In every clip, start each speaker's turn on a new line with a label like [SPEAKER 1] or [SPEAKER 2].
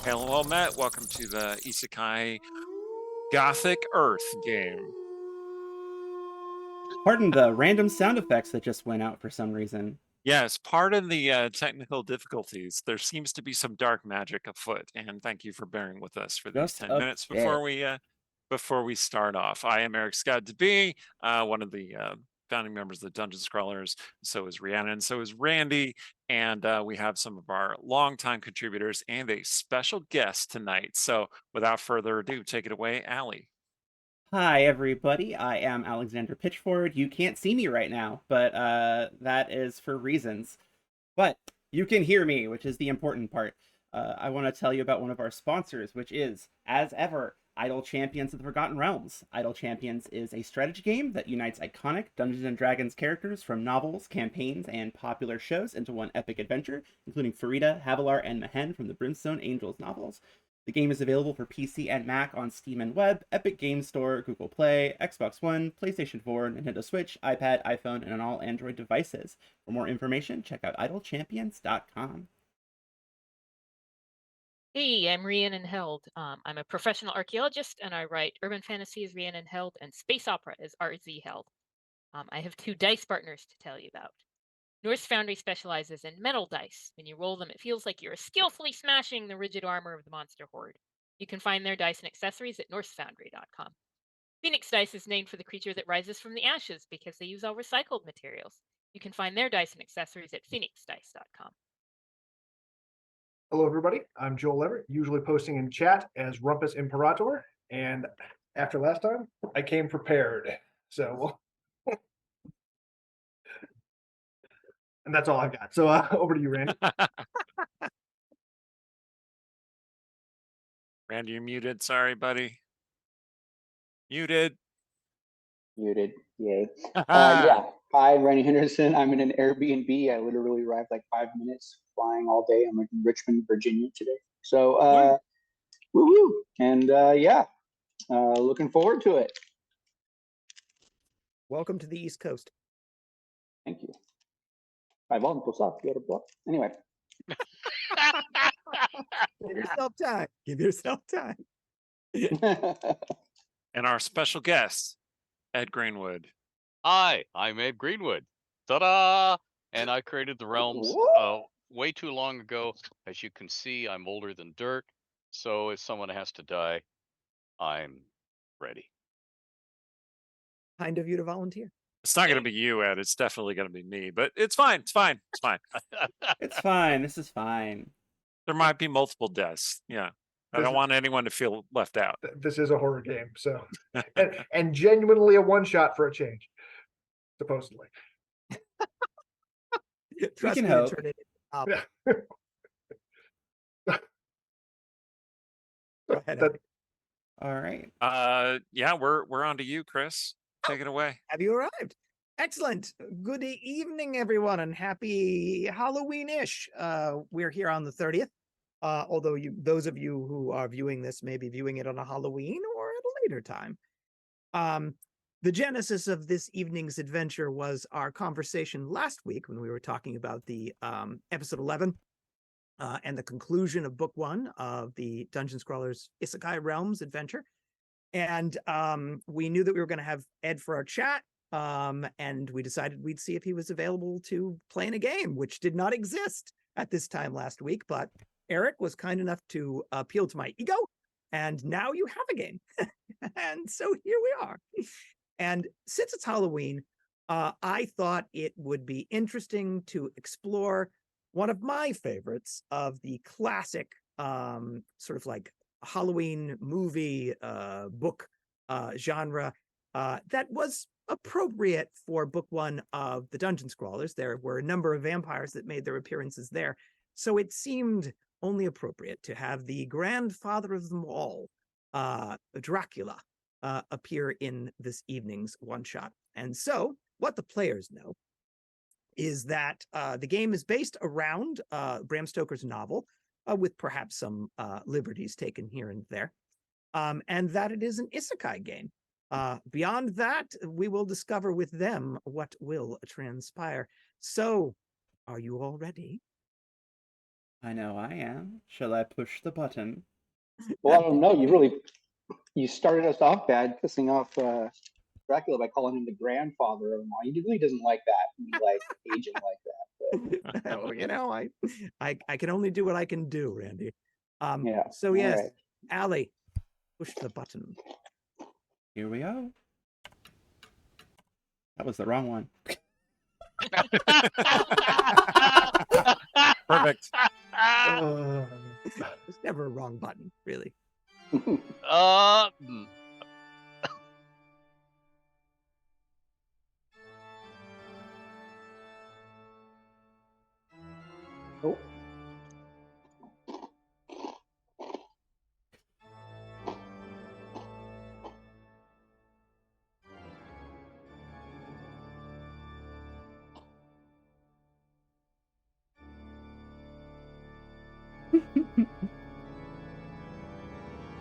[SPEAKER 1] Hello, well met. Welcome to the Isekai Gothic Earth game.
[SPEAKER 2] Pardon the random sound effects that just went out for some reason.
[SPEAKER 1] Yes, pardon the technical difficulties. There seems to be some dark magic afoot, and thank you for bearing with us for these
[SPEAKER 2] Just
[SPEAKER 1] 10
[SPEAKER 2] a
[SPEAKER 1] minutes
[SPEAKER 2] bit.
[SPEAKER 1] before we start off. I am Eric Scott DeB, one of the founding members of the Dungeon Scrollers. So is Rhiannon, so is Randy, and we have some of our longtime contributors and a special guest tonight. So without further ado, take it away, Allie.
[SPEAKER 2] Hi, everybody. I am Alexander Pitchford. You can't see me right now, but that is for reasons. But you can hear me, which is the important part. I want to tell you about one of our sponsors, which is, as ever, Idle Champions of the Forgotten Realms. Idle Champions is a strategy game that unites iconic Dungeons and Dragons characters from novels, campaigns, and popular shows into one epic adventure, including Farida, Havilar, and Mehen from the Brimstone Angels novels. The game is available for PC and Mac on Steam and Web, Epic Games Store, Google Play, Xbox One, PlayStation 4, Nintendo Switch, iPad, iPhone, and on all Android devices. For more information, check out idlechampions.com.
[SPEAKER 3] Hey, I'm Rhiannon Held. I'm a professional archaeologist and I write urban fantasy as Rhiannon Held and space opera as RZ Held. I have two dice partners to tell you about. Norse Foundry specializes in metal dice. When you roll them, it feels like you're skillfully smashing the rigid armor of the monster horde. You can find their dice and accessories at norsefoundry.com. Phoenix Dice is named for the creature that rises from the ashes because they use all recycled materials. You can find their dice and accessories at phoenixdice.com.
[SPEAKER 4] Hello, everybody. I'm Joel Everett, usually posting in chat as Rumpus Imperator. And after last time, I came prepared. So, and that's all I've got. So, over to you, Randy.
[SPEAKER 1] Randy, you're muted. Sorry, buddy. Muted.
[SPEAKER 5] Muted. Yay. Yeah. Hi, Randy Henderson. I'm in an Airbnb. I literally arrived like 5 minutes flying all day. I'm in Richmond, Virginia today. So, woo woo. And yeah, looking forward to it.
[SPEAKER 6] Welcome to the East Coast.
[SPEAKER 5] Thank you. Vai, volta pro south. Anyway.
[SPEAKER 6] Give yourself time. Give yourself time.
[SPEAKER 1] And our special guest, Ed Greenwood.
[SPEAKER 7] Hi, I'm Ed Greenwood. Ta-da! And I created the realms way too long ago. As you can see, I'm older than dirt. So if someone has to die, I'm ready.
[SPEAKER 6] Kind of you to volunteer.
[SPEAKER 1] It's not going to be you, Ed. It's definitely going to be me, but it's fine. It's fine. It's fine.
[SPEAKER 2] It's fine. This is fine.
[SPEAKER 1] There might be multiple deaths. Yeah. I don't want anyone to feel left out.
[SPEAKER 4] This is a horror game. So, and genuinely a one shot for a change, supposedly.
[SPEAKER 6] Trust
[SPEAKER 2] can
[SPEAKER 6] me,
[SPEAKER 2] hope.
[SPEAKER 6] turn it up. Go ahead.
[SPEAKER 2] All right.
[SPEAKER 1] Yeah, we're on to you, Chris. Take it away.
[SPEAKER 6] Have you arrived? Excellent. Good evening, everyone, and happy Halloween-ish. We're here on the 30th. Although those of you who are viewing this may be viewing it on a Halloween or at a later time. The genesis of this evening's adventure was our conversation last week when we were talking about the episode 11 and the conclusion of book 1 of the Dungeon Scrollers Isekai Realms adventure. And we knew that we were going to have Ed for our chat. And we decided we'd see if he was available to play in a game, which did not exist at this time last week. But Eric was kind enough to appeal to my ego, and now you have a game. And so here we are. And since it's Halloween, I thought it would be interesting to explore one of my favorites of the classic sort of like Halloween movie book genre that was appropriate for book 1 of the Dungeon Scrollers. There were a number of vampires that made their appearances there. So it seemed only appropriate to have the grandfather of them all, Dracula, appear in this evening's one-shot. And so what the players know is that the game is based around Bram Stoker's novel, with perhaps some liberties taken here and there, and that it is an isekai game. Beyond that, we will discover with them what will transpire. So, are you all ready?
[SPEAKER 2] I know I am. Shall I push the button?
[SPEAKER 5] Well, I don't know. You started us off bad, pissing off Dracula by calling him the grandfather of them all. He really doesn't like that. He like aging like that.
[SPEAKER 6] Well, I can only do what I can do, Randy.
[SPEAKER 5] Yeah.
[SPEAKER 6] So
[SPEAKER 5] all
[SPEAKER 6] yes,
[SPEAKER 5] right.
[SPEAKER 6] Allie, push the button.
[SPEAKER 2] Here we go. That was the wrong one.
[SPEAKER 1] Perfect.
[SPEAKER 6] There's never a wrong button, really.
[SPEAKER 7] Hmm.
[SPEAKER 4] Oh,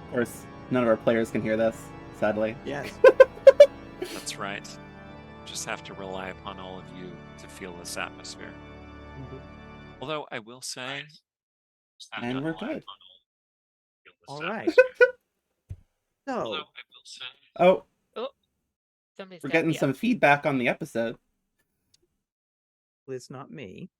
[SPEAKER 2] Of course, none of our players can hear this, sadly.
[SPEAKER 6] Yes.
[SPEAKER 1] That's right. Just have to rely upon all of you to feel this atmosphere. Although I will say, just have
[SPEAKER 2] And
[SPEAKER 1] to
[SPEAKER 2] we're
[SPEAKER 1] rely
[SPEAKER 2] good.
[SPEAKER 1] upon all to feel this
[SPEAKER 6] All right.
[SPEAKER 1] atmosphere. Although
[SPEAKER 6] So
[SPEAKER 1] I will say,
[SPEAKER 2] Oh,
[SPEAKER 3] Somebody's
[SPEAKER 2] we're
[SPEAKER 3] got
[SPEAKER 2] getting
[SPEAKER 3] the
[SPEAKER 2] some feedback on the episode.
[SPEAKER 6] it's not me.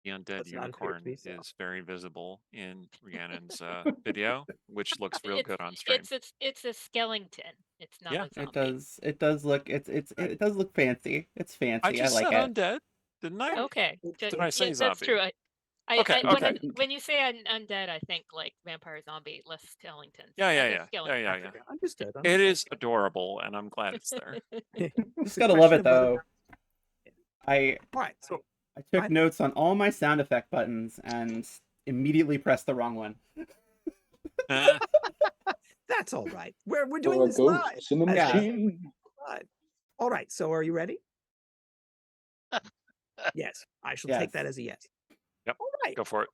[SPEAKER 1] the undead
[SPEAKER 6] That's not appear to
[SPEAKER 1] unicorn
[SPEAKER 6] be so.
[SPEAKER 1] is very visible in Rhiannon's video, which looks real good on stream.
[SPEAKER 3] It's a skeleton. It's not
[SPEAKER 1] Yeah.
[SPEAKER 3] a zombie.
[SPEAKER 2] It does look it does look fancy. It's fancy.
[SPEAKER 1] I just
[SPEAKER 2] like
[SPEAKER 1] said
[SPEAKER 2] it.
[SPEAKER 1] undead, didn't I?
[SPEAKER 3] Okay.
[SPEAKER 1] Did I say
[SPEAKER 3] That's
[SPEAKER 1] zombie?
[SPEAKER 3] true.
[SPEAKER 1] Okay, okay.
[SPEAKER 3] When you say undead, I think like vampire zombie, less skeletons.
[SPEAKER 1] Yeah.
[SPEAKER 6] Understood.
[SPEAKER 1] It is adorable, and I'm glad it's there.
[SPEAKER 2] Just gotta love it though. I
[SPEAKER 6] All right. So
[SPEAKER 2] took notes on all my sound effect buttons and immediately pressed the wrong one.
[SPEAKER 6] that's all right. We're doing
[SPEAKER 5] There are
[SPEAKER 6] this live.
[SPEAKER 5] ghosts in the
[SPEAKER 2] Yeah.
[SPEAKER 5] machine.
[SPEAKER 6] Live. All right. So are you ready? Yes. I shall take
[SPEAKER 2] Yes.
[SPEAKER 6] that as a yes.
[SPEAKER 1] Yep.
[SPEAKER 6] All right.
[SPEAKER 1] Go for it.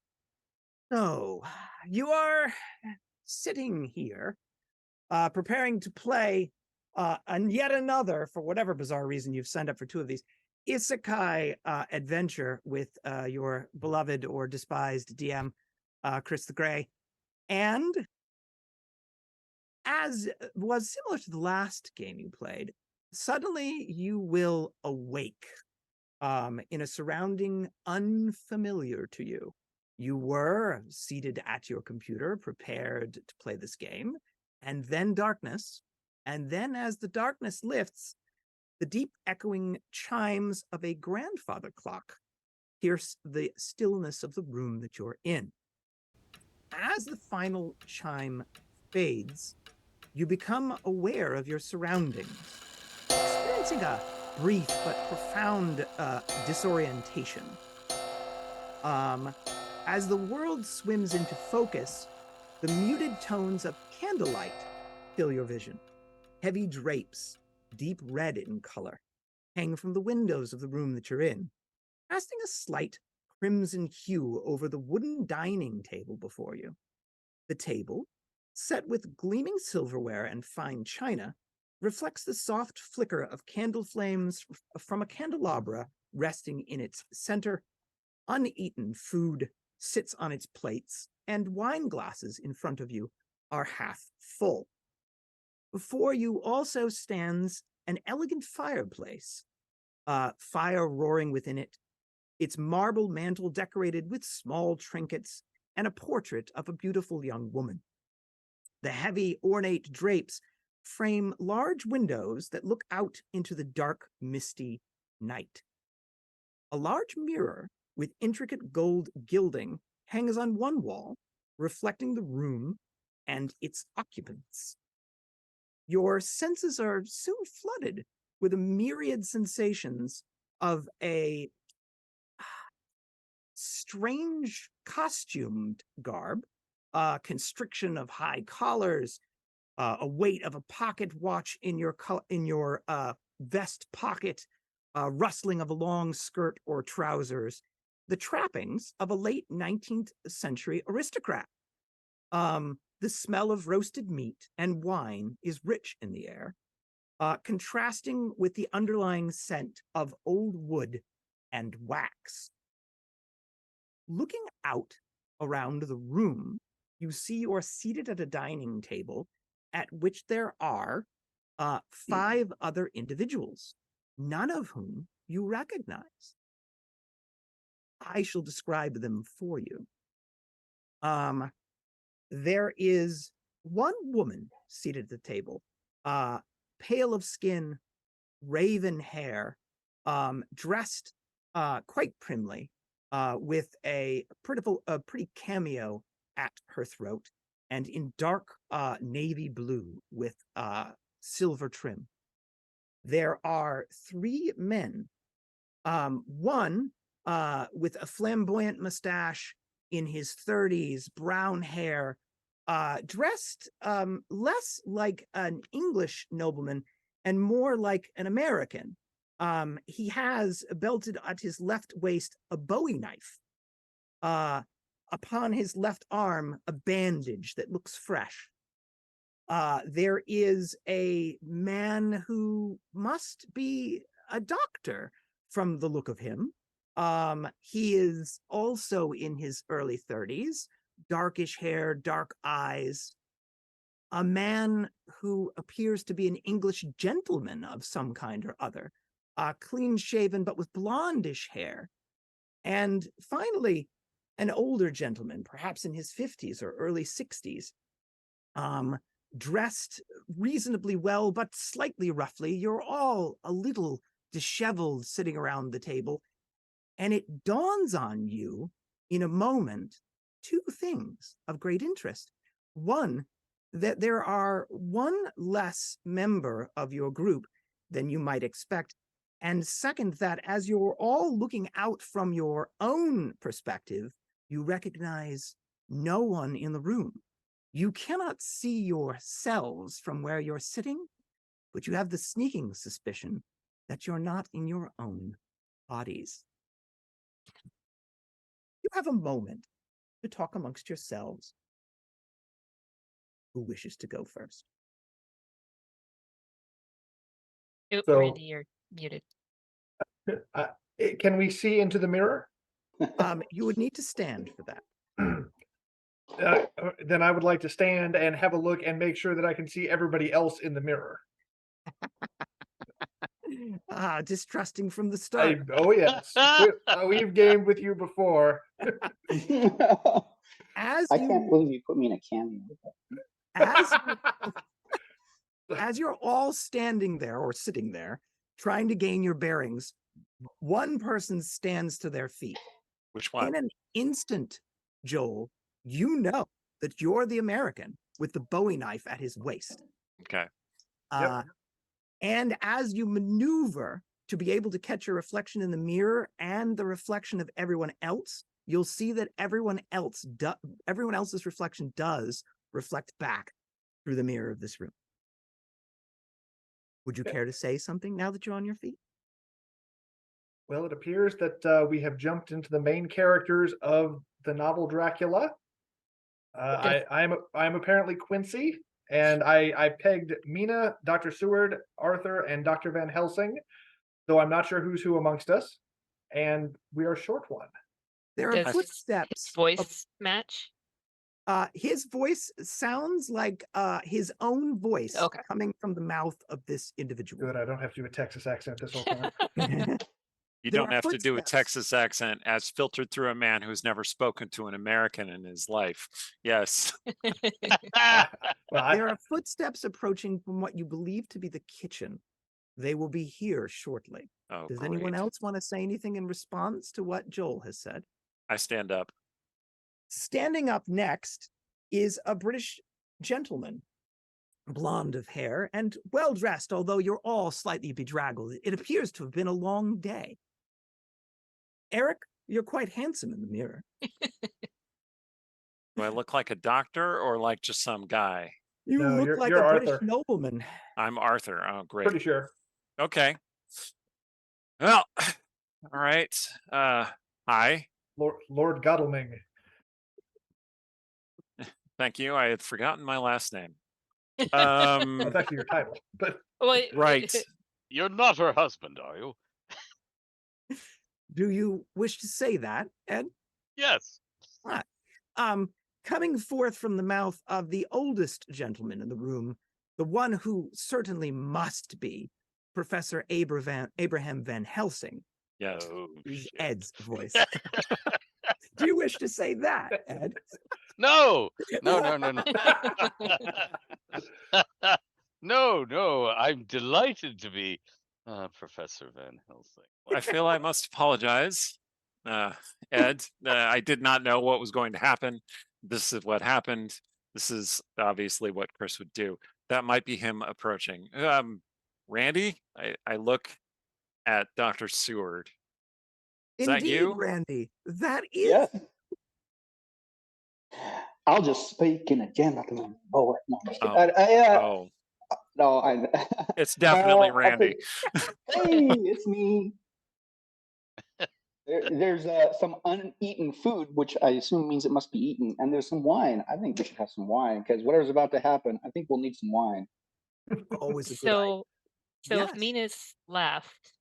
[SPEAKER 6] So you are sitting here, preparing to play, and yet another, for whatever bizarre reason you've signed up for two of these, Isekai adventure with your beloved or despised DM, Chris the Grey. And as was similar to the last game you played, suddenly you will awake in a surrounding unfamiliar to you. You were seated at your computer, prepared to play this game, and then darkness. And then as the darkness lifts, the deep echoing chimes of a grandfather clock pierce the stillness of the room that you're in. As the final chime fades, you become aware of your surroundings, experiencing a brief but profound disorientation. As the world swims into focus, the muted tones of candlelight fill your vision. Heavy drapes, deep red in color, hang from the windows of the room that you're in, casting a slight crimson hue over the wooden dining table before you. The table, set with gleaming silverware and fine china, reflects the soft flicker of candle flames from a candelabra resting in its center. Uneaten food sits on its plates, and wine glasses in front of you are half full. Before you also stands an elegant fireplace, fire roaring within it, its marble mantle decorated with small trinkets, and a portrait of a beautiful young woman. The heavy, ornate drapes frame large windows that look out into the dark, misty night. A large mirror with intricate gold gilding hangs on one wall, reflecting the room and its occupants. Your senses are soon flooded with a myriad sensations of a strange costumed garb, constriction of high collars, a weight of a pocket watch in your vest pocket, rustling of a long skirt or trousers, the trappings of a late 19th century aristocrat. The smell of roasted meat and wine is rich in the air, contrasting with the underlying scent of old wood and wax. Looking out around the room, you see you're seated at a dining table at which there are 5 other individuals, none of whom you recognize. I shall describe them for you. There is one woman seated at the table, pale of skin, raven hair, dressed quite primly, with a pretty cameo at her throat, and in dark navy blue with silver trim. There are 3 men, one with a flamboyant mustache, in his 30s, brown hair, dressed less like an English nobleman and more like an American. He has belted at his left waist a Bowie knife. Upon his left arm, a bandage that looks fresh. There is a man who must be a doctor from the look of him. He is also in his early 30s, darkish hair, dark eyes. A man who appears to be an English gentleman of some kind or other, clean shaven but with blondish hair. And finally, an older gentleman, perhaps in his 50s or early 60s, dressed reasonably well, but slightly roughly. You're all a little disheveled sitting around the table. And it dawns on you in a moment 2 things of great interest. One, that there are 1 less member of your group than you might expect. And second, that as you're all looking out from your own perspective, you recognize no one in the room. You cannot see yourselves from where you're sitting, but you have the sneaking suspicion that you're not in your own bodies. You have a moment to talk amongst yourselves. Who wishes to go first?
[SPEAKER 4] So-
[SPEAKER 3] Randy, you're muted.
[SPEAKER 4] Can we see into the mirror?
[SPEAKER 6] You would need to stand for that.
[SPEAKER 4] Then I would like to stand and have a look and make sure that I can see everybody else in the mirror.
[SPEAKER 6] Distrusting from the start.
[SPEAKER 4] Oh yes, we've gamed with you before.
[SPEAKER 6] As
[SPEAKER 5] I
[SPEAKER 6] you
[SPEAKER 5] can't believe you put me in a cameo.
[SPEAKER 6] as you're all standing there or sitting there, trying to gain your bearings, one person stands to their feet.
[SPEAKER 1] Which one?
[SPEAKER 6] In an instant, Joel, you know that you're the American with the Bowie knife at his waist.
[SPEAKER 1] Okay.
[SPEAKER 4] Yep.
[SPEAKER 6] And as you maneuver to be able to catch your reflection in the mirror and the reflection of everyone else, you'll see that everyone else's reflection does reflect back through the mirror of this room. Would you care to say something now that you're on your feet?
[SPEAKER 4] Well, it appears that we have jumped into the main characters of the novel Dracula. I'm apparently Quincy, and I pegged Mina, Dr. Seward, Arthur, and Dr. Van Helsing, though I'm not sure who's who amongst us. And we are short one.
[SPEAKER 6] There are
[SPEAKER 3] Does
[SPEAKER 6] footsteps.
[SPEAKER 3] his voice match?
[SPEAKER 6] His voice sounds like his own voice
[SPEAKER 3] Okay.
[SPEAKER 6] coming from the mouth of this individual.
[SPEAKER 4] Good, I don't have to do a Texas accent this whole time.
[SPEAKER 1] You
[SPEAKER 6] There
[SPEAKER 1] don't
[SPEAKER 6] are
[SPEAKER 1] have to do a
[SPEAKER 6] footsteps.
[SPEAKER 1] Texas accent as filtered through a man who's never spoken to an American in his life. Yes.
[SPEAKER 4] Well,
[SPEAKER 6] There are footsteps approaching from what you believe to be the kitchen. They will be here shortly.
[SPEAKER 1] Oh,
[SPEAKER 6] Does anyone
[SPEAKER 1] great.
[SPEAKER 6] else want to say anything in response to what Joel has said?
[SPEAKER 1] I stand up.
[SPEAKER 6] Standing up next is a British gentleman, blonde of hair and well dressed, although you're all slightly bedraggled. It appears to have been a long day. Eric, you're quite handsome in the mirror.
[SPEAKER 1] Do I look like a doctor or like just some guy?
[SPEAKER 6] You
[SPEAKER 4] No,
[SPEAKER 6] look
[SPEAKER 4] you're-
[SPEAKER 6] like
[SPEAKER 4] you're
[SPEAKER 6] a British
[SPEAKER 4] Arthur.
[SPEAKER 6] nobleman.
[SPEAKER 1] I'm Arthur. Oh, great.
[SPEAKER 4] pretty sure.
[SPEAKER 1] Okay. Well, all right. Hi.
[SPEAKER 4] Lord Godalming.
[SPEAKER 1] Thank you. I had forgotten my last name.
[SPEAKER 4] That's actually your title, but
[SPEAKER 3] Well,
[SPEAKER 1] Right.
[SPEAKER 7] You're not her husband, are you?
[SPEAKER 6] Do you wish to say that, Ed?
[SPEAKER 7] Yes.
[SPEAKER 6] Coming forth from the mouth of the oldest gentleman in the room, the one who certainly must be Professor Abraham Van Helsing,
[SPEAKER 1] Yes.
[SPEAKER 7] Oh,
[SPEAKER 6] is
[SPEAKER 7] shit.
[SPEAKER 6] Ed's voice. Do you wish to say that, Ed?
[SPEAKER 7] No, no, no, no, no. No, I'm delighted to be Professor Van Helsing.
[SPEAKER 1] I feel I must apologize, Ed. I did not know what was going to happen. This is what happened. This is obviously what Chris would do. That might be him approaching. Randy, I look at Dr. Seward. Is that
[SPEAKER 6] Indeed,
[SPEAKER 1] you?
[SPEAKER 6] Randy. That is.
[SPEAKER 5] Yeah. I'll just speak in a gentleman voice. No, I'm just kidding.
[SPEAKER 1] Oh,
[SPEAKER 5] No, I.
[SPEAKER 1] it's definitely
[SPEAKER 5] I'll
[SPEAKER 1] Randy.
[SPEAKER 5] hey, it's me. There's some uneaten food, which I assume means it must be eaten, and there's some wine. I think we should have some wine because whatever's about to happen, I think we'll need some wine.
[SPEAKER 6] Always a good idea.
[SPEAKER 3] So
[SPEAKER 6] Yes.
[SPEAKER 3] if Mina's left,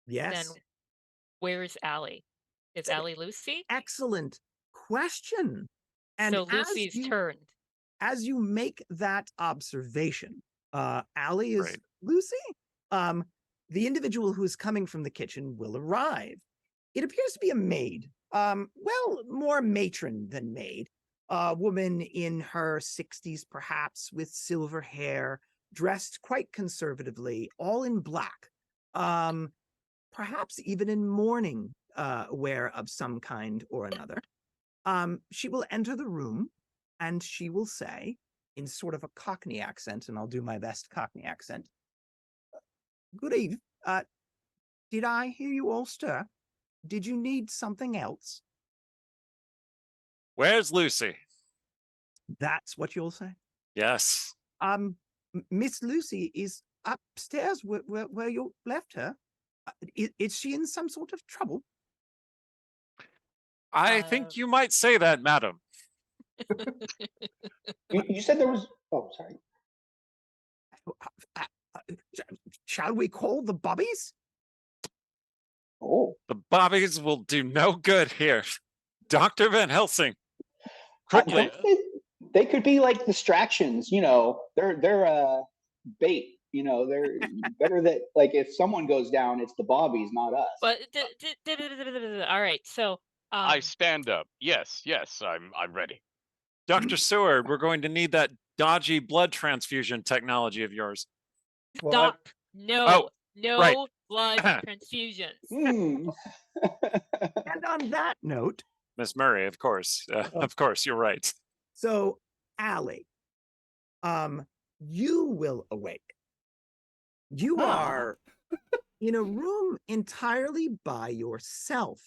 [SPEAKER 6] Yes.
[SPEAKER 3] then where's Allie? Is Allie Lucy?
[SPEAKER 6] Excellent question. And
[SPEAKER 3] So Lucy's turned.
[SPEAKER 6] as you make that observation, Allie is
[SPEAKER 1] Right.
[SPEAKER 6] Lucy. The individual who is coming from the kitchen will arrive. It appears to be a maid. Well, more matron than maid. A woman in her 60s, perhaps, with silver hair, dressed quite conservatively, all in black. Perhaps even in mourning wear of some kind or another. She will enter the room and she will say, in sort of a Cockney accent, and I'll do my best Cockney accent, "Good evening. Did I hear you all stir? Did you need something else?"
[SPEAKER 1] Where's Lucy?
[SPEAKER 6] That's what you'll say.
[SPEAKER 1] Yes.
[SPEAKER 6] Miss Lucy is upstairs where you left her. Is she in some sort of trouble?
[SPEAKER 1] I think you might say that, madam.
[SPEAKER 5] You said there was. Oh, sorry.
[SPEAKER 6] Shall we call the bobbies?
[SPEAKER 5] Oh,
[SPEAKER 1] The bobbies will do no good here. Dr. Van Helsing, quickly.
[SPEAKER 5] They could be like distractions. You know, they're bait. You know, they're better that like if someone goes down, it's the bobbies, not us.
[SPEAKER 3] But all right, so
[SPEAKER 7] I stand up. Yes, I'm ready.
[SPEAKER 1] Dr. Seward, we're going to need that dodgy blood transfusion technology of yours.
[SPEAKER 3] Doc, no
[SPEAKER 1] right.
[SPEAKER 3] blood transfusions.
[SPEAKER 6] And on that note,
[SPEAKER 1] Miss Murray, of course. Of course, you're right.
[SPEAKER 6] So, Allie, you will awake. You are in a room entirely by yourself.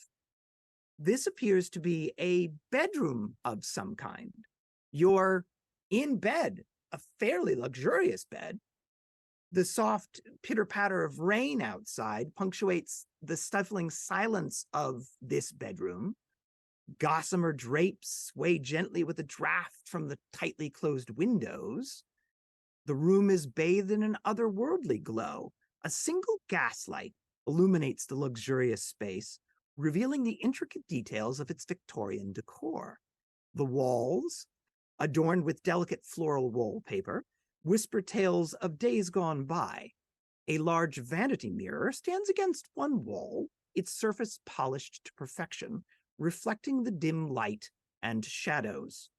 [SPEAKER 6] This appears to be a bedroom of some kind. You're in bed, a fairly luxurious bed. The soft pitter-patter of rain outside punctuates the stifling silence of this bedroom. Gossamer drapes sway gently with a draft from the tightly closed windows. The room is bathed in an otherworldly glow. A single gaslight illuminates the luxurious space, revealing the intricate details of its Victorian decor. The walls, adorned with delicate floral wallpaper, whisper tales of days gone by. A large vanity mirror stands against one wall, its surface polished to perfection, reflecting the dim light and shadows.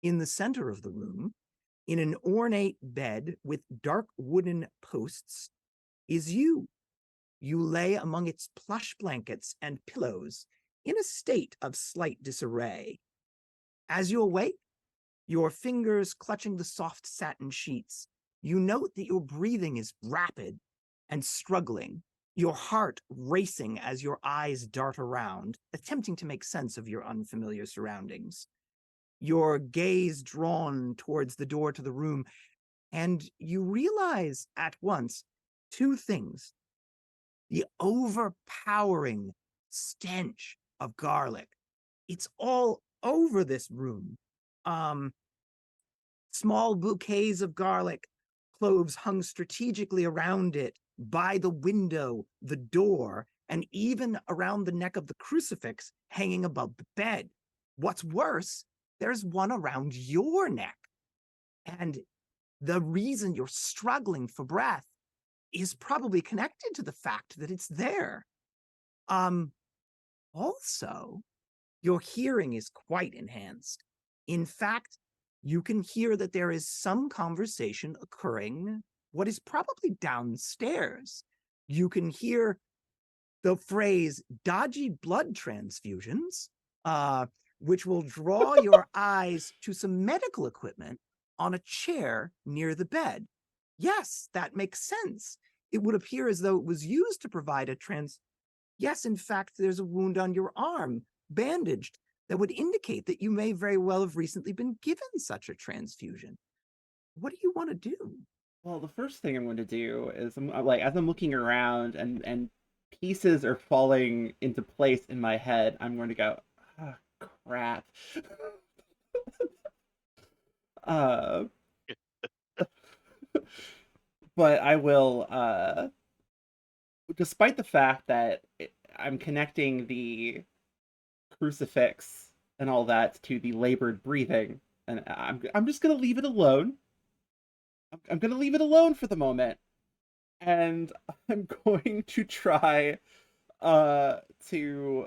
[SPEAKER 6] In the center of the room, in an ornate bed with dark wooden posts, is you. You lay among its plush blankets and pillows in a state of slight disarray. As you awake, your fingers clutching the soft satin sheets, you note that your breathing is rapid and struggling, your heart racing as your eyes dart around, attempting to make sense of your unfamiliar surroundings. Your gaze drawn towards the door to the room, and you realize at once two things. The overpowering stench of garlic. It's all over this room. Small bouquets of garlic cloves hung strategically around it, by the window, the door, and even around the neck of the crucifix hanging above the bed. What's worse, there's one around your neck. And the reason you're struggling for breath is probably connected to the fact that it's there. Also, your hearing is quite enhanced. In fact, you can hear that there is some conversation occurring what is probably downstairs. You can hear the phrase dodgy blood transfusions, which will draw your eyes to some medical equipment on a chair near the bed. Yes, that makes sense. It would appear as though it was used to provide a Yes, in fact, there's a wound on your arm, bandaged, that would indicate that you may very well have recently been given such a transfusion. What do you want to do?
[SPEAKER 2] Well, the first thing I'm going to do is, as I'm looking around and pieces are falling into place in my head, I'm going to go, ah, crap. But I will, despite the fact that I'm connecting the crucifix and all that to the labored breathing, and I'm just gonna leave it alone. I'm gonna leave it alone for the moment, and I'm going to try to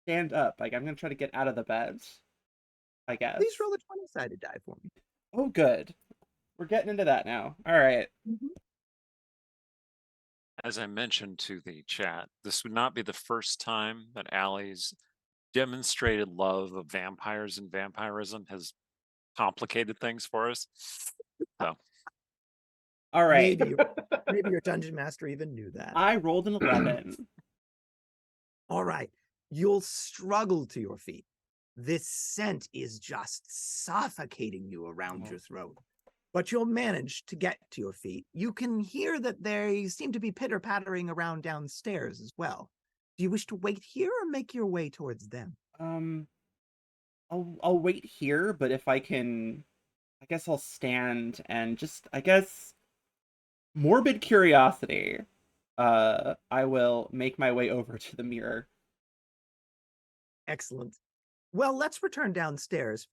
[SPEAKER 2] stand up. Like, I'm gonna try to get out of the bed, I guess.
[SPEAKER 6] Please roll a 20-sided die for me.
[SPEAKER 2] Oh, good. We're getting into that now. All right.
[SPEAKER 1] As I mentioned to the chat, this would not be the first time that Allie's demonstrated love of vampires and vampirism has complicated things for us. So,
[SPEAKER 2] All right.
[SPEAKER 6] Maybe your dungeon master even knew that.
[SPEAKER 2] I rolled an 11.
[SPEAKER 6] All right. You'll struggle to your feet. This scent is just suffocating you around your throat. But you'll manage to get to your feet. You can hear that they seem to be pitter-pattering around downstairs as well. Do you wish to wait here or make your way towards them?
[SPEAKER 2] I'll wait here, but if I can, I guess I'll stand and just, I guess, morbid curiosity. I will make my way over to the mirror.
[SPEAKER 6] Excellent. Well, let's return downstairs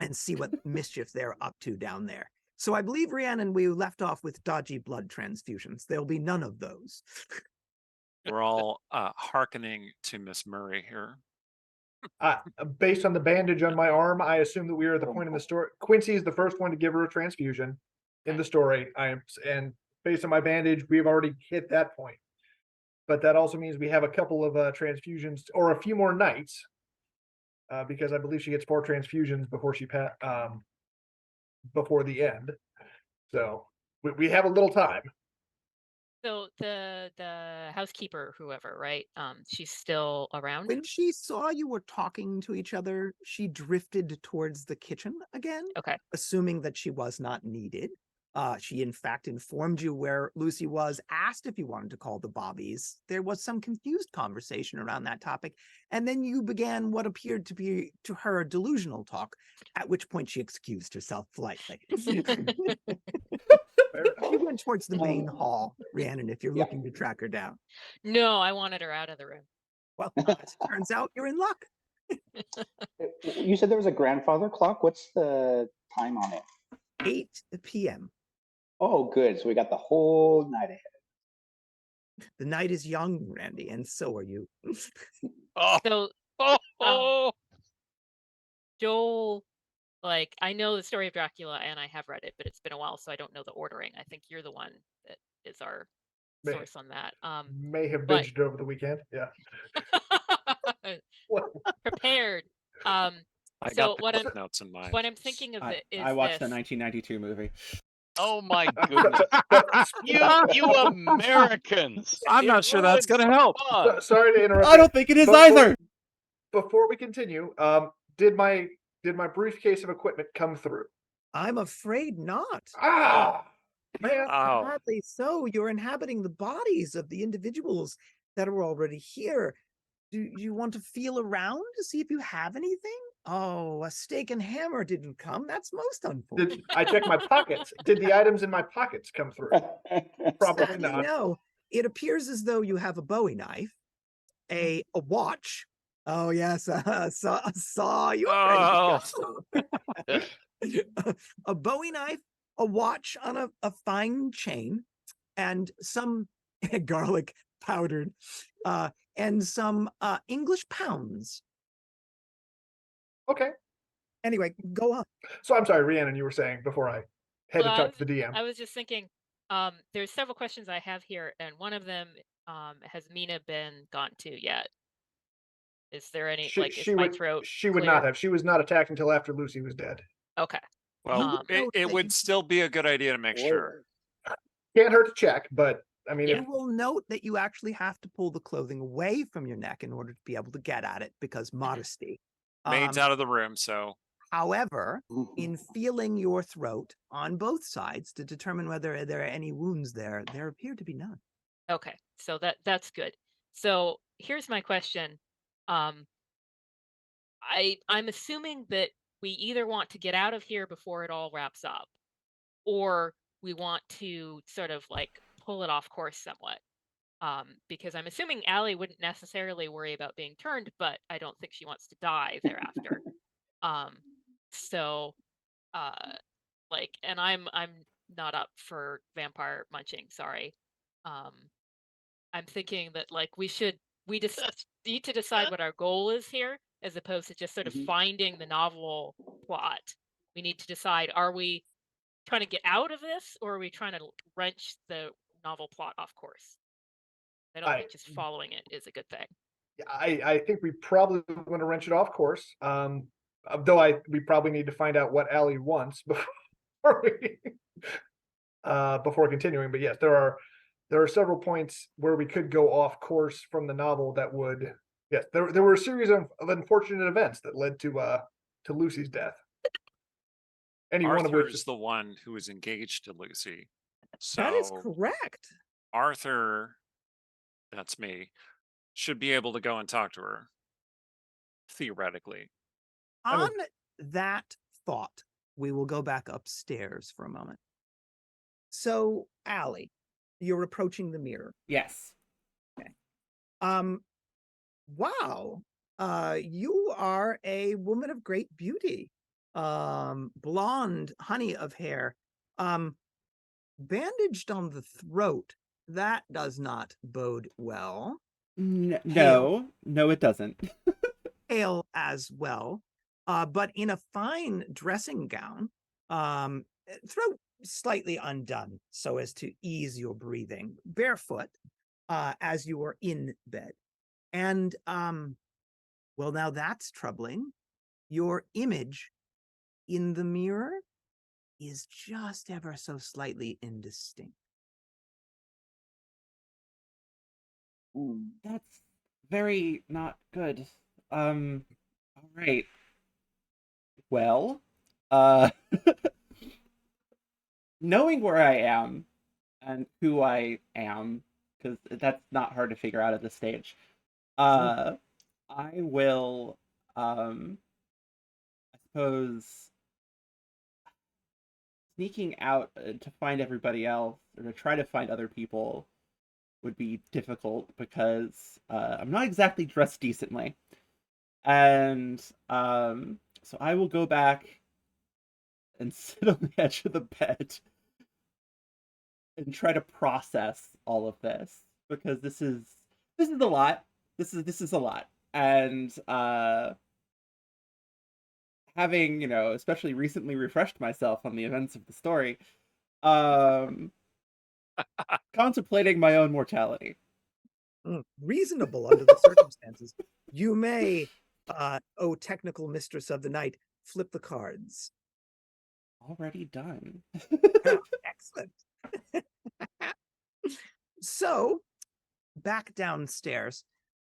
[SPEAKER 6] and see what mischief they're up to down there. So I believe, Rhiannon, we left off with dodgy blood transfusions. There'll be none of those.
[SPEAKER 1] we're all hearkening to Miss Murray here.
[SPEAKER 4] Based on the bandage on my arm, I assume that we are at the point in the story. Quincy is the first one to give her a transfusion in the story. And based on my bandage, we've already hit that point. But that also means we have a couple of transfusions or a few more nights, because I believe she gets 4 transfusions before before the end. So we have a little time.
[SPEAKER 3] So the housekeeper, whoever, right? She's still around.
[SPEAKER 6] When she saw you were talking to each other, she drifted towards the kitchen again.
[SPEAKER 3] Okay.
[SPEAKER 6] Assuming that she was not needed. She, in fact, informed you where Lucy was, asked if you wanted to call the Bobbies. There was some confused conversation around that topic. And then you began what appeared to be, to her, delusional talk, at which point she excused herself politely. She went towards the main hall, Rhiannon, if you're looking to track her down.
[SPEAKER 3] No, I wanted her out of the room.
[SPEAKER 6] Well, as it turns out, you're in luck.
[SPEAKER 5] You said there was a grandfather clock. What's the time on it?
[SPEAKER 6] 8 p.m.
[SPEAKER 5] Oh, good. So we got the whole night ahead.
[SPEAKER 6] The night is young, Randy, and so are you.
[SPEAKER 3] So, Joel, like, I know the story of Dracula and I have read it, but it's been a while, so I don't know the ordering. I think you're the one that is our source on that.
[SPEAKER 4] May have binged over the weekend. Yeah.
[SPEAKER 3] Prepared.
[SPEAKER 1] I
[SPEAKER 3] So
[SPEAKER 1] got the notes in mind.
[SPEAKER 3] what I'm thinking of it is
[SPEAKER 2] I watched
[SPEAKER 3] this.
[SPEAKER 2] the 1992 movie.
[SPEAKER 7] Oh my goodness. you Americans.
[SPEAKER 1] I'm not sure that's going to help.
[SPEAKER 4] Sorry to interrupt.
[SPEAKER 2] I don't think it is either.
[SPEAKER 4] Before we continue, did my briefcase of equipment come through?
[SPEAKER 6] I'm afraid not.
[SPEAKER 4] Man.
[SPEAKER 6] Sadly so. You're inhabiting the bodies of the individuals that are already here. Do you want to feel around to see if you have anything? Oh, a steak and hammer didn't come. That's most unfortunate.
[SPEAKER 4] I checked my pockets. Did the items in my pockets come through? Probably
[SPEAKER 6] Sadly,
[SPEAKER 4] not.
[SPEAKER 6] no. it appears as though you have a Bowie knife, a watch. Oh yes, saw you.
[SPEAKER 1] Oh.
[SPEAKER 6] A Bowie knife, a watch on a fine chain, and some garlic powdered, and some English pounds.
[SPEAKER 4] Okay.
[SPEAKER 6] Anyway, go on.
[SPEAKER 4] So I'm sorry, Rhiannon, you were saying before I had
[SPEAKER 3] Well,
[SPEAKER 4] to talk to the DM.
[SPEAKER 3] I was just thinking, there's several questions I have here, and one of them, has Mina been gone to yet? Is there any is my throat
[SPEAKER 4] She would
[SPEAKER 3] clear?
[SPEAKER 4] not have. She was not attacked until after Lucy was dead.
[SPEAKER 3] Okay.
[SPEAKER 1] Well,
[SPEAKER 6] You
[SPEAKER 1] it would still be a good idea to make sure.
[SPEAKER 4] Can't hurt to check, but I mean,
[SPEAKER 3] Yeah.
[SPEAKER 6] You will note that you actually have to pull the clothing away from your neck in order to be able to get at it because modesty.
[SPEAKER 1] Maid's out of the room, so
[SPEAKER 6] However, in feeling your throat on both sides to determine whether there are any wounds there appear to be none.
[SPEAKER 3] Okay, so that's good. So here's my question. I'm assuming that we either want to get out of here before it all wraps up, or we want to sort of like pull it off course somewhat. Because I'm assuming Allie wouldn't necessarily worry about being turned, but I don't think she wants to die thereafter. So and I'm not up for vampire munching, sorry. I'm thinking that we just need to decide what our goal is here, as opposed to just sort of finding the novel plot. We need to decide, are we trying to get out of this, or are we trying to wrench the novel plot off course? I don't think just following it is a good thing.
[SPEAKER 4] I think we probably want to wrench it off course. Though we probably need to find out what Allie wants before before continuing. But yes, there are several points where we could go off course from the novel that would. Yes, there were a series of unfortunate events that led to Lucy's death. Any one of
[SPEAKER 1] Arthur
[SPEAKER 4] which
[SPEAKER 1] is the one who is engaged to Lucy.
[SPEAKER 6] That is
[SPEAKER 1] So
[SPEAKER 6] correct.
[SPEAKER 1] Arthur, that's me, should be able to go and talk to her. Theoretically.
[SPEAKER 6] On that thought, we will go back upstairs for a moment. So, Allie, you're approaching the mirror.
[SPEAKER 2] Yes.
[SPEAKER 6] Okay. Wow. You are a woman of great beauty. Blonde, honey of hair. Bandaged on the throat. That does not bode well.
[SPEAKER 2] No, it doesn't.
[SPEAKER 6] Pale as well. But in a fine dressing gown, throat slightly undone so as to ease your breathing, barefoot, as you are in bed. And, well, now that's troubling. Your image in the mirror is just ever so slightly indistinct.
[SPEAKER 2] That's very not good. All right. Well, knowing where I am and who I am, because that's not hard to figure out at this stage, I will, I suppose, sneaking out to find everybody else, or to try to find other people, would be difficult because I'm not exactly dressed decently. And so I will go back and sit on the edge of the bed and try to process all of this, because this is a lot. This is a lot. And having, especially recently refreshed myself on the events of the story, contemplating my own mortality.
[SPEAKER 6] Reasonable under the circumstances. You may, oh technical mistress of the night, flip the cards.
[SPEAKER 2] Already done.
[SPEAKER 6] Excellent. So, back downstairs,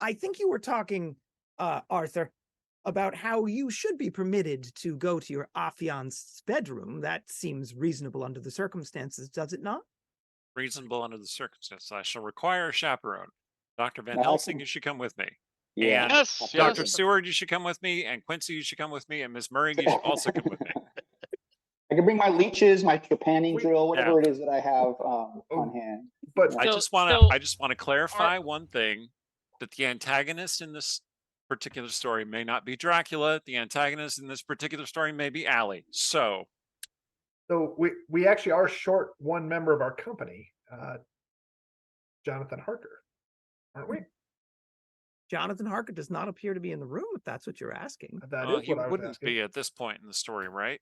[SPEAKER 6] I think you were talking, Arthur, about how you should be permitted to go to your affianced's bedroom. That seems reasonable under the circumstances, does it not?
[SPEAKER 1] Reasonable under the circumstances. I shall require a chaperone. Dr. Van
[SPEAKER 5] No, I
[SPEAKER 1] Helsing,
[SPEAKER 5] can-
[SPEAKER 1] you should come with me.
[SPEAKER 5] Yeah.
[SPEAKER 1] And
[SPEAKER 7] Yes,
[SPEAKER 1] Dr.
[SPEAKER 7] yes.
[SPEAKER 1] Seward, you should come with me. And Quincy, you should come with me. And Miss Murray, you should also come with me.
[SPEAKER 5] I can bring my leeches, my trepanning
[SPEAKER 4] Wait,
[SPEAKER 5] drill, whatever it is that I have on hand.
[SPEAKER 4] But
[SPEAKER 1] I
[SPEAKER 3] So-
[SPEAKER 1] just want to
[SPEAKER 3] so
[SPEAKER 1] I just want to clarify one thing, that the antagonist in this particular story may not be Dracula. The antagonist in this particular story may be Allie. So
[SPEAKER 4] we actually are short one member of our company, Jonathan Harker, aren't we?
[SPEAKER 6] Jonathan Harker does not appear to be in the room, if that's what you're asking.
[SPEAKER 4] That
[SPEAKER 1] well,
[SPEAKER 4] is
[SPEAKER 1] he
[SPEAKER 4] what I was
[SPEAKER 1] wouldn't
[SPEAKER 4] asking.
[SPEAKER 1] be at this point in the story, right?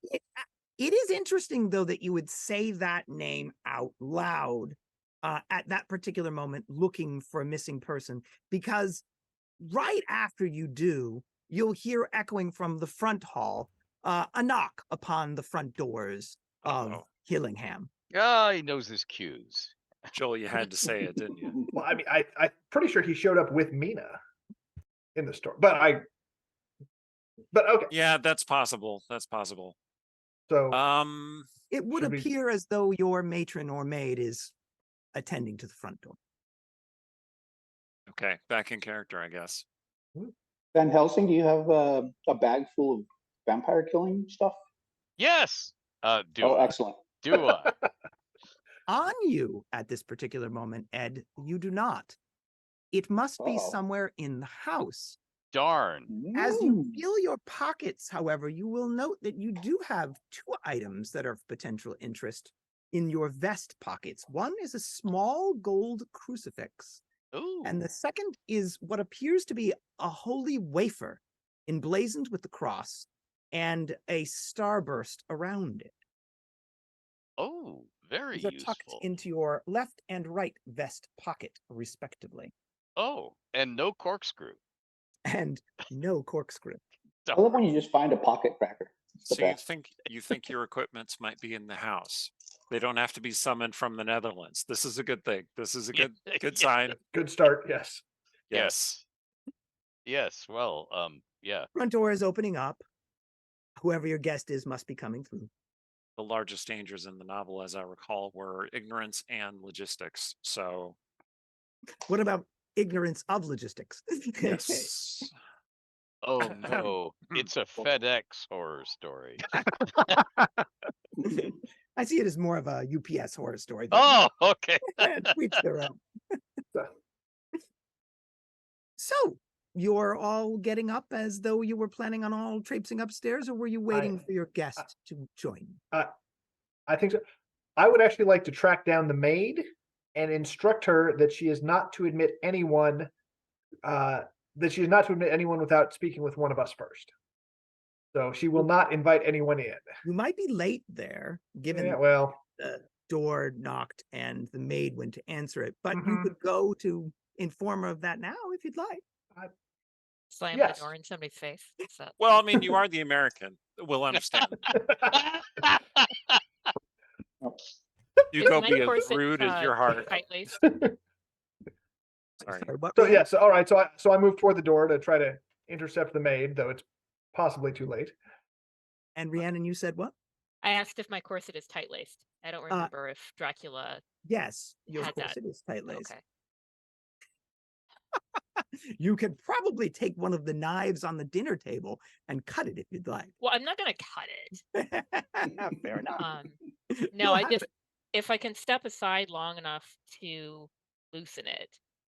[SPEAKER 6] It is interesting, though, that you would say that name out loud at that particular moment, looking for a missing person, because right after you do, you'll hear echoing from the front hall a knock upon the front doors of
[SPEAKER 1] Uh-oh.
[SPEAKER 6] Hillingham.
[SPEAKER 7] Ah, he knows his cues.
[SPEAKER 1] Joel, you had to say it, didn't you?
[SPEAKER 4] Well, I mean, I'm pretty sure he showed up with Mina in the story, but okay.
[SPEAKER 1] Yeah, that's possible. That's possible.
[SPEAKER 4] So
[SPEAKER 6] It would
[SPEAKER 4] Should we-
[SPEAKER 6] appear as though your matron or maid is attending to the front door.
[SPEAKER 1] Okay, back in character, I guess.
[SPEAKER 5] Van Helsing, do you have a bag full of vampire killing stuff?
[SPEAKER 7] Yes. Do
[SPEAKER 5] Oh,
[SPEAKER 7] I?
[SPEAKER 5] excellent.
[SPEAKER 7] Do I?
[SPEAKER 6] On you at this particular moment, Ed, you do not. It must be
[SPEAKER 5] Uh-oh.
[SPEAKER 6] somewhere in the house.
[SPEAKER 7] Darn.
[SPEAKER 6] As you
[SPEAKER 5] Mm.
[SPEAKER 6] feel your pockets, however, you will note that you do have two items that are of potential interest in your vest pockets. One is a small gold crucifix,
[SPEAKER 7] Ooh.
[SPEAKER 6] and the second is what appears to be a holy wafer emblazoned with the cross and a starburst around it.
[SPEAKER 7] Oh, very
[SPEAKER 6] These are tucked
[SPEAKER 7] useful.
[SPEAKER 6] into your left and right vest pocket, respectively,
[SPEAKER 7] Oh, and no corkscrew.
[SPEAKER 6] and no corkscrew.
[SPEAKER 5] I love when you just find a pocket cracker. It's the
[SPEAKER 1] So
[SPEAKER 5] best.
[SPEAKER 1] you think your equipments might be in the house. They don't have to be summoned from the Netherlands. This is a good thing. This is a
[SPEAKER 7] Yeah,
[SPEAKER 1] good
[SPEAKER 7] yeah.
[SPEAKER 1] sign.
[SPEAKER 4] good start. Yes.
[SPEAKER 1] Yes.
[SPEAKER 7] Yes. Well, yeah.
[SPEAKER 6] Front door is opening up. Whoever your guest is must be coming through.
[SPEAKER 1] The largest dangers in the novel, as I recall, were ignorance and logistics. So
[SPEAKER 6] What about ignorance of logistics?
[SPEAKER 1] yes.
[SPEAKER 7] Oh no, it's a FedEx horror story.
[SPEAKER 6] I see it as more of a UPS horror story. than-
[SPEAKER 7] Oh, okay.
[SPEAKER 6] To each their own. So, you're all getting up as though you were planning on all traipsing upstairs, or were you waiting for your guest to join?
[SPEAKER 4] I think so. I would actually like to track down the maid and instruct her that she is not to admit anyone without speaking with one of us first. So she will not invite anyone in.
[SPEAKER 6] You might be late there, given
[SPEAKER 4] Yeah, well,
[SPEAKER 6] the door knocked and the maid went to answer it, but you
[SPEAKER 4] Mhm.
[SPEAKER 6] could go to inform her of that now if you'd like.
[SPEAKER 3] Slam
[SPEAKER 4] Yes.
[SPEAKER 3] the door in somebody's face. So,
[SPEAKER 1] Well, I mean, you are the American. We'll understand. You
[SPEAKER 3] is
[SPEAKER 1] go
[SPEAKER 3] my
[SPEAKER 1] be as
[SPEAKER 3] corset,
[SPEAKER 1] rude as your heart.
[SPEAKER 3] tight-laced?
[SPEAKER 1] Sorry.
[SPEAKER 6] What
[SPEAKER 4] so
[SPEAKER 6] were
[SPEAKER 4] yeah, so all right, so I move toward the door to try to intercept the maid, though it's possibly too late.
[SPEAKER 6] And Rhiannon, you said what?
[SPEAKER 3] I asked if my corset is tight-laced. I don't remember if Dracula.
[SPEAKER 6] Yes, your
[SPEAKER 3] Had that.
[SPEAKER 6] corset is tight-laced.
[SPEAKER 3] Okay.
[SPEAKER 6] You could probably take one of the knives on the dinner table and cut it if you'd like.
[SPEAKER 3] Well, I'm not gonna cut it.
[SPEAKER 6] Fair enough.
[SPEAKER 3] No,
[SPEAKER 6] You'll
[SPEAKER 3] I
[SPEAKER 6] have
[SPEAKER 3] just
[SPEAKER 6] it.
[SPEAKER 3] if I can step aside long enough to loosen it,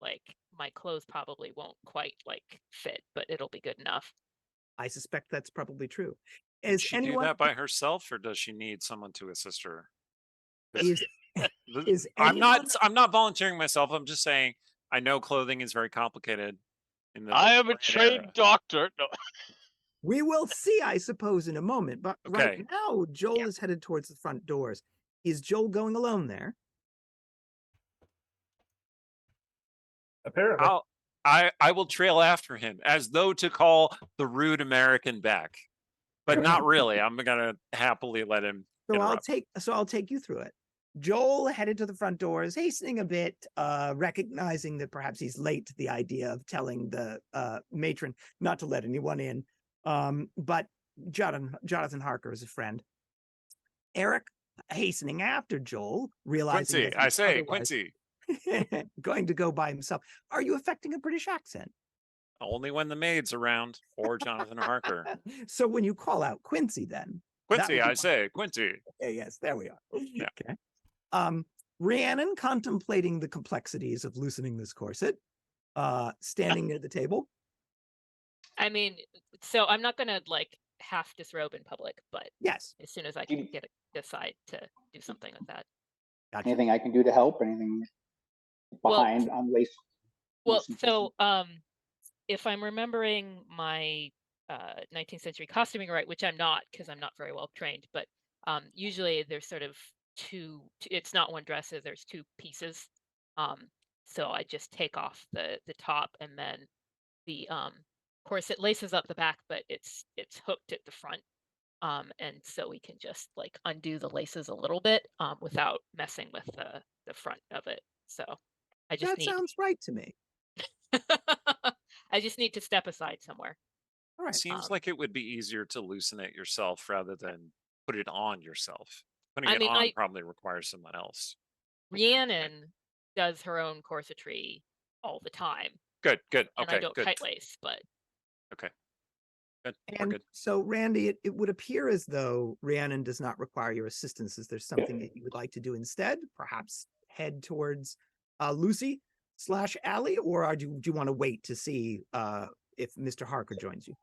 [SPEAKER 3] like my clothes probably won't quite like fit, but it'll be good enough.
[SPEAKER 6] I suspect that's probably true.
[SPEAKER 1] Does
[SPEAKER 6] Is
[SPEAKER 1] she
[SPEAKER 6] anyone
[SPEAKER 1] do that by herself, or does she need someone to assist her?
[SPEAKER 6] is,
[SPEAKER 1] Th-
[SPEAKER 6] is
[SPEAKER 1] I'm not.
[SPEAKER 6] anyone-
[SPEAKER 1] I'm not volunteering myself. I'm just saying. I know clothing is very complicated. In the
[SPEAKER 7] I am a
[SPEAKER 1] Victorian
[SPEAKER 7] trained
[SPEAKER 1] era.
[SPEAKER 7] doctor. No.
[SPEAKER 6] we will see, I suppose, in a moment. But right
[SPEAKER 1] Okay.
[SPEAKER 6] now, Joel
[SPEAKER 3] Yeah.
[SPEAKER 6] is headed towards the front doors. Is Joel going alone there?
[SPEAKER 4] Apparently.
[SPEAKER 1] I will trail after him as though to call the rude American back, but
[SPEAKER 6] Fair
[SPEAKER 1] not
[SPEAKER 6] enough.
[SPEAKER 1] really. I'm gonna happily let him.
[SPEAKER 6] So
[SPEAKER 1] interrupt.
[SPEAKER 6] I'll take you through it. Joel headed to the front doors, hastening a bit, recognizing that perhaps he's late to the idea of telling the matron not to let anyone in. But Jonathan Harker is a friend. Eric hastening after Joel, realizing
[SPEAKER 1] Quincy,
[SPEAKER 6] that
[SPEAKER 1] I
[SPEAKER 6] he's
[SPEAKER 1] say
[SPEAKER 6] otherwise
[SPEAKER 1] Quincy.
[SPEAKER 6] going to go by himself. Are you affecting a British accent?
[SPEAKER 1] Only when the maid's around or Jonathan Harker.
[SPEAKER 6] So when you call out Quincy, then that
[SPEAKER 1] Quincy,
[SPEAKER 6] would be
[SPEAKER 1] I say Quincy.
[SPEAKER 6] Okay, yes, there we are.
[SPEAKER 1] Yeah.
[SPEAKER 6] Okay. Rhiannon, contemplating the complexities of loosening this corset, standing near the table.
[SPEAKER 3] I mean, so I'm not gonna like half disrobe in public, but
[SPEAKER 6] Yes.
[SPEAKER 3] as soon as I
[SPEAKER 5] Do
[SPEAKER 3] can
[SPEAKER 5] you-
[SPEAKER 3] decide to do something with that.
[SPEAKER 6] Gotcha.
[SPEAKER 5] Anything I can do to help? Anything
[SPEAKER 3] Well,
[SPEAKER 5] behind on lace?
[SPEAKER 3] Well,
[SPEAKER 5] loosening
[SPEAKER 3] so
[SPEAKER 5] corset?
[SPEAKER 3] if I'm remembering my 19th century costuming right, which I'm not because I'm not very well trained, but usually there's sort of it's not one dress, there's two pieces. So I just take off the top, and then the corset laces up the back, but it's hooked at the front. And so we can just like undo the laces a little bit without messing with the front of it. So I just
[SPEAKER 6] That
[SPEAKER 3] need
[SPEAKER 6] sounds right to me.
[SPEAKER 3] I just need to step aside somewhere.
[SPEAKER 6] All right.
[SPEAKER 1] Seems
[SPEAKER 3] Um,
[SPEAKER 1] like it would be easier to loosen it yourself rather than put it on yourself. Putting
[SPEAKER 3] I
[SPEAKER 1] it
[SPEAKER 3] mean,
[SPEAKER 1] on probably requires someone else.
[SPEAKER 3] Rhiannon does her own corsetry all the time,
[SPEAKER 1] Good, good.
[SPEAKER 3] and I
[SPEAKER 1] Okay,
[SPEAKER 3] don't
[SPEAKER 1] good.
[SPEAKER 3] tight lace, but
[SPEAKER 1] Okay. Good. We're
[SPEAKER 6] And
[SPEAKER 1] good.
[SPEAKER 6] so, Randy, it would appear as though Rhiannon does not require your assistance. Is there something that you would like to do instead? Perhaps head towards Lucy / Allie, or do you want to wait to see if Mr. Harker joins you?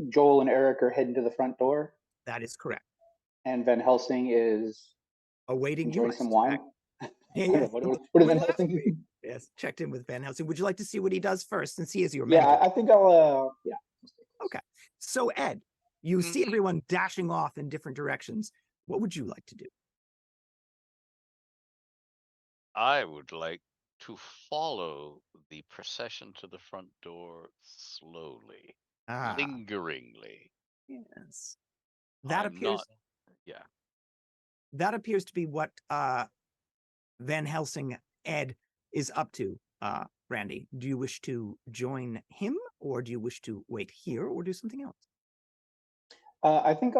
[SPEAKER 5] Joel and Eric are heading to the front door,
[SPEAKER 6] That is correct.
[SPEAKER 5] and Van Helsing is
[SPEAKER 6] Awaiting you.
[SPEAKER 5] enjoying
[SPEAKER 6] I
[SPEAKER 5] some
[SPEAKER 6] suspect.
[SPEAKER 5] wine.
[SPEAKER 6] Yeah.
[SPEAKER 5] What did
[SPEAKER 6] We
[SPEAKER 5] Van
[SPEAKER 6] last
[SPEAKER 5] Helsing do?
[SPEAKER 6] week- Yes, checked in with Van Helsing. Would you like to see what he does first and see as your
[SPEAKER 5] Yeah,
[SPEAKER 6] mentor?
[SPEAKER 5] I think I'll. Yeah.
[SPEAKER 6] Okay. So, Ed, you see
[SPEAKER 7] Mhm.
[SPEAKER 6] everyone dashing off in different directions. What would you like to do?
[SPEAKER 7] I would like to follow the procession to the front door slowly,
[SPEAKER 6] Ah,
[SPEAKER 7] lingeringly.
[SPEAKER 6] yes. That
[SPEAKER 7] I'm
[SPEAKER 6] appears
[SPEAKER 7] not. Yeah.
[SPEAKER 6] that appears to be what Van Helsing Ed is up to. Randy, do you wish to join him, or do you wish to wait here, or do something else?
[SPEAKER 5] I think I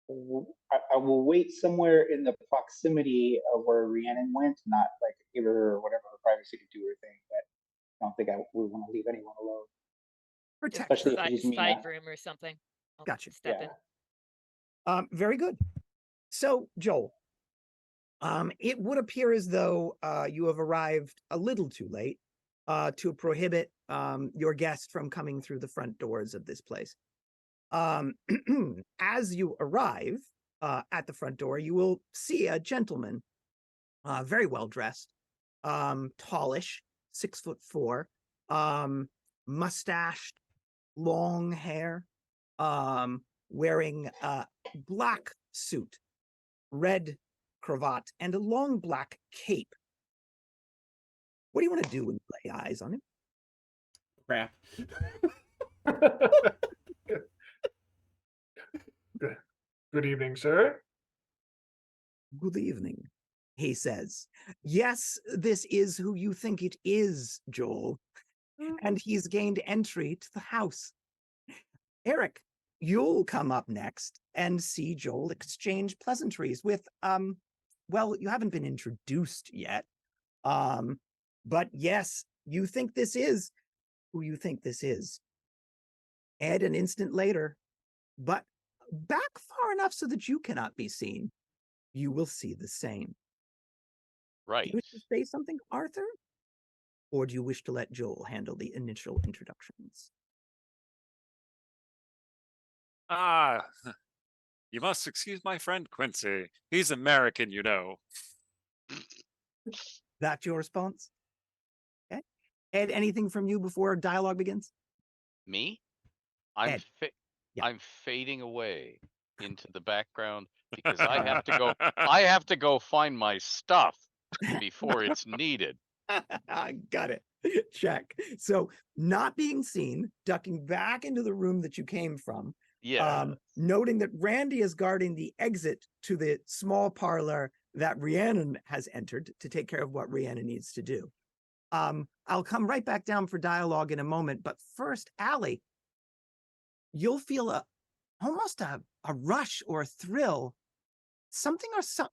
[SPEAKER 5] will wait somewhere in the proximity of where Rhiannon went, not like give her whatever her privacy to do her thing. But I don't think we want to leave anyone alone,
[SPEAKER 6] Protect
[SPEAKER 5] especially
[SPEAKER 6] her.
[SPEAKER 5] if she's
[SPEAKER 3] side
[SPEAKER 5] Mina.
[SPEAKER 3] room or something. I'll
[SPEAKER 6] Gotcha.
[SPEAKER 3] step
[SPEAKER 5] Yeah.
[SPEAKER 3] in.
[SPEAKER 6] Very good. So, Joel, it would appear as though you have arrived a little too late to prohibit your guest from coming through the front doors of this place. As you arrive at the front door, you will see a gentleman, very well dressed, tallish, 6'4", mustached, long hair, wearing a black suit, red cravat, and a long black cape. What do you want to do when you lay eyes on him?
[SPEAKER 2] Crap.
[SPEAKER 4] Good evening, sir.
[SPEAKER 6] Good evening, he says. Yes, this is who you think it is, Joel. And he's gained entry to the house. Eric, you'll come up next and see Joel exchange pleasantries with, well, you haven't been introduced yet. But yes, you think this is who you think this is. Ed, an instant later, but back far enough so that you cannot be seen, you will see the same. Do
[SPEAKER 7] Right.
[SPEAKER 6] you wish to say something, Arthur? Or do you wish to let Joel handle the initial introductions?
[SPEAKER 1] Ah, you must excuse my friend Quincy. He's American, you know.
[SPEAKER 6] That's your response? Okay. Ed, anything from you before dialogue begins?
[SPEAKER 7] Me? I'm
[SPEAKER 6] Ed. Yeah.
[SPEAKER 7] I'm fading away into the background because I have to go. I have to go find my stuff before it's needed.
[SPEAKER 6] Got it. Check. So, not being seen, ducking back into the room that you came from.
[SPEAKER 7] Yeah.
[SPEAKER 6] Noting that Randy is guarding the exit to the small parlor that Rhiannon has entered to take care of what Rhiannon needs to do. I'll come right back down for dialogue in a moment, but first, Allie, you'll feel almost a rush or a thrill, something or something.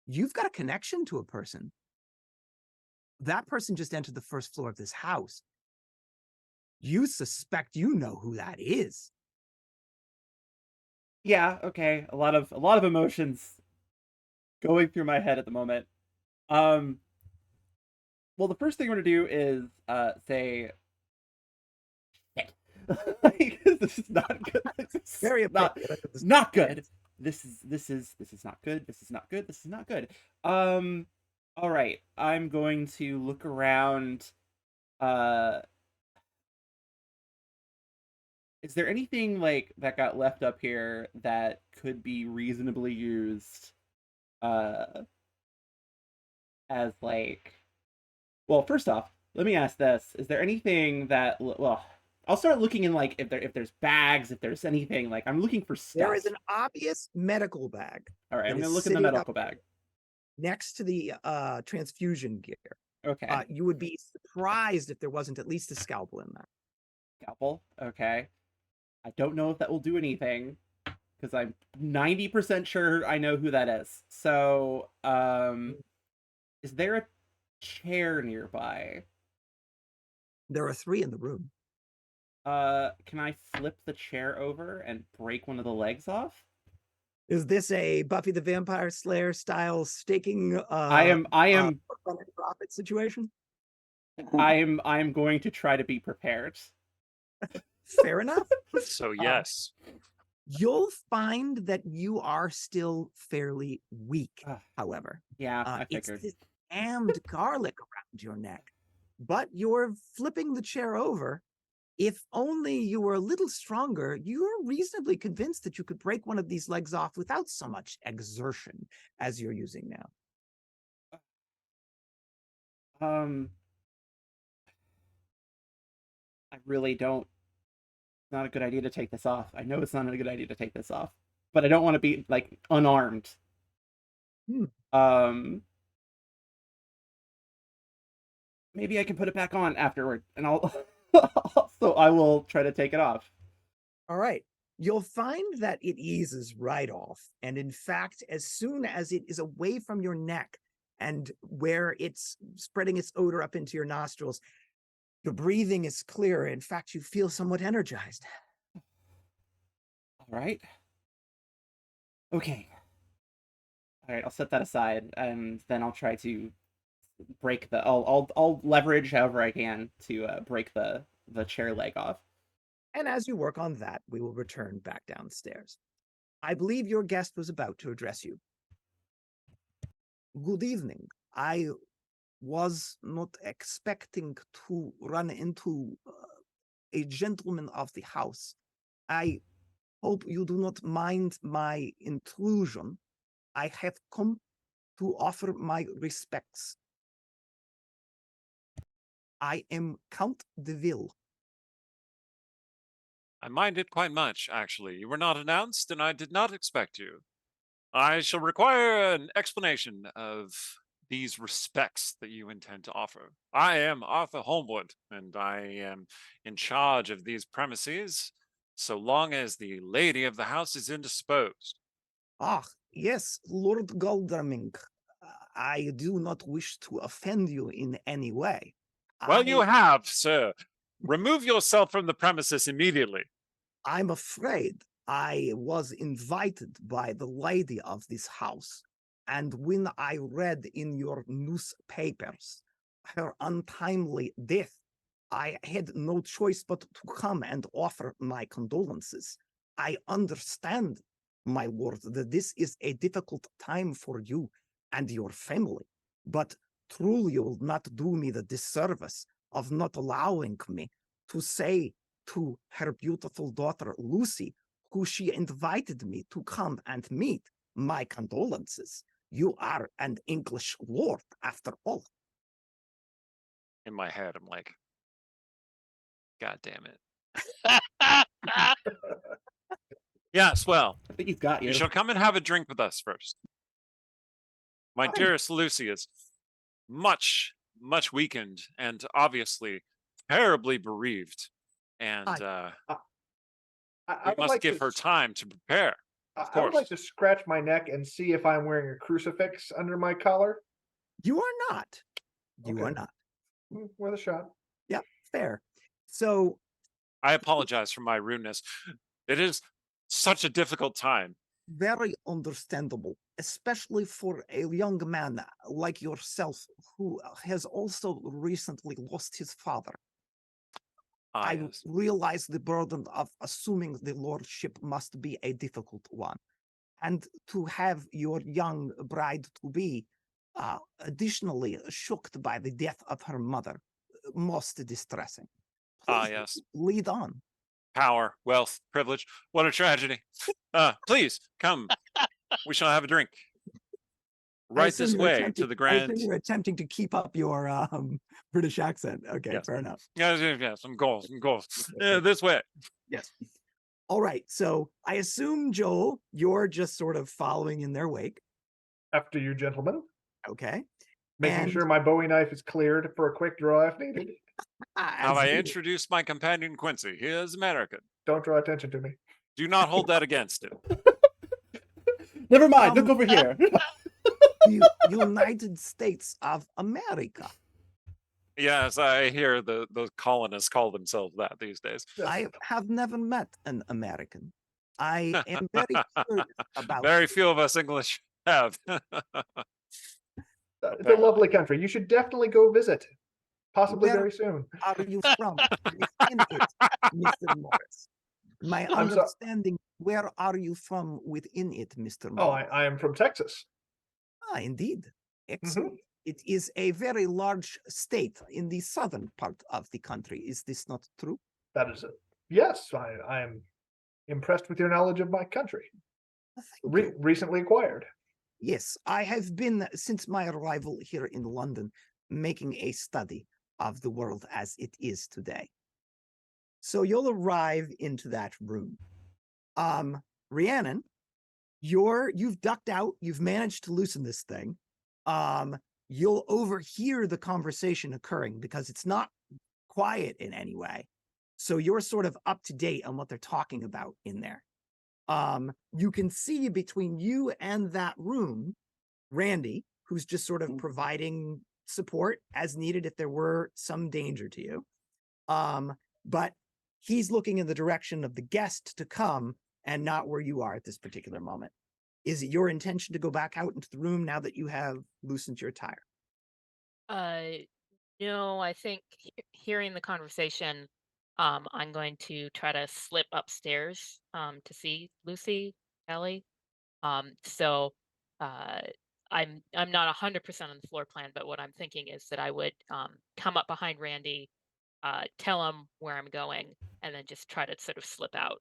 [SPEAKER 6] You've got a connection to a person. That person just entered the first floor of this house. You suspect you know who that is.
[SPEAKER 2] Yeah, okay. A lot of emotions going through my head at the moment. Well, the first thing I'm gonna do is say, shit. Like, this is not good. This is
[SPEAKER 6] Very
[SPEAKER 2] not
[SPEAKER 6] appropriate. under the
[SPEAKER 2] not good.
[SPEAKER 6] circumstances.
[SPEAKER 2] This is not good. This is not good. This is not good. All right. I'm going to look around. Is there anything like that got left up here that could be reasonably used as like, well, first off, let me ask this. Is there anything that, well, I'll start looking in like if there's bags, if there's anything, like I'm looking for stuff.
[SPEAKER 6] There is an obvious medical bag
[SPEAKER 2] All right,
[SPEAKER 6] that
[SPEAKER 2] I'm gonna
[SPEAKER 6] is
[SPEAKER 2] look in the
[SPEAKER 6] sitting up
[SPEAKER 2] medical bag.
[SPEAKER 6] next to the transfusion gear.
[SPEAKER 2] Okay.
[SPEAKER 6] You would be surprised if there wasn't at least a scalpel in there.
[SPEAKER 2] Scalpel. Okay. I don't know if that will do anything because I'm 90% sure I know who that is. So, is there a chair nearby?
[SPEAKER 6] There are 3 in the room.
[SPEAKER 2] Can I flip the chair over and break one of the legs off?
[SPEAKER 6] Is this a Buffy the Vampire Slayer style staking
[SPEAKER 2] I am
[SPEAKER 6] for fun and profit situation?
[SPEAKER 2] I am going to try to be prepared.
[SPEAKER 6] Fair enough.
[SPEAKER 1] So yes.
[SPEAKER 6] You'll find that you are still fairly weak,
[SPEAKER 2] Ugh.
[SPEAKER 6] however.
[SPEAKER 2] Yeah, I
[SPEAKER 6] It's
[SPEAKER 2] figured.
[SPEAKER 6] this damned garlic around your neck. But you're flipping the chair over. If only you were a little stronger, you're reasonably convinced that you could break one of these legs off without so much exertion as you're using now.
[SPEAKER 2] I really don't. It's not a good idea to take this off. I know it's not a good idea to take this off, but I don't want to be like unarmed. Maybe I can put it back on afterward, and I'll. So I will try to take it off.
[SPEAKER 6] All right. You'll find that it eases right off. And in fact, as soon as it is away from your neck and where it's spreading its odor up into your nostrils, your breathing is clearer. In fact, you feel somewhat energized.
[SPEAKER 2] All right. Okay. All right, I'll set that aside, and then I'll try to break the. I'll leverage however I can to break the chair leg off.
[SPEAKER 6] And as you work on that, we will return back downstairs. I believe your guest was about to address you. Good evening. I was not expecting to run into a gentleman of the house. I hope you do not mind my intrusion. I have come to offer my respects. I am Count de Ville.
[SPEAKER 1] I mind it quite much, actually. You were not announced, and I did not expect you. I shall require an explanation of these respects that you intend to offer. I am Arthur Holmwood, and I am in charge of these premises so long as the lady of the house is indisposed.
[SPEAKER 6] Ah, yes, Lord Goldraming. I do not wish to offend you in any way.
[SPEAKER 1] Well, you have, sir. Remove yourself from the premises immediately.
[SPEAKER 6] I'm afraid I was invited by the lady of this house, and when I read in your newspapers her untimely death, I had no choice but to come and offer my condolences. I understand, my lord, that this is a difficult time for you and your family, but truly you will not do me the disservice of not allowing me to say to her beautiful daughter Lucy, who she invited me to come and meet, my condolences. You are an English lord, after all.
[SPEAKER 1] In my head, I'm like, God damn it. Yes, well,
[SPEAKER 2] I think he's got you.
[SPEAKER 1] you shall come and have a drink with us first. My
[SPEAKER 6] Fine.
[SPEAKER 1] dearest Lucy is much, much weakened and obviously terribly bereaved. And
[SPEAKER 4] I
[SPEAKER 1] we
[SPEAKER 4] would
[SPEAKER 1] must
[SPEAKER 4] like
[SPEAKER 1] give
[SPEAKER 4] to
[SPEAKER 1] her
[SPEAKER 4] s-
[SPEAKER 1] time to prepare.
[SPEAKER 4] I would like to scratch my neck and see if I'm wearing a crucifix under my collar.
[SPEAKER 6] You are not. You are
[SPEAKER 4] Okay.
[SPEAKER 6] not.
[SPEAKER 4] Worth a shot.
[SPEAKER 6] Yeah, fair. So
[SPEAKER 1] I apologize for my rudeness. It is such a difficult time.
[SPEAKER 6] very understandable. especially for a young man like yourself who has also recently lost his father. I
[SPEAKER 1] yes.
[SPEAKER 6] realize the burden of assuming the lordship must be a difficult one. And to have your young bride to be additionally shocked by the death of her mother, most distressing. Please
[SPEAKER 1] Yes.
[SPEAKER 6] lead on.
[SPEAKER 1] Power, wealth, privilege. What a tragedy. Please come. We shall have a drink.
[SPEAKER 6] I
[SPEAKER 1] Right
[SPEAKER 6] assume
[SPEAKER 1] this
[SPEAKER 6] you're
[SPEAKER 1] way
[SPEAKER 6] attempting-
[SPEAKER 1] to the
[SPEAKER 6] I assume
[SPEAKER 1] grand.
[SPEAKER 6] you're attempting to keep up your British accent. Okay,
[SPEAKER 1] Yes.
[SPEAKER 6] fair enough.
[SPEAKER 1] Yes, some goals, some goals. This way.
[SPEAKER 6] Yes. All right. So I assume, Joel, you're just sort of following in their wake.
[SPEAKER 4] After you, gentlemen.
[SPEAKER 6] Okay.
[SPEAKER 4] Making
[SPEAKER 6] And-
[SPEAKER 4] sure my Bowie knife is cleared for a quick draw if needed.
[SPEAKER 1] Have
[SPEAKER 6] as
[SPEAKER 1] I
[SPEAKER 6] needed.
[SPEAKER 1] introduced my companion Quincy? He is American.
[SPEAKER 4] Don't draw attention to me.
[SPEAKER 1] Do not hold that against him.
[SPEAKER 2] Never mind. Look over here.
[SPEAKER 6] The United States of America.
[SPEAKER 1] Yes, I hear the colonists call themselves that these days.
[SPEAKER 6] I have never met an American. I am very curious about.
[SPEAKER 1] Very few of us English have.
[SPEAKER 4] It's a lovely country. You should definitely go visit. Possibly
[SPEAKER 6] Where
[SPEAKER 4] very soon.
[SPEAKER 6] are you from? Within it, Mr. Morris. My
[SPEAKER 4] I'm so-
[SPEAKER 6] understanding. Where are you from within it, Mr.
[SPEAKER 4] Oh,
[SPEAKER 6] Morris?
[SPEAKER 4] I am from Texas.
[SPEAKER 6] Ah, indeed. Excellent. It is a very large state in the southern part of the country. Is this not true?
[SPEAKER 4] That is it. Yes, I am impressed with your knowledge of my country.
[SPEAKER 6] Thank you.
[SPEAKER 4] Recently acquired.
[SPEAKER 6] Yes, I have been, since my arrival here in London, making a study of the world as it is today. So you'll arrive into that room. Rhiannon, you've ducked out, you've managed to loosen this thing. You'll overhear the conversation occurring because it's not quiet in any way. So you're sort of up to date on what they're talking about in there. You can see between you and that room, Randy, who's just sort of providing support as needed if there were some danger to you. But he's looking in the direction of the guest to come and not where you are at this particular moment. Is it your intention to go back out into the room now that you have loosened your tire?
[SPEAKER 3] No, I think hearing the conversation, I'm going to try to slip upstairs to see Lucy, Ellie. So I'm not 100% on the floor plan, but what I'm thinking is that I would come up behind Randy, tell him where I'm going, and then just try to sort of slip out.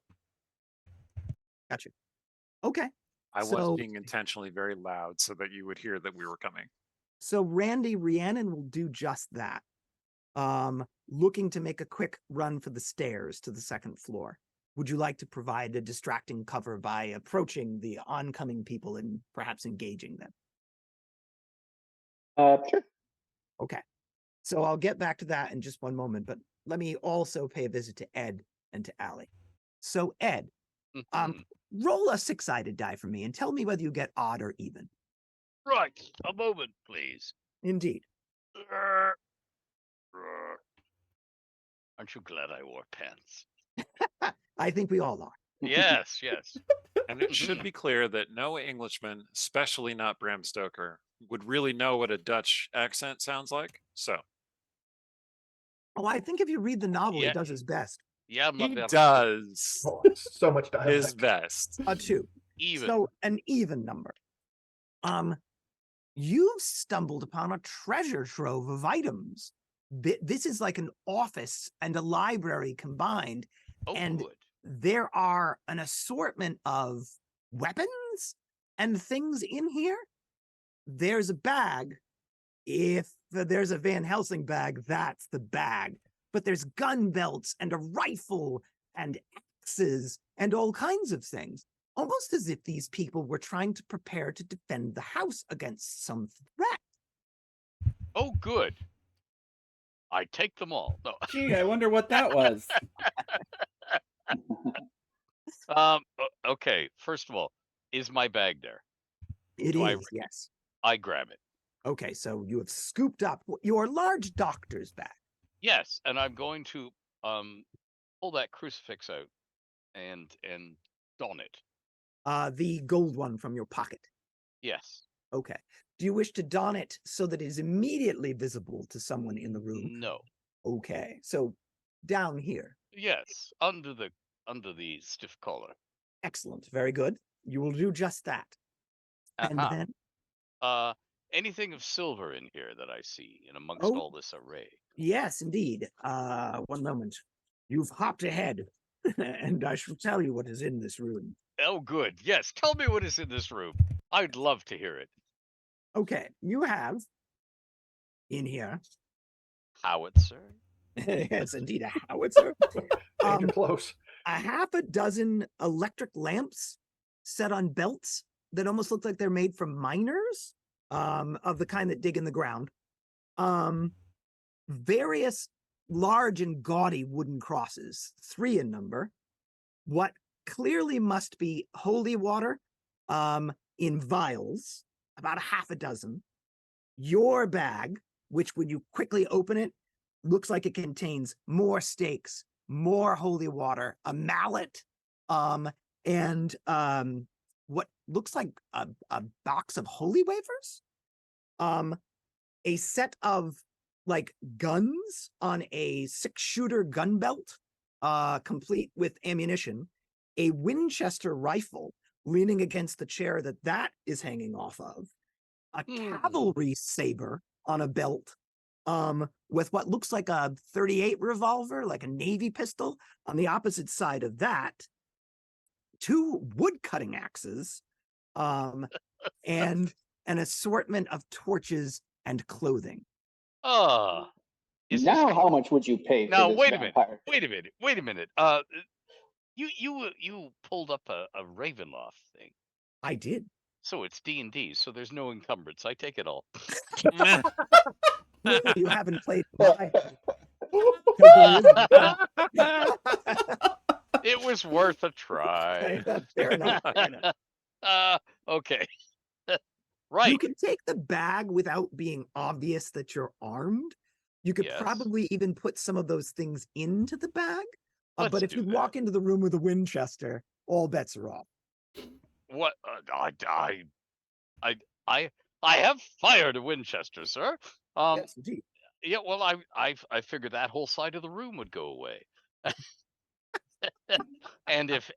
[SPEAKER 6] Gotcha. Okay.
[SPEAKER 1] I was
[SPEAKER 6] So-
[SPEAKER 1] being intentionally very loud so that you would hear that we were coming.
[SPEAKER 6] So Randy, Rhiannon will do just that. Looking to make a quick run for the stairs to the second floor. Would you like to provide a distracting cover by approaching the oncoming people and perhaps engaging them?
[SPEAKER 5] Sure.
[SPEAKER 6] Okay. So I'll get back to that in just one moment, but let me also pay a visit to Ed and to Allie. So Ed,
[SPEAKER 7] Mhm.
[SPEAKER 6] roll a 6-sided die for me and tell me whether you get odd or even.
[SPEAKER 7] Right, a moment, please.
[SPEAKER 6] Indeed.
[SPEAKER 7] Aren't you glad I wore pants?
[SPEAKER 6] I think we all are.
[SPEAKER 7] Yes, yes.
[SPEAKER 1] And it should be clear that no Englishman, especially not Bram Stoker, would really know what a Dutch accent sounds like. So
[SPEAKER 6] Oh, I think if you read the novel,
[SPEAKER 7] Yeah.
[SPEAKER 6] he does his best.
[SPEAKER 7] Yeah,
[SPEAKER 1] he does
[SPEAKER 4] Oh, so much dialogue.
[SPEAKER 1] his best.
[SPEAKER 6] A 2.
[SPEAKER 7] even.
[SPEAKER 6] So an even number. You've stumbled upon a treasure trove of items. This is like an office and a library combined.
[SPEAKER 7] Oh,
[SPEAKER 6] and-
[SPEAKER 7] good.
[SPEAKER 6] There are an assortment of weapons and things in here. There's a bag. If there's a Van Helsing bag, that's the bag. But there's gun belts and a rifle and axes and all kinds of things. Almost as if these people were trying to prepare to defend the house against some threat.
[SPEAKER 7] Oh, good. I take them all. No.
[SPEAKER 2] Gee, I wonder what that was.
[SPEAKER 7] Okay. First of all, is my bag there?
[SPEAKER 6] It
[SPEAKER 7] Do I
[SPEAKER 6] is, yes.
[SPEAKER 7] I grab it.
[SPEAKER 6] Okay, so you have scooped up your large doctor's bag.
[SPEAKER 7] Yes, and I'm going to pull that crucifix out and don it.
[SPEAKER 6] The gold one from your pocket.
[SPEAKER 7] Yes.
[SPEAKER 6] Okay. Do you wish to don it so that it is immediately visible to someone in the room?
[SPEAKER 7] No.
[SPEAKER 6] Okay. So down here.
[SPEAKER 7] Yes. Under the stiff collar.
[SPEAKER 6] Excellent. Very good. You will do just that. And
[SPEAKER 7] Uh-huh.
[SPEAKER 6] then,
[SPEAKER 7] Anything of silver in here that I see in amongst
[SPEAKER 6] Oh.
[SPEAKER 7] all this array?
[SPEAKER 6] yes, indeed. One moment. You've hopped ahead, and I shall tell you what is in this room.
[SPEAKER 7] Oh, good. Yes. Tell me what is in this room. I'd love to hear it.
[SPEAKER 6] Okay, you have in here,
[SPEAKER 7] Howitzer.
[SPEAKER 6] yes, indeed, a howitzer,
[SPEAKER 4] Came too close.
[SPEAKER 6] a half a dozen electric lamps set on belts that almost look like they're made from miners, of the kind that dig in the ground. Various large and gaudy wooden crosses, 3 in number. What clearly must be holy water, in vials, about a half a dozen. Your bag, which when you quickly open it, looks like it contains more stakes, more holy water, a mallet, and what looks like a box of holy wafers, a set of like guns on a 6-shooter gun belt, complete with ammunition, a Winchester rifle leaning against the chair that is hanging off of, a cavalry saber on a belt, with what looks like a 38 revolver, like a Navy pistol on the opposite side of that, 2 wood cutting axes, and an assortment of torches and clothing.
[SPEAKER 7] Is
[SPEAKER 5] Now,
[SPEAKER 7] this...
[SPEAKER 5] how much would you pay
[SPEAKER 7] Now,
[SPEAKER 5] for this
[SPEAKER 7] wait a minute.
[SPEAKER 5] vampire?
[SPEAKER 7] Wait a minute. You pulled up a Ravenloft thing.
[SPEAKER 6] I did.
[SPEAKER 7] So it's D&D, so there's no encumbrance. I take it all.
[SPEAKER 6] Clearly, you haven't played my.
[SPEAKER 7] It was worth a try.
[SPEAKER 6] Fair enough. Fair enough.
[SPEAKER 7] Okay. Right.
[SPEAKER 6] You can take the bag without being obvious that you're armed. You could
[SPEAKER 7] Yes.
[SPEAKER 6] probably even put some of those things into the bag. But
[SPEAKER 7] Let's
[SPEAKER 6] if
[SPEAKER 7] do
[SPEAKER 6] you
[SPEAKER 7] that.
[SPEAKER 6] walk into the room with a Winchester, all bets are off.
[SPEAKER 7] What? I have fired a Winchester, sir.
[SPEAKER 6] Yes, indeed.
[SPEAKER 7] Yeah. Well, I figured that whole side of the room would go away. and if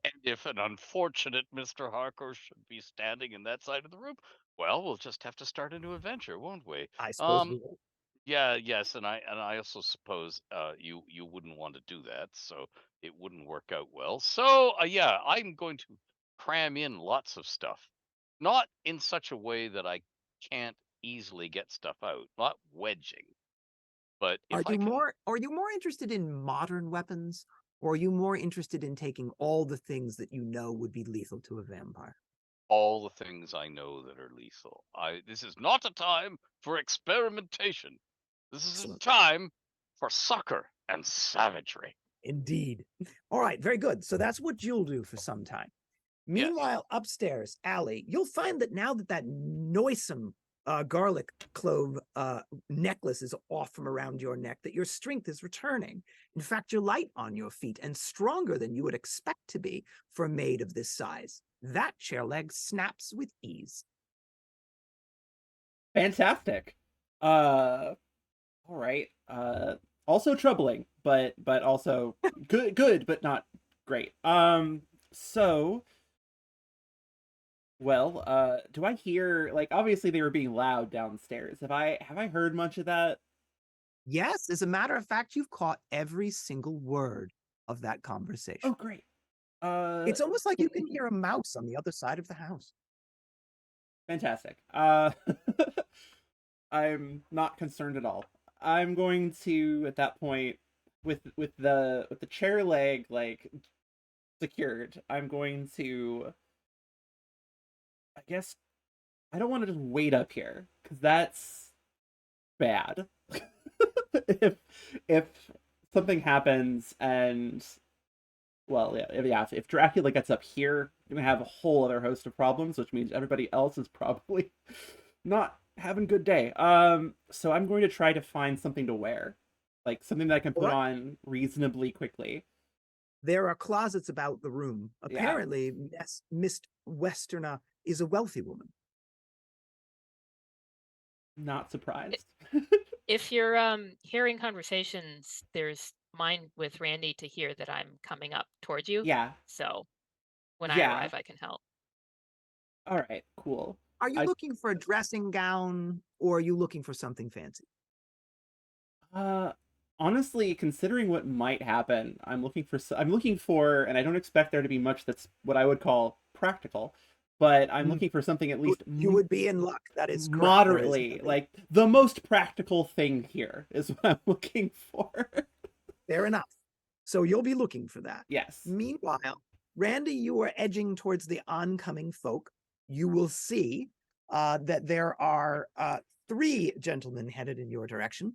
[SPEAKER 7] an unfortunate Mr. Harcourt should be standing in that side of the room, well, we'll just have to start a new adventure, won't we?
[SPEAKER 6] I suppose we will.
[SPEAKER 7] Yeah, yes, and I also suppose you wouldn't want to do that, so it wouldn't work out well. So yeah, I'm going to cram in lots of stuff, not in such a way that I can't easily get stuff out, not wedging, but if I can,
[SPEAKER 6] Are you more interested in modern weapons, or are you more interested in taking all the things that you know would be lethal to a vampire?
[SPEAKER 7] all the things I know that are lethal. This is not a time for experimentation. This is a
[SPEAKER 6] Excellent.
[SPEAKER 7] time for succor and savagery.
[SPEAKER 6] Indeed. All right, very good. So that's what you'll do for some time.
[SPEAKER 7] Yes.
[SPEAKER 6] Meanwhile, upstairs, Allie, you'll find that now that noisome garlic clove necklace is off from around your neck, that your strength is returning. In fact, you're light on your feet and stronger than you would expect to be for a maid of this size. That chair leg snaps with ease.
[SPEAKER 2] Fantastic. All right. Also troubling, but also good, but not great. So, well, do I hear, like, obviously they were being loud downstairs. Have I heard much of that?
[SPEAKER 6] Yes, as a matter of fact, you've caught every single word of that conversation.
[SPEAKER 2] Oh, great.
[SPEAKER 6] It's almost like you can hear a mouse on the other side of the house.
[SPEAKER 2] Fantastic. I'm not concerned at all. I'm going to, at that point, with the chair leg like secured, I'm going to, I guess, I don't want to just wait up here because that's bad. if something happens and, well, yeah, if Dracula gets up here, you're gonna have a whole other host of problems, which means everybody else is probably not having a good day. So I'm going to try to find something to wear, like something that I can put on reasonably quickly.
[SPEAKER 6] There are closets about the room.
[SPEAKER 2] Yeah.
[SPEAKER 6] Apparently, Miss Westerner is a wealthy woman.
[SPEAKER 2] not surprised.
[SPEAKER 3] If you're hearing conversations, there's mine with Randy to hear that I'm coming up towards you.
[SPEAKER 2] Yeah.
[SPEAKER 3] So when I
[SPEAKER 2] Yeah.
[SPEAKER 3] arrive, I can help.
[SPEAKER 2] All right. Cool.
[SPEAKER 6] Are you
[SPEAKER 2] I-
[SPEAKER 6] looking for a dressing gown or are you looking for something fancy?
[SPEAKER 2] Honestly, considering what might happen, I'm looking for, and I don't expect there to be much that's what I would call practical, but I'm looking for something at least
[SPEAKER 6] You would be in luck. That is correct. There is
[SPEAKER 2] moderately,
[SPEAKER 6] nothing.
[SPEAKER 2] like the most practical thing here is what I'm looking for.
[SPEAKER 6] Fair enough. So you'll be looking for that.
[SPEAKER 2] Yes.
[SPEAKER 6] Meanwhile, Randy, you are edging towards the oncoming folk. You will see that there are 3 gentlemen headed in your direction.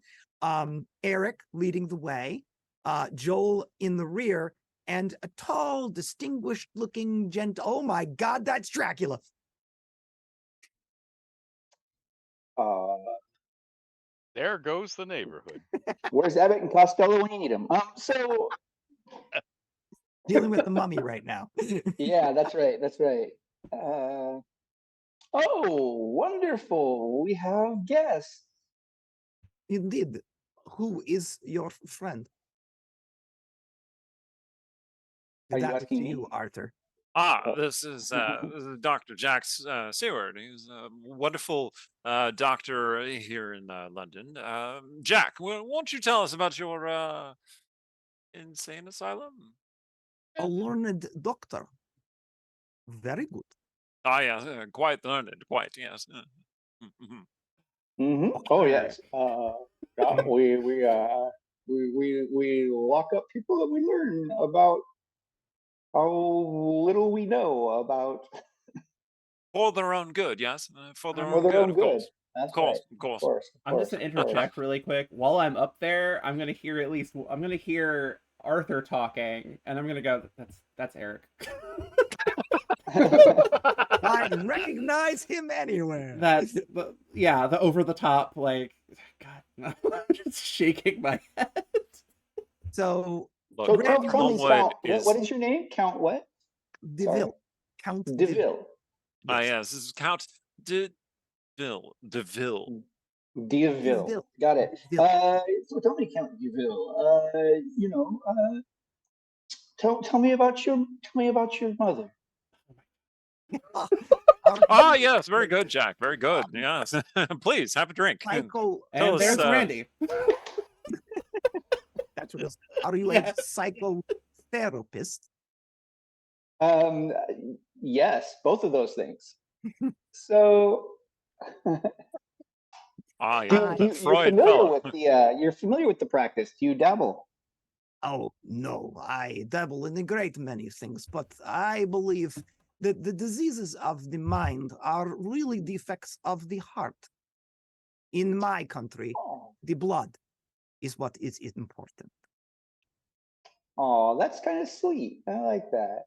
[SPEAKER 6] Eric leading the way, Joel in the rear, and a tall, distinguished-looking gent. Oh my God, that's Dracula.
[SPEAKER 7] There goes the neighborhood.
[SPEAKER 5] Where's Abbott and Costello when you need them? So
[SPEAKER 6] Dealing with the mummy right now.
[SPEAKER 5] yeah, that's right. That's right. Oh, wonderful. We have guests.
[SPEAKER 6] Indeed. Who is your friend?
[SPEAKER 5] Are you
[SPEAKER 6] That was
[SPEAKER 5] asking
[SPEAKER 6] to
[SPEAKER 5] me?
[SPEAKER 6] you, Arthur.
[SPEAKER 1] This is Dr. Jack Seward. He's a wonderful doctor here in London. Jack, won't you tell us about your insane asylum?
[SPEAKER 6] A learned doctor. Very good.
[SPEAKER 1] Ah, yes, quite learned, quite, yes.
[SPEAKER 5] Oh yes. Yeah, we lock up people and we learn about how little we know about
[SPEAKER 1] For their own good, yes? For their
[SPEAKER 5] for
[SPEAKER 1] own
[SPEAKER 5] their
[SPEAKER 1] good,
[SPEAKER 5] own
[SPEAKER 1] of
[SPEAKER 5] good.
[SPEAKER 1] course.
[SPEAKER 5] That's
[SPEAKER 1] Of course,
[SPEAKER 5] right.
[SPEAKER 1] of course.
[SPEAKER 5] Of course. Of
[SPEAKER 2] I'm just
[SPEAKER 5] course,
[SPEAKER 2] gonna
[SPEAKER 5] of course.
[SPEAKER 2] interject really quick. While I'm up there, I'm gonna hear Arthur talking, and I'm gonna go, that's Eric.
[SPEAKER 6] I recognize him anywhere.
[SPEAKER 2] That's the over the top, like, God, no. I'm just shaking my head.
[SPEAKER 6] So
[SPEAKER 5] So
[SPEAKER 7] Look,
[SPEAKER 5] tell me,
[SPEAKER 7] Greenwood
[SPEAKER 5] Count,
[SPEAKER 7] is
[SPEAKER 5] what is your name? Count what?
[SPEAKER 6] Deville. Count
[SPEAKER 5] Deville.
[SPEAKER 1] Ah,
[SPEAKER 6] Yes.
[SPEAKER 1] yes, this is Count Deville.
[SPEAKER 5] Deville.
[SPEAKER 6] Deville.
[SPEAKER 5] Got it.
[SPEAKER 6] Deville.
[SPEAKER 5] So tell me, Count Deville. Tell me about your mother.
[SPEAKER 1] Ah, yes, very good, Jack. Very good. Yes. Please have a drink.
[SPEAKER 6] Psycho.
[SPEAKER 1] Tell
[SPEAKER 2] And
[SPEAKER 1] us,
[SPEAKER 2] there's Randy.
[SPEAKER 6] That's what it is. Are you
[SPEAKER 2] Yeah.
[SPEAKER 6] a psychotherapist?
[SPEAKER 5] Yes, both of those things. So
[SPEAKER 1] Ah, yeah,
[SPEAKER 5] you're
[SPEAKER 1] Freud
[SPEAKER 5] familiar
[SPEAKER 1] fellow.
[SPEAKER 5] with you're familiar with the practice. Do you dabble?
[SPEAKER 6] Oh, no. I dabble in a great many things, but I believe that the diseases of the mind are really defects of the heart. In my country, the blood is what is important.
[SPEAKER 5] Oh, that's kind of sweet. I like that.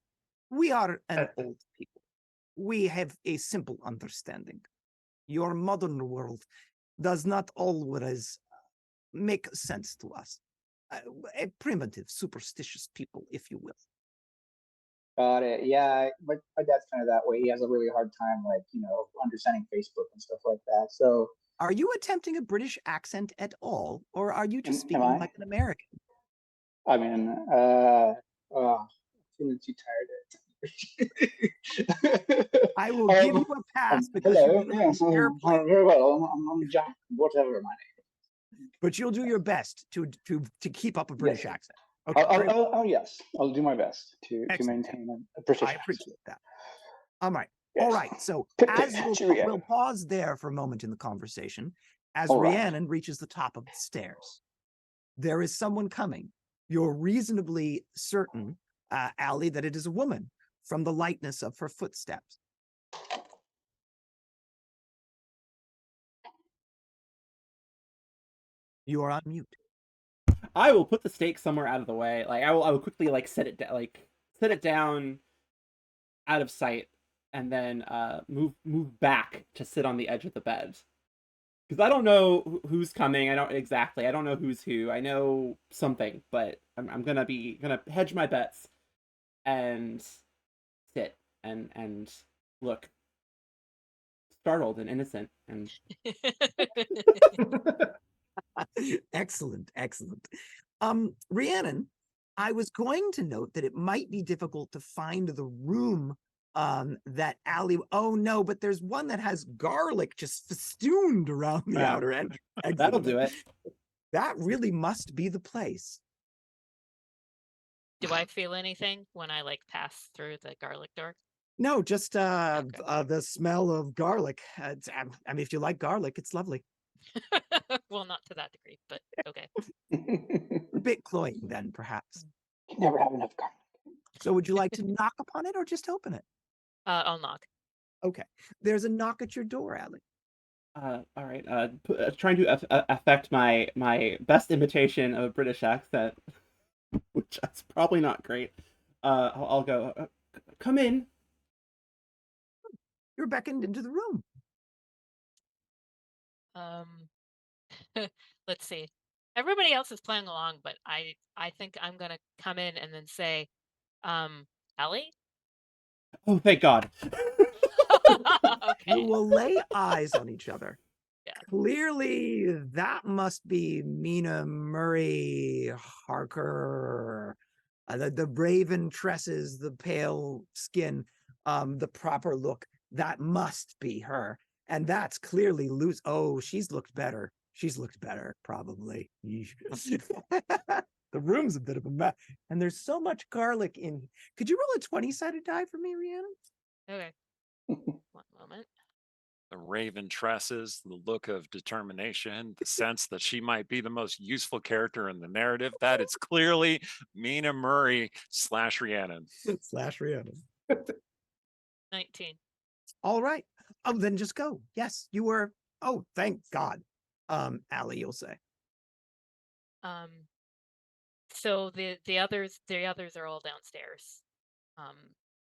[SPEAKER 6] We are an old people. We have a simple understanding. Your modern world does not always make sense to us. A primitive, superstitious people, if you will.
[SPEAKER 5] Got it. Yeah, my dad's kind of that way. He has a really hard time, like, understanding Facebook and stuff like that. So,
[SPEAKER 6] Are you attempting a British accent at all, or are you just
[SPEAKER 5] Am
[SPEAKER 6] speaking
[SPEAKER 5] I?
[SPEAKER 6] like an American?
[SPEAKER 5] I mean, feeling too tired.
[SPEAKER 6] I will give you a pass because
[SPEAKER 5] Hello.
[SPEAKER 6] you're
[SPEAKER 5] Yes, I'm very well. I'm Jack, whatever my name.
[SPEAKER 6] but you'll do your best to keep up a British
[SPEAKER 5] Yes.
[SPEAKER 6] accent. Okay, very well.
[SPEAKER 5] Oh, yes. I'll do my best to
[SPEAKER 6] Excellent.
[SPEAKER 5] maintain a British
[SPEAKER 6] I
[SPEAKER 5] accent.
[SPEAKER 6] appreciate that. All right.
[SPEAKER 5] Yes.
[SPEAKER 6] All right. So as
[SPEAKER 5] Cheerio.
[SPEAKER 6] we'll pause there for a moment in the conversation, as
[SPEAKER 5] All right.
[SPEAKER 6] Rhiannon reaches the top of the stairs. There is someone coming. You're reasonably certain, Allie, that it is a woman from the lightness of her footsteps. You are on mute.
[SPEAKER 2] I will put the steak somewhere out of the way. Like I will quickly set it down out of sight, and then move back to sit on the edge of the bed. Because I don't know who's coming. I don't know who's who. I know something, but I'm gonna hedge my bets and sit and look startled and innocent, and
[SPEAKER 6] Excellent, excellent. Rhiannon, I was going to note that it might be difficult to find the room that Allie. Oh no, but there's one that has garlic just festooned around the
[SPEAKER 2] Yeah.
[SPEAKER 6] outer end.
[SPEAKER 2] that'll do it.
[SPEAKER 6] That really must be the place.
[SPEAKER 3] Do I feel anything when I like pass through the garlic door?
[SPEAKER 6] No, just
[SPEAKER 3] Okay.
[SPEAKER 6] the smell of garlic. I mean, if you like garlic, it's lovely.
[SPEAKER 3] Well, not to that degree, but okay.
[SPEAKER 6] A bit cloying, then perhaps.
[SPEAKER 5] You never have enough garlic.
[SPEAKER 6] So, would you like to knock upon it or just open it?
[SPEAKER 3] I'll knock.
[SPEAKER 6] Okay. There's a knock at your door, Allie.
[SPEAKER 2] All right. Trying to affect my best imitation of a British accent, which is probably not great. I'll go. Come in.
[SPEAKER 6] You're beckoned into the room.
[SPEAKER 3] Let's see. Everybody else is playing along, but I think I'm gonna come in and then say, Ellie?
[SPEAKER 2] Oh, thank God.
[SPEAKER 3] Okay.
[SPEAKER 6] You will lay eyes on each other.
[SPEAKER 3] Yeah.
[SPEAKER 6] Clearly, that must be Mina Murray Harker. The raven tresses, the pale skin, the proper look. That must be her. And that's clearly loose. Oh, she's looked better. She's looked better, probably. The room's a bit of a mess. And there's so much garlic in. Could you roll a 20-sided die for me, Rhiannon?
[SPEAKER 3] Okay. One moment.
[SPEAKER 1] The raven tresses, the look of determination, the sense that she might be the most useful character in the narrative. That it's clearly Mina Murray / Rhiannon.
[SPEAKER 6] / Rhiannon.
[SPEAKER 3] 19.
[SPEAKER 6] All right. Oh, then just go. Yes, you were. Oh, thank God. Allie, you'll say.
[SPEAKER 3] So the others are all downstairs.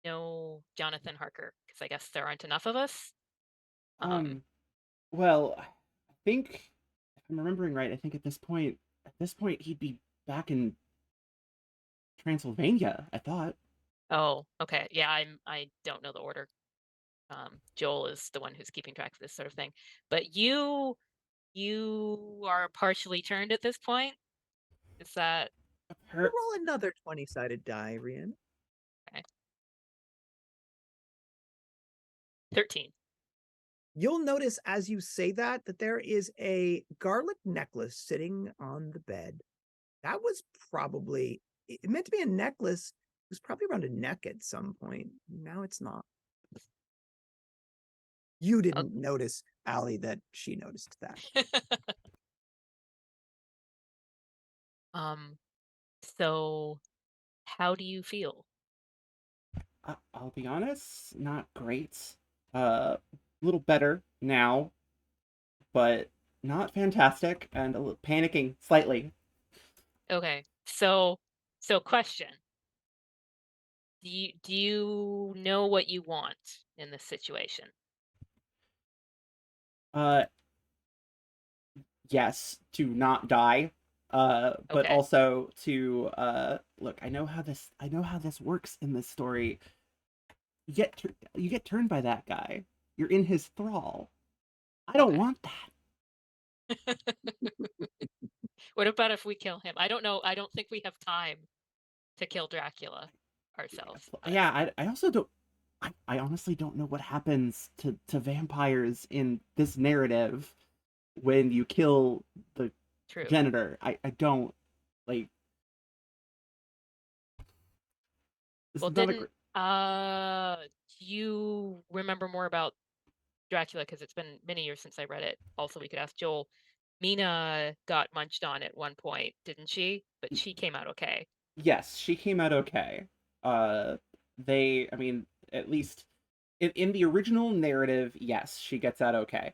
[SPEAKER 3] No Jonathan Harker, because I guess there aren't enough of us.
[SPEAKER 2] Well, I think if I'm remembering right, I think at this point he'd be back in Transylvania, I thought.
[SPEAKER 3] Oh, okay. Yeah, I don't know the order. Joel is the one who's keeping track of this sort of thing. But you are partially turned at this point. Is that
[SPEAKER 6] Roll another 20-sided die, Rhiannon.
[SPEAKER 3] okay? 13.
[SPEAKER 6] You'll notice as you say that there is a garlic necklace sitting on the bed. That was probably it meant to be a necklace. It was probably around a neck at some point. Now it's not. You didn't notice, Allie, that she noticed that.
[SPEAKER 3] So how do you feel?
[SPEAKER 2] I'll be honest, not great. A little better now, but not fantastic, and a little panicking slightly.
[SPEAKER 3] Okay. So question. Do you know what you want in this situation?
[SPEAKER 2] Yes, to not die. But
[SPEAKER 3] Okay.
[SPEAKER 2] also to look, I know how this works in this story. You get turned by that guy. You're in his thrall. I don't want that.
[SPEAKER 3] What about if we kill him? I don't know. I don't think we have time to kill Dracula ourselves. But...
[SPEAKER 2] Yeah, I also don't. I honestly don't know what happens to vampires in this narrative when you kill the janitor. I don't like.
[SPEAKER 3] Well, do you remember more about Dracula? Because it's been many years since I read it. Also, we could ask Joel. Mina got munched on at one point, didn't she? But she came out okay.
[SPEAKER 2] Yes, she came out okay. I mean, at least in the original narrative, yes, she gets out okay.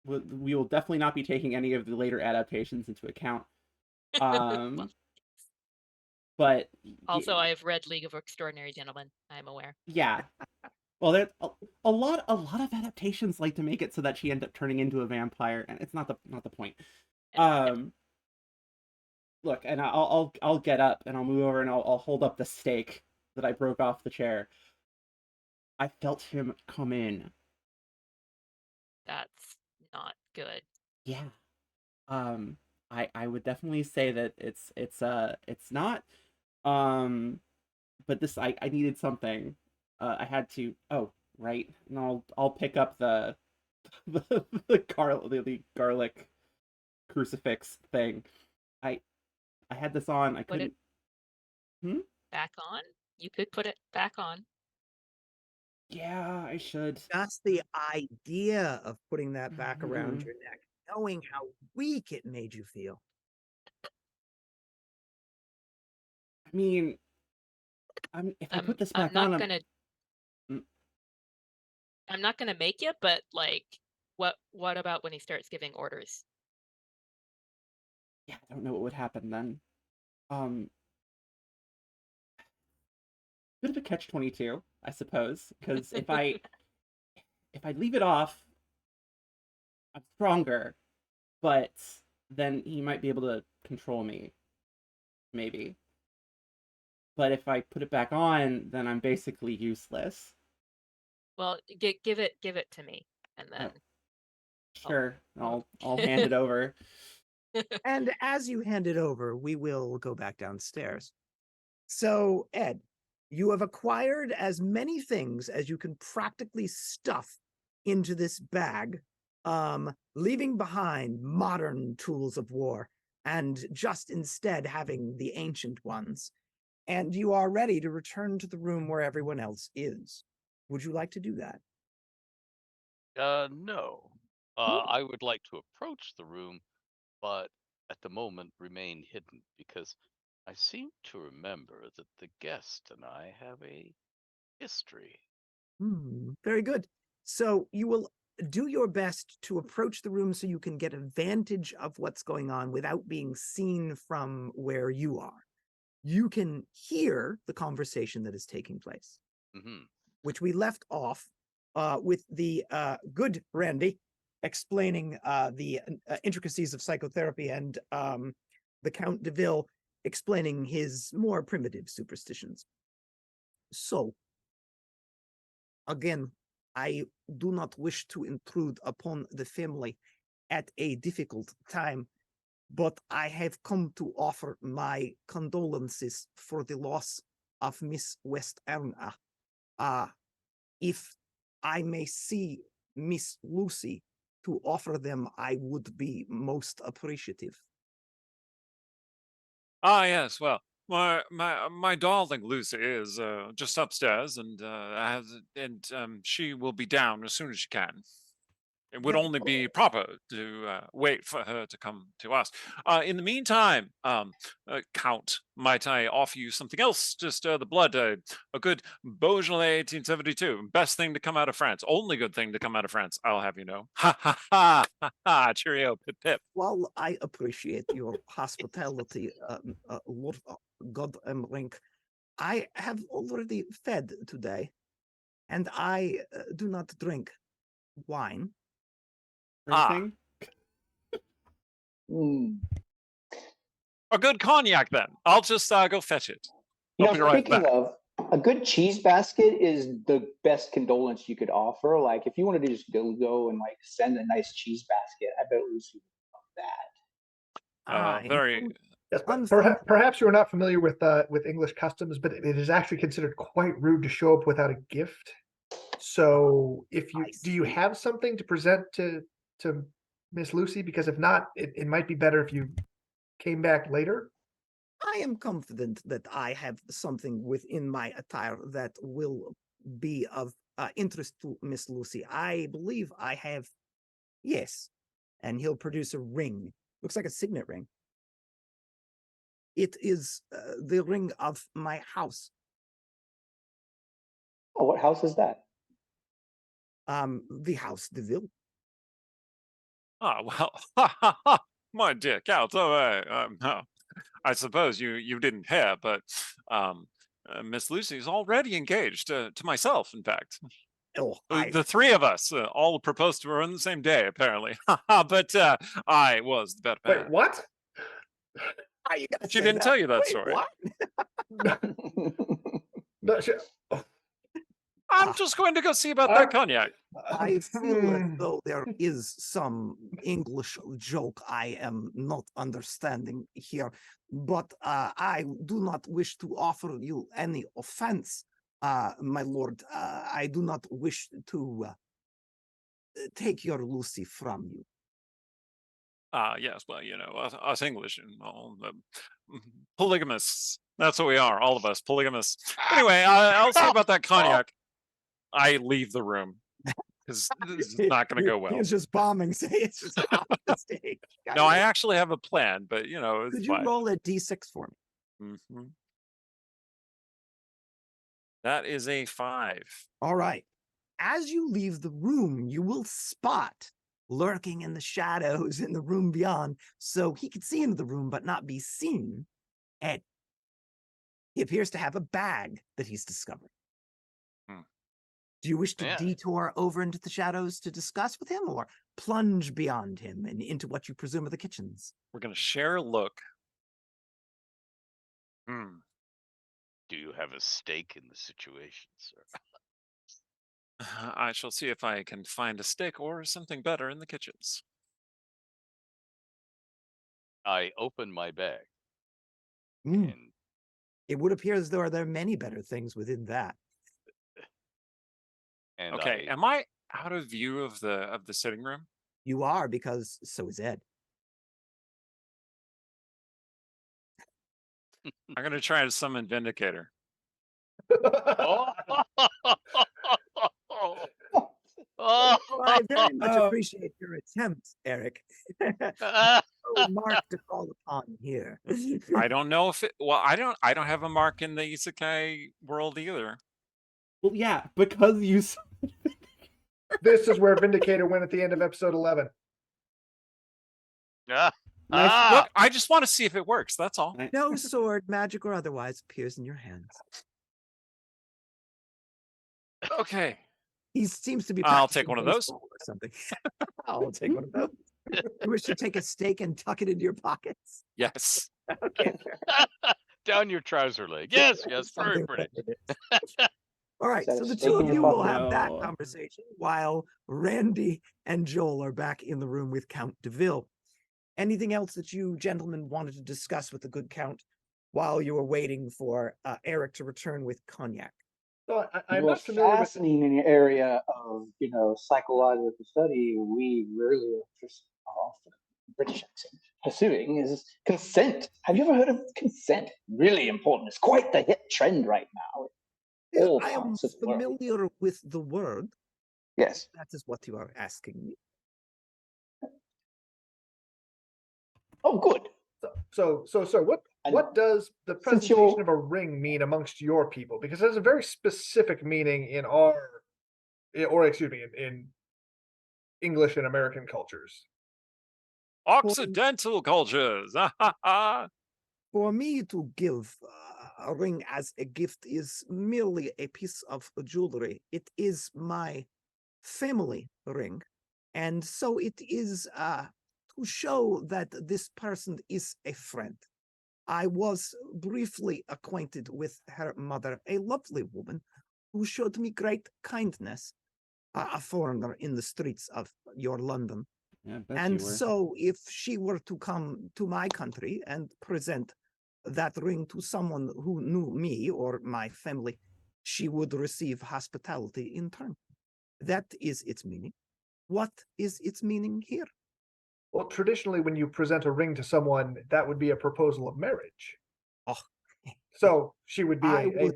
[SPEAKER 2] We will definitely not be taking any of the later adaptations into account. But
[SPEAKER 3] also, I have read League of Extraordinary Gentlemen. I am aware.
[SPEAKER 2] Yeah. Well, there's a lot of adaptations like to make it so that she ends up turning into a vampire, and it's not the point. Look, and I'll get up and I'll move over and I'll hold up the steak that I broke off the chair. I felt him come in.
[SPEAKER 3] That's not good.
[SPEAKER 2] Yeah. I would definitely say that it's not, but this I needed something. I had to. Oh, right. And I'll pick up the the garlic crucifix thing. I I had this on. I
[SPEAKER 3] Put it
[SPEAKER 2] couldn't.
[SPEAKER 3] back on. You could put it back on.
[SPEAKER 2] Yeah, I should.
[SPEAKER 6] Just the idea of putting that back around
[SPEAKER 2] Mhm.
[SPEAKER 6] your neck, knowing how weak it made you feel.
[SPEAKER 2] I mean, if I put this back on, Mm.
[SPEAKER 3] I'm not gonna make you, but like, what about when he starts giving orders?
[SPEAKER 2] Yeah, I don't know what would happen then. Um, bit of a catch-22, I suppose, because if I leave it off, I'm stronger, but then he might be able to control me, maybe. But if I put it back on, then I'm basically useless.
[SPEAKER 3] Well, give it to me, and then
[SPEAKER 2] Sure,
[SPEAKER 3] I'll-
[SPEAKER 2] I'll hand it over.
[SPEAKER 6] And as you hand it over, we will go back downstairs. So, Ed, you have acquired as many things as you can practically stuff into this bag, leaving behind modern tools of war and just instead having the ancient ones. And you are ready to return to the room where everyone else is. Would you like to do that?
[SPEAKER 7] No.
[SPEAKER 6] Hmm.
[SPEAKER 7] I would like to approach the room, but at the moment remain hidden because I seem to remember that the guest and I have a history.
[SPEAKER 6] Very good. So you will do your best to approach the room so you can get advantage of what's going on without being seen from where you are. You can hear the conversation that is taking place,
[SPEAKER 7] Hmm.
[SPEAKER 6] which we left off with the good Randy explaining the intricacies of psychotherapy and the Count de Ville explaining his more primitive superstitions. So, again, I do not wish to intrude upon the family at a difficult time, but I have come to offer my condolences for the loss of Miss West Erna. If I may see Miss Lucy to offer them, I would be most appreciative.
[SPEAKER 1] Ah, yes. Well, my darling Lucy is just upstairs, and she will be down as soon as she can. It would
[SPEAKER 6] Very
[SPEAKER 1] only
[SPEAKER 6] well.
[SPEAKER 1] be proper to wait for her to come to us. In the meantime, Count, might I offer you something else? Just the blood, a good Beaujolais 1872. Best thing to come out of France. Only good thing to come out of France, I'll have you know. Ha ha ha ha ha. Cheerio, pip pip.
[SPEAKER 6] While I appreciate your hospitality, Lord God Rink, I have already fed today, and I do not drink wine.
[SPEAKER 2] Or
[SPEAKER 1] Ah.
[SPEAKER 2] anything.
[SPEAKER 1] A good cognac, then. I'll just go fetch it.
[SPEAKER 5] You
[SPEAKER 1] I'll
[SPEAKER 5] know,
[SPEAKER 1] be right
[SPEAKER 5] speaking
[SPEAKER 1] back.
[SPEAKER 5] of, a good cheese basket is the best condolence you could offer. Like, if you wanted to just go and like send a nice cheese basket, I bet Lucy would love that.
[SPEAKER 1] Very.
[SPEAKER 4] Yes, but perhaps you're not familiar with English customs, but it is actually considered quite rude to show up without a gift. So, if you do, you have something to present to Miss Lucy? Because if not, it might be better if you came back later.
[SPEAKER 6] I am confident that I have something within my attire that will be of interest to Miss Lucy. I believe I have, yes. And he'll produce a ring. Looks like a signet ring. It is the ring of my house.
[SPEAKER 5] Oh, what house is that?
[SPEAKER 6] The House de Ville.
[SPEAKER 1] Ah, well, my dear Count. No. I suppose you didn't hear, but Miss Lucy is already engaged to myself. In fact,
[SPEAKER 6] Oh,
[SPEAKER 1] the three of us all proposed to her on the same day, apparently. But I was the better man.
[SPEAKER 4] Wait, what?
[SPEAKER 6] Are you gonna
[SPEAKER 1] She
[SPEAKER 6] say
[SPEAKER 1] didn't
[SPEAKER 6] that?
[SPEAKER 1] tell you that
[SPEAKER 6] Wait,
[SPEAKER 1] story.
[SPEAKER 6] what?
[SPEAKER 4] No,
[SPEAKER 1] I'm just going to go see about that cognac.
[SPEAKER 6] I feel as
[SPEAKER 4] Hmm.
[SPEAKER 6] though there is some English joke I am not understanding here, but I do not wish to offer you any offense, my lord. I do not wish to take your Lucy from you.
[SPEAKER 1] Yes, well, us English and all the polygamists. That's what we are, all of us, polygamists. Anyway, I'll see about that cognac. I leave the room because this is not going to go well.
[SPEAKER 6] It's just bombing. Say it's just off the stage.
[SPEAKER 1] No, I actually have a plan, but it's
[SPEAKER 6] Could you
[SPEAKER 1] fine.
[SPEAKER 6] roll a d6 for me?
[SPEAKER 1] Mhm. That is a 5.
[SPEAKER 6] All right. As you leave the room, you will spot lurking in the shadows in the room beyond, so he could see into the room but not be seen. And he appears to have a bag that he's discovered.
[SPEAKER 1] Hmm.
[SPEAKER 6] Do you wish to
[SPEAKER 7] Yeah.
[SPEAKER 6] detour over into the shadows to discuss with him, or plunge beyond him and into what you presume are the kitchens?
[SPEAKER 1] We're going to share a look. Hmm.
[SPEAKER 7] Do you have a stake in the situation, sir?
[SPEAKER 1] I shall see if I can find a stick or something better in the kitchens.
[SPEAKER 7] I open my bag
[SPEAKER 6] Mm.
[SPEAKER 7] and
[SPEAKER 6] It would appear as though there are many better things within that.
[SPEAKER 1] Okay,
[SPEAKER 7] I
[SPEAKER 1] am I out of view of the sitting room?
[SPEAKER 6] You are, because so is Ed.
[SPEAKER 1] I'm going to try to summon Vindicator.
[SPEAKER 7] oh.
[SPEAKER 6] Well, I very much
[SPEAKER 2] Oh.
[SPEAKER 6] appreciate your attempt, Eric.
[SPEAKER 7] Ah.
[SPEAKER 6] No mark to call upon here.
[SPEAKER 1] I don't know if I don't have a mark in the Isekai world either.
[SPEAKER 2] Well, yeah, because you.
[SPEAKER 4] This is where Vindicator went at the end of episode 11.
[SPEAKER 7] Ah.
[SPEAKER 2] Nice.
[SPEAKER 7] Ah.
[SPEAKER 1] Look, I just want to see if it works. That's all.
[SPEAKER 6] No sword, magic or otherwise, appears in your hands.
[SPEAKER 1] Okay.
[SPEAKER 6] He seems to be.
[SPEAKER 1] I'll take
[SPEAKER 6] practicing
[SPEAKER 1] one of those.
[SPEAKER 6] baseball or something. I'll take one of those. You wish to take a steak and tuck it into your pockets?
[SPEAKER 1] Yes.
[SPEAKER 6] Okay.
[SPEAKER 7] Down your trouser leg. Yes, yes, very
[SPEAKER 6] Something
[SPEAKER 7] pretty.
[SPEAKER 6] related. All right,
[SPEAKER 5] Is that
[SPEAKER 6] so
[SPEAKER 5] a
[SPEAKER 6] the
[SPEAKER 5] steak
[SPEAKER 6] two
[SPEAKER 5] in
[SPEAKER 6] of
[SPEAKER 5] your
[SPEAKER 6] you will
[SPEAKER 5] pocket?
[SPEAKER 6] have that
[SPEAKER 2] No.
[SPEAKER 6] conversation while Randy and Joel are back in the room with Count DeVille. Anything else that you gentlemen wanted to discuss with the good Count while you were waiting for Eric to return with cognac?
[SPEAKER 4] So I'm
[SPEAKER 5] Well,
[SPEAKER 4] not familiar with.
[SPEAKER 5] fascinating area of psychological study we really are just off the British accent pursuing is consent. Have you ever heard of consent? Really important. It's quite the hit trend right now. All
[SPEAKER 6] I am
[SPEAKER 5] parts of the world.
[SPEAKER 6] familiar with the word.
[SPEAKER 5] Yes.
[SPEAKER 6] That is what you are asking me.
[SPEAKER 5] Oh, good.
[SPEAKER 4] So what does the
[SPEAKER 5] Since
[SPEAKER 4] presentation
[SPEAKER 5] you're-
[SPEAKER 4] of a ring mean amongst your people? Because there's a very specific meaning in in English and American cultures.
[SPEAKER 1] Occidental cultures.
[SPEAKER 6] For me to give a ring as a gift is merely a piece of jewelry. It is my family ring. And so it is to show that this person is a friend. I was briefly acquainted with her mother, a lovely woman who showed me great kindness, a foreigner in the streets of your London.
[SPEAKER 2] Yeah, I bet
[SPEAKER 6] And
[SPEAKER 2] you were.
[SPEAKER 6] so, if she were to come to my country and present that ring to someone who knew me or my family, she would receive hospitality in turn. That is its meaning. What is its meaning here?
[SPEAKER 4] Well, traditionally, when you present a ring to someone, that would be a proposal of marriage.
[SPEAKER 6] Oh,
[SPEAKER 4] So she would be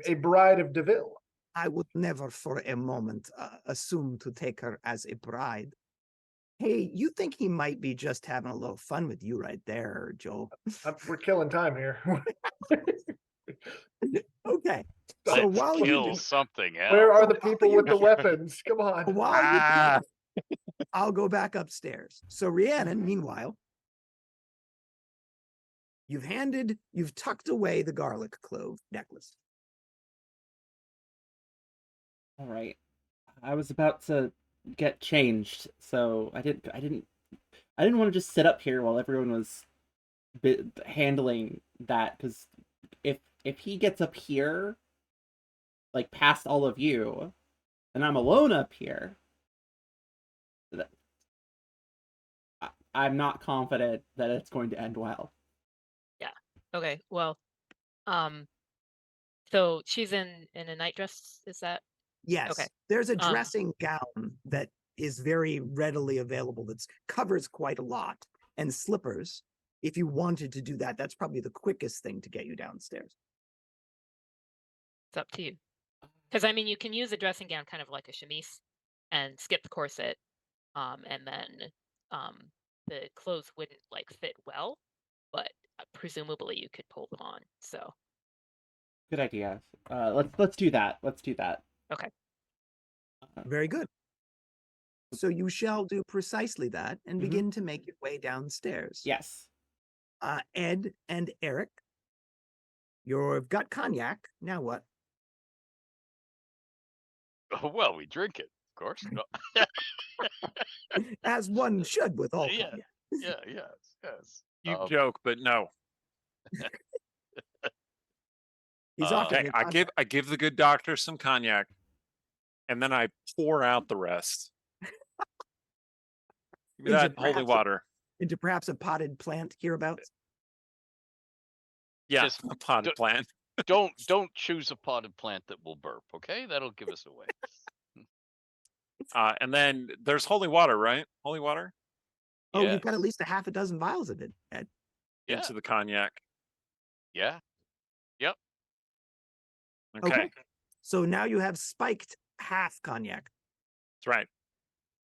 [SPEAKER 4] a bride of DeVille.
[SPEAKER 6] I would never for a moment assume to take her as a bride. Hey, you think he might be just having a little fun with you right there, Joel?
[SPEAKER 4] We're killing time here.
[SPEAKER 6] Okay. So
[SPEAKER 7] Let's
[SPEAKER 6] while you
[SPEAKER 7] kill
[SPEAKER 6] do,
[SPEAKER 7] something else.
[SPEAKER 4] Where are the people with the weapons? Come on.
[SPEAKER 6] while you do that, I'll go back upstairs. So Rhiannon, meanwhile, you've tucked away the garlic clove necklace.
[SPEAKER 2] All right. I was about to get changed, so I didn't want to just sit up here while everyone was handling that, because if he gets up here, like past all of you, and I'm alone up here, I'm not confident that it's going to end well.
[SPEAKER 3] Okay. Well, so she's in a nightdress. Is that
[SPEAKER 6] Yes, there's a
[SPEAKER 3] Um,
[SPEAKER 6] dressing gown that is very readily available that covers quite a lot, and slippers. If you wanted to do that, that's probably the quickest thing to get you downstairs.
[SPEAKER 3] it's up to you. Because I mean, you can use a dressing gown kind of like a chemise, and skip the corset, and then the clothes wouldn't like fit well, but presumably you could pull them on. So
[SPEAKER 2] Good idea. Let's do that. Let's do that.
[SPEAKER 3] okay.
[SPEAKER 6] Very good. So you shall do precisely that and
[SPEAKER 2] Mhm.
[SPEAKER 6] begin to make your way downstairs.
[SPEAKER 2] Yes.
[SPEAKER 6] Ed and Eric, you've got cognac. Now what?
[SPEAKER 7] Well, we drink it, of course. No.
[SPEAKER 6] As one should with all
[SPEAKER 7] Yeah.
[SPEAKER 6] cognac.
[SPEAKER 7] Yes.
[SPEAKER 1] You joke, but no.
[SPEAKER 6] He's
[SPEAKER 7] Uh,
[SPEAKER 6] offering
[SPEAKER 1] Okay,
[SPEAKER 6] you cognac.
[SPEAKER 1] I give the good doctor some cognac, and then I pour out the rest. Give me
[SPEAKER 6] Is
[SPEAKER 1] that
[SPEAKER 6] it
[SPEAKER 1] holy
[SPEAKER 6] perhaps
[SPEAKER 1] water.
[SPEAKER 6] into perhaps a potted plant hereabouts.
[SPEAKER 1] Yeah,
[SPEAKER 7] Just
[SPEAKER 1] a potted plant.
[SPEAKER 7] don't choose a potted plant that will burp, okay? That'll give us away.
[SPEAKER 1] And then there's holy water, right? Holy water
[SPEAKER 6] Oh, you've got at
[SPEAKER 7] Yes.
[SPEAKER 6] least a half a dozen vials of it, Ed.
[SPEAKER 7] Yeah.
[SPEAKER 1] into the cognac.
[SPEAKER 7] Yeah.
[SPEAKER 1] Okay,
[SPEAKER 6] So now you have spiked half cognac.
[SPEAKER 1] that's right.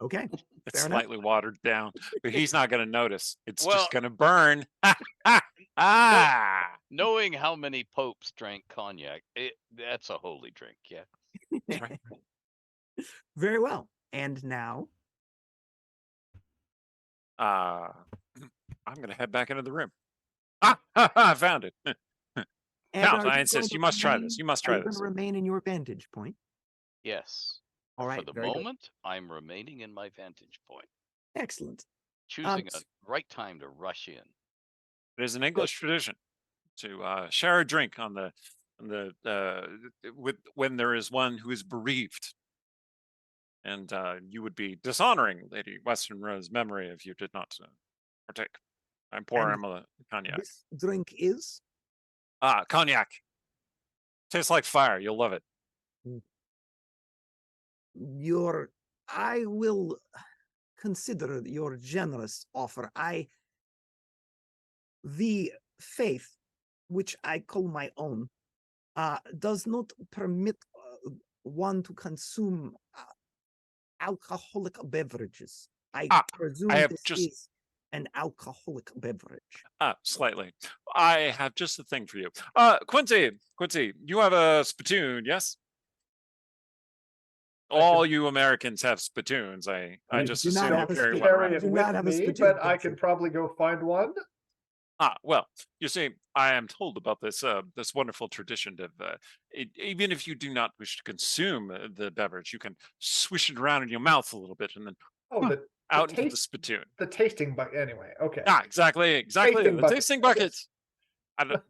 [SPEAKER 6] Okay.
[SPEAKER 1] It's
[SPEAKER 6] Fair enough.
[SPEAKER 1] slightly watered down, but he's not going to notice. It's
[SPEAKER 7] Well-
[SPEAKER 1] just going to burn. Ah,
[SPEAKER 7] Knowing how many popes drank cognac, that's a holy drink, yeah.
[SPEAKER 1] that's right.
[SPEAKER 6] Very well. And now,
[SPEAKER 1] I'm going to head back into the room. I found it.
[SPEAKER 6] Ed,
[SPEAKER 1] Count,
[SPEAKER 6] are
[SPEAKER 1] I
[SPEAKER 6] you
[SPEAKER 1] insist.
[SPEAKER 6] going
[SPEAKER 1] You
[SPEAKER 6] to
[SPEAKER 1] must try
[SPEAKER 6] remain-
[SPEAKER 1] this. You must
[SPEAKER 6] Are
[SPEAKER 1] try
[SPEAKER 6] you going
[SPEAKER 1] this.
[SPEAKER 6] to remain in your vantage point?
[SPEAKER 7] Yes.
[SPEAKER 6] All right.
[SPEAKER 7] For the
[SPEAKER 6] very good.
[SPEAKER 7] moment, I'm remaining in my vantage point,
[SPEAKER 6] Excellent.
[SPEAKER 7] choosing a right time to rush in.
[SPEAKER 1] It is an English tradition to share a drink on the with when there is one who is bereaved, and you would be dishonoring Lady Western Rose's memory if you did not partake. I pour
[SPEAKER 6] And
[SPEAKER 1] Emma cognac.
[SPEAKER 6] This drink is
[SPEAKER 1] Cognac. Tastes like fire. You'll love it.
[SPEAKER 6] I will consider your generous offer. The faith, which I call my own, does not permit one to consume alcoholic beverages. I presume
[SPEAKER 1] have
[SPEAKER 6] this
[SPEAKER 1] just-
[SPEAKER 6] is an alcoholic beverage.
[SPEAKER 1] Slightly. I have just a thing for you. Quincy, you have a spittoon, yes? All you Americans have spittoons. I
[SPEAKER 6] We
[SPEAKER 1] just
[SPEAKER 6] do not
[SPEAKER 1] assume you
[SPEAKER 6] have a
[SPEAKER 1] carry
[SPEAKER 6] spittoon.
[SPEAKER 1] one
[SPEAKER 4] Carry
[SPEAKER 1] around.
[SPEAKER 4] it
[SPEAKER 6] Do not
[SPEAKER 4] with
[SPEAKER 6] have a
[SPEAKER 4] me,
[SPEAKER 6] spittoon,
[SPEAKER 4] but I
[SPEAKER 6] Quincy.
[SPEAKER 4] can probably go find one.
[SPEAKER 1] Well, you see, I am told about this this wonderful tradition of even if you do not wish to consume the beverage, you can swish it around in your mouth a little bit and then
[SPEAKER 4] Oh, the
[SPEAKER 1] out into the
[SPEAKER 4] taste-
[SPEAKER 1] spittoon.
[SPEAKER 4] the tasting bucket. Anyway, okay.
[SPEAKER 1] Exactly.
[SPEAKER 4] Tasting
[SPEAKER 1] The
[SPEAKER 4] bucket.
[SPEAKER 1] tasting buckets. I don't,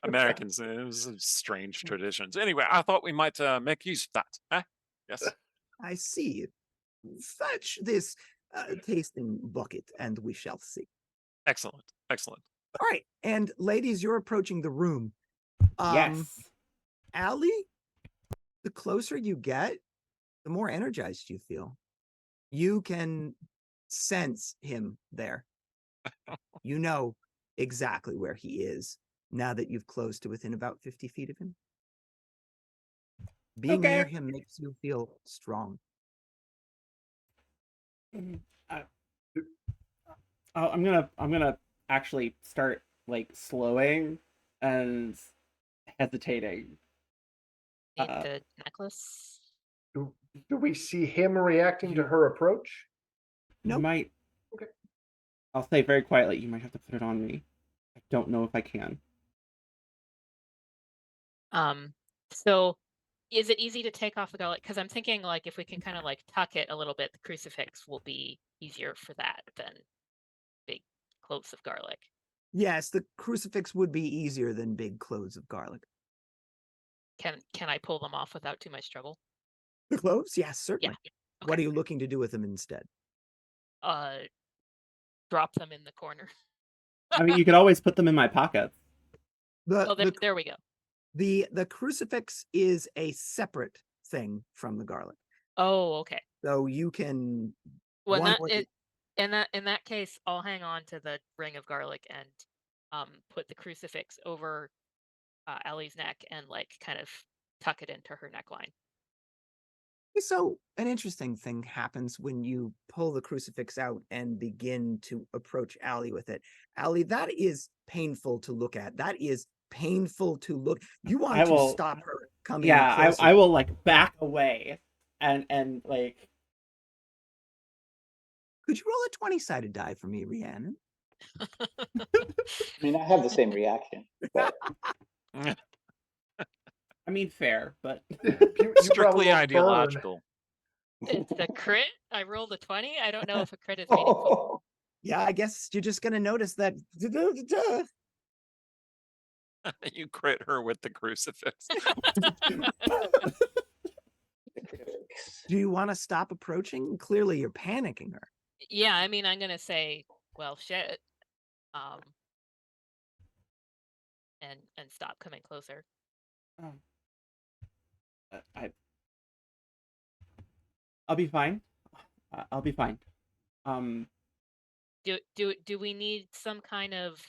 [SPEAKER 1] Americans, it was strange traditions. Anyway, I thought we might make use of that. Huh? Yes.
[SPEAKER 6] I see. Fetch this tasting bucket, and we shall see.
[SPEAKER 1] Excellent.
[SPEAKER 6] All right, and ladies, you're approaching the room.
[SPEAKER 2] Yes.
[SPEAKER 6] Allie, the closer you get, the more energized you feel. You can sense him there. You know exactly where he is now that you've closed to within about 50 feet of him. Being near
[SPEAKER 2] Okay.
[SPEAKER 6] him makes you feel strong.
[SPEAKER 2] I'm gonna actually start like slowing and hesitating.
[SPEAKER 3] Need
[SPEAKER 2] Uh,
[SPEAKER 3] the necklace.
[SPEAKER 4] Do we see him reacting to her approach?
[SPEAKER 2] You
[SPEAKER 6] Nope.
[SPEAKER 2] might.
[SPEAKER 4] Okay.
[SPEAKER 2] I'll say very quietly. You might have to put it on me. I don't know if I can.
[SPEAKER 3] So is it easy to take off the garlic? Because I'm thinking like if we can kind of like tuck it a little bit, the crucifix will be easier for that than big cloves of garlic.
[SPEAKER 6] Yes, the crucifix would be easier than big cloves of garlic.
[SPEAKER 3] Can I pull them off without too much trouble?
[SPEAKER 6] The cloves? Yes, certainly. What
[SPEAKER 3] Okay.
[SPEAKER 6] are you looking to do with them instead?
[SPEAKER 3] Drop them in the corner.
[SPEAKER 2] I mean, you could always put them in my pockets.
[SPEAKER 3] Oh, there we go.
[SPEAKER 6] The crucifix is a separate thing from the garlic.
[SPEAKER 3] Oh, okay.
[SPEAKER 6] So you can
[SPEAKER 3] Well,
[SPEAKER 6] one
[SPEAKER 3] that
[SPEAKER 6] or
[SPEAKER 3] it in that case, I'll hang on to the ring of garlic and put the crucifix over Ellie's neck and like kind of tuck it into her neckline.
[SPEAKER 6] So an interesting thing happens when you pull the crucifix out and begin to approach Allie with it. Allie, that is painful to look at. That is painful to look. You want
[SPEAKER 2] I
[SPEAKER 6] to
[SPEAKER 2] will-
[SPEAKER 6] stop her coming
[SPEAKER 2] Yeah,
[SPEAKER 6] closer.
[SPEAKER 2] I will like back away and like.
[SPEAKER 6] Could you roll a 20-sided die for me, Rhiannon?
[SPEAKER 5] I mean, I have the same reaction, but
[SPEAKER 2] I mean, fair, but
[SPEAKER 4] You probably
[SPEAKER 1] Strictly
[SPEAKER 4] won't burn.
[SPEAKER 1] ideological.
[SPEAKER 3] It's a crit. I rolled a 20. I don't know if a crit is meaningful.
[SPEAKER 6] Yeah, I guess you're just going to notice that.
[SPEAKER 1] You crit her with the crucifix.
[SPEAKER 6] Do you want to stop approaching? Clearly, you're panicking her.
[SPEAKER 3] Yeah, I mean, I'm gonna say, well, shit, and stop coming closer.
[SPEAKER 2] I'll be fine. I'll be fine.
[SPEAKER 3] Do we need some kind of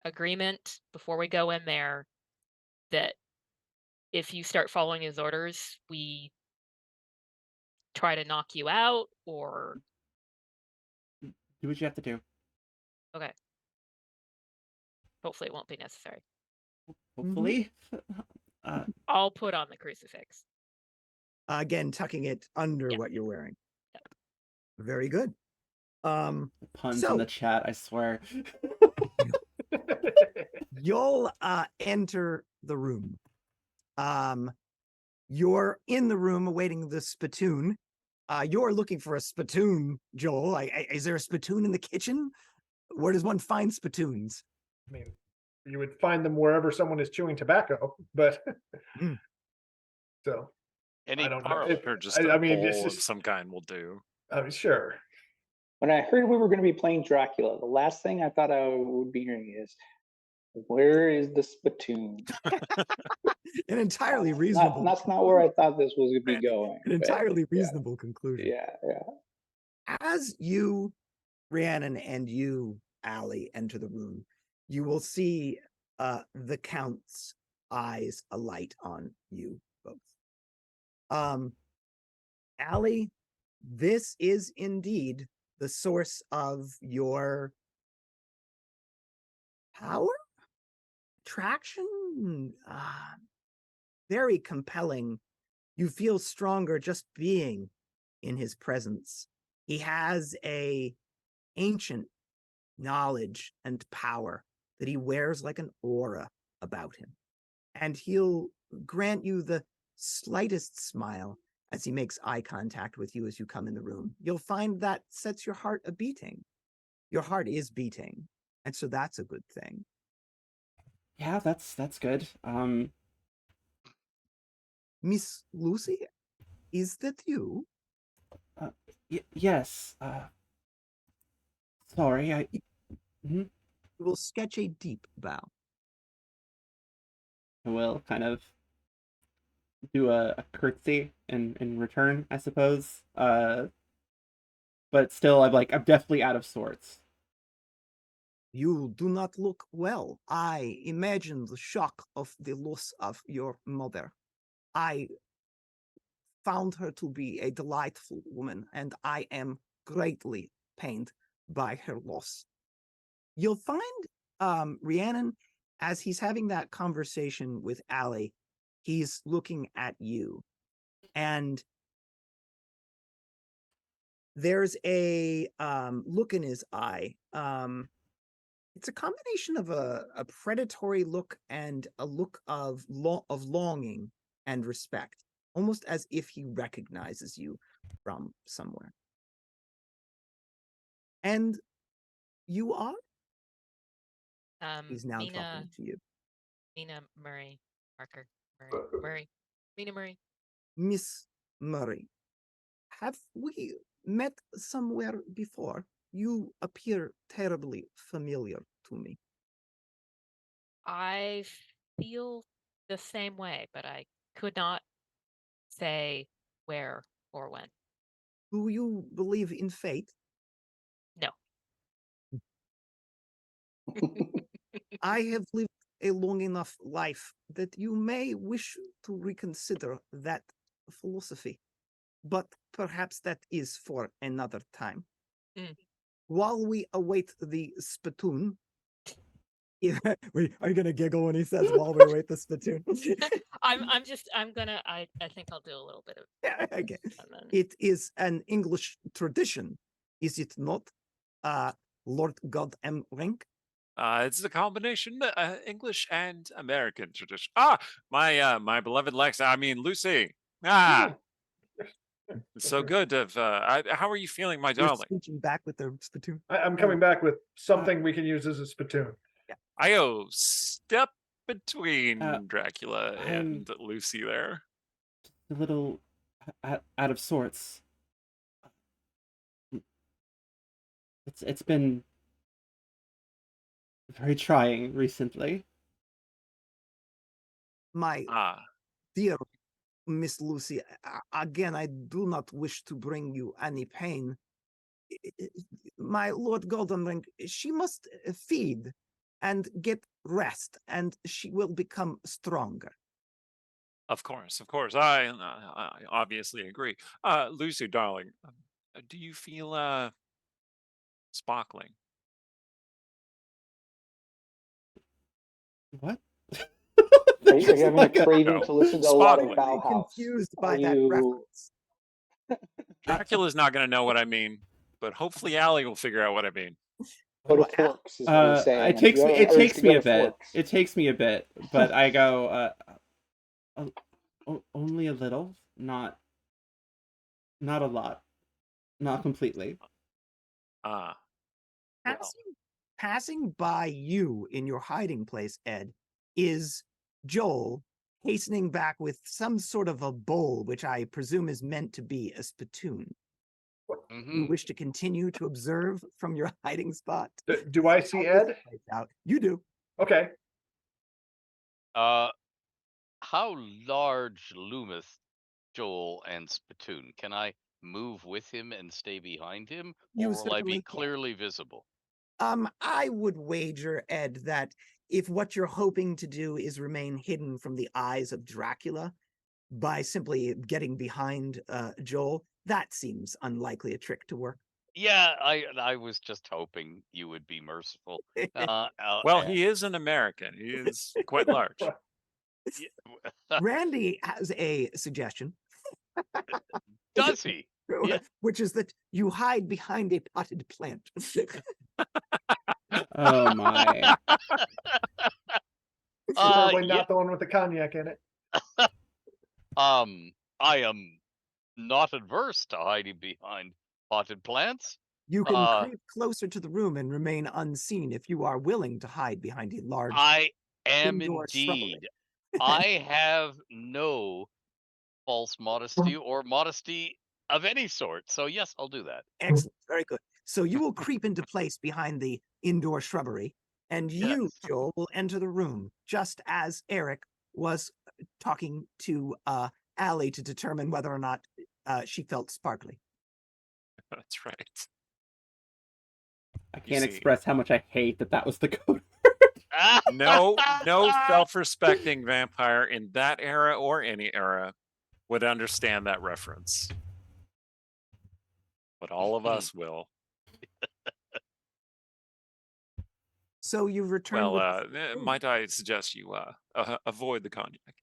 [SPEAKER 3] agreement before we go in there that if you start following his orders, we try to knock you out, or
[SPEAKER 2] Do what you have to do.
[SPEAKER 3] okay? Hopefully, it won't be necessary.
[SPEAKER 2] Hopefully.
[SPEAKER 3] I'll put on the crucifix.
[SPEAKER 6] Again, tucking it under what you're wearing.
[SPEAKER 3] Yep.
[SPEAKER 6] Very good.
[SPEAKER 2] Puns
[SPEAKER 6] so-
[SPEAKER 2] in the chat, I swear.
[SPEAKER 6] You'll enter the room. You're in the room awaiting the spittoon. You're looking for a spittoon, Joel. Is there a spittoon in the kitchen? Where does one find spittoons?
[SPEAKER 4] I mean, you would find them wherever someone is chewing tobacco, but so
[SPEAKER 7] Any
[SPEAKER 4] I don't know.
[SPEAKER 7] parlor.
[SPEAKER 1] Or just
[SPEAKER 4] I
[SPEAKER 1] a
[SPEAKER 4] mean, it's
[SPEAKER 1] bowl of
[SPEAKER 4] just-
[SPEAKER 1] some kind will do.
[SPEAKER 4] I mean, sure.
[SPEAKER 5] when I heard we were going to be playing Dracula, the last thing I thought I would be hearing is, "Where is the spittoon?"
[SPEAKER 6] An entirely reasonable.
[SPEAKER 5] That's not where I thought this was going to be going.
[SPEAKER 6] An
[SPEAKER 5] but
[SPEAKER 6] entirely reasonable conclusion.
[SPEAKER 5] Yeah.
[SPEAKER 6] As you, Rhiannon, and you, Allie, enter the room, you will see the Count's eyes alight on you both. Allie, this is indeed the source of your power? Attraction? Very compelling. You feel stronger just being in his presence. He has a ancient knowledge and power that he wears like an aura about him. And he'll grant you the slightest smile as he makes eye contact with you as you come in the room. You'll find that sets your heart a beating. Your heart is beating, and so that's a good thing.
[SPEAKER 2] Yeah, that's good.
[SPEAKER 6] Miss Lucy, is that you?
[SPEAKER 2] Yes. Sorry, I.
[SPEAKER 6] You will sketch a deep bow.
[SPEAKER 2] I will kind of do a curtsy in return, I suppose. But still, I'm definitely out of sorts.
[SPEAKER 6] You do not look well. I imagine the shock of the loss of your mother. I found her to be a delightful woman, and I am greatly pained by her loss. You'll find Rhiannon, as he's having that conversation with Allie, he's looking at you. And there's a look in his eye. It's a combination of a predatory look and a look of longing and respect, almost as if he recognizes you from somewhere. And you are? He's now talking to you.
[SPEAKER 3] Mina Murray Marker. Murray. Mina Murray.
[SPEAKER 6] Miss Murray, have we met somewhere before? You appear terribly familiar to me.
[SPEAKER 3] I feel the same way, but I could not say where or when.
[SPEAKER 6] Do you believe in fate?
[SPEAKER 3] No.
[SPEAKER 6] I have lived a long enough life that you may wish to reconsider that philosophy, but perhaps that is for another time.
[SPEAKER 3] Mm.
[SPEAKER 6] While we await the spittoon, wait, are you gonna giggle when he says "while we await the spittoon"?
[SPEAKER 3] I think I'll do a little bit of
[SPEAKER 6] Yeah, okay.
[SPEAKER 3] and then
[SPEAKER 6] It is an English tradition, is it not? Lord God Rank.
[SPEAKER 1] It's a combination English and American tradition. My beloved Lex. I mean Lucy. It's so
[SPEAKER 4] Okay.
[SPEAKER 1] good to have. How are you feeling, my
[SPEAKER 6] You're
[SPEAKER 1] darling?
[SPEAKER 6] screeching back with their spittoon.
[SPEAKER 4] I'm coming back with something we can use as a spittoon.
[SPEAKER 1] Io, step between Dracula
[SPEAKER 2] I'm-
[SPEAKER 1] and Lucy there.
[SPEAKER 2] A little out of sorts. It's been very trying recently.
[SPEAKER 6] My
[SPEAKER 1] Ah,
[SPEAKER 6] dear Miss Lucy, again, I do not wish to bring you any pain. My Lord Goldenring, she must feed and get rest, and she will become stronger.
[SPEAKER 1] of course, of course. I obviously agree. Lucy, darling, do you feel sparkling?
[SPEAKER 2] What?
[SPEAKER 5] Are you having a craving
[SPEAKER 1] No,
[SPEAKER 5] to listen to a lot of
[SPEAKER 1] sparkling.
[SPEAKER 5] Bauhaus?
[SPEAKER 6] Confused
[SPEAKER 5] Are
[SPEAKER 6] by that
[SPEAKER 5] you-
[SPEAKER 6] reference.
[SPEAKER 1] Dracula's not going to know what I mean, but hopefully Allie will figure out what I mean.
[SPEAKER 5] Go to
[SPEAKER 6] Well,
[SPEAKER 5] Forks is what he's saying.
[SPEAKER 2] It takes
[SPEAKER 5] You
[SPEAKER 2] me.
[SPEAKER 5] have an
[SPEAKER 2] It
[SPEAKER 5] urge
[SPEAKER 2] takes
[SPEAKER 5] to
[SPEAKER 2] me
[SPEAKER 5] go
[SPEAKER 2] a
[SPEAKER 5] to
[SPEAKER 2] bit.
[SPEAKER 5] Forks.
[SPEAKER 2] It takes me a bit, but I go only a little, not a lot, not completely.
[SPEAKER 1] Well,
[SPEAKER 6] Passing by you in your hiding place, Ed, is Joel hastening back with some sort of a bowl, which I presume is meant to be a spittoon. You wish to continue to observe from your hiding spot?
[SPEAKER 4] Do I see
[SPEAKER 6] How this
[SPEAKER 4] Ed?
[SPEAKER 6] plays out. You do.
[SPEAKER 4] Okay.
[SPEAKER 7] How large loometh Joel and Spittoon? Can I move with him and stay behind him,
[SPEAKER 6] You
[SPEAKER 7] or will I
[SPEAKER 6] certainly
[SPEAKER 7] be
[SPEAKER 6] can.
[SPEAKER 7] clearly visible?
[SPEAKER 6] I would wager, Ed, that if what you're hoping to do is remain hidden from the eyes of Dracula by simply getting behind Joel, that seems unlikely a trick to work.
[SPEAKER 7] Yeah, I was just hoping you would be merciful.
[SPEAKER 1] Well, he is an American. He is quite large.
[SPEAKER 6] Randy has a suggestion.
[SPEAKER 7] Does he? Yeah.
[SPEAKER 6] Which is that you hide behind a potted plant.
[SPEAKER 2] Oh my!
[SPEAKER 4] Probably
[SPEAKER 7] Yeah.
[SPEAKER 4] not the one with the cognac in it.
[SPEAKER 7] I am not adverse to hiding behind potted plants.
[SPEAKER 6] You can creep closer to the room and remain unseen if you are willing to hide behind a large.
[SPEAKER 7] I am
[SPEAKER 6] indoor
[SPEAKER 7] indeed.
[SPEAKER 6] shrubbery.
[SPEAKER 7] I have no false modesty or modesty of any sort. So yes, I'll do that.
[SPEAKER 6] Excellent. Very good. So you will creep into place behind the indoor shrubbery, and you,
[SPEAKER 7] Yes.
[SPEAKER 6] Joel, will enter the room just as Eric was talking to Allie to determine whether or not she felt sparkly.
[SPEAKER 1] That's right.
[SPEAKER 2] I
[SPEAKER 1] You
[SPEAKER 2] can't
[SPEAKER 1] see.
[SPEAKER 2] express how much I hate that was the code.
[SPEAKER 1] No self-respecting vampire in that era or any era would understand that reference. But all of us will.
[SPEAKER 6] So you return.
[SPEAKER 1] Well, might I suggest you avoid the cognac?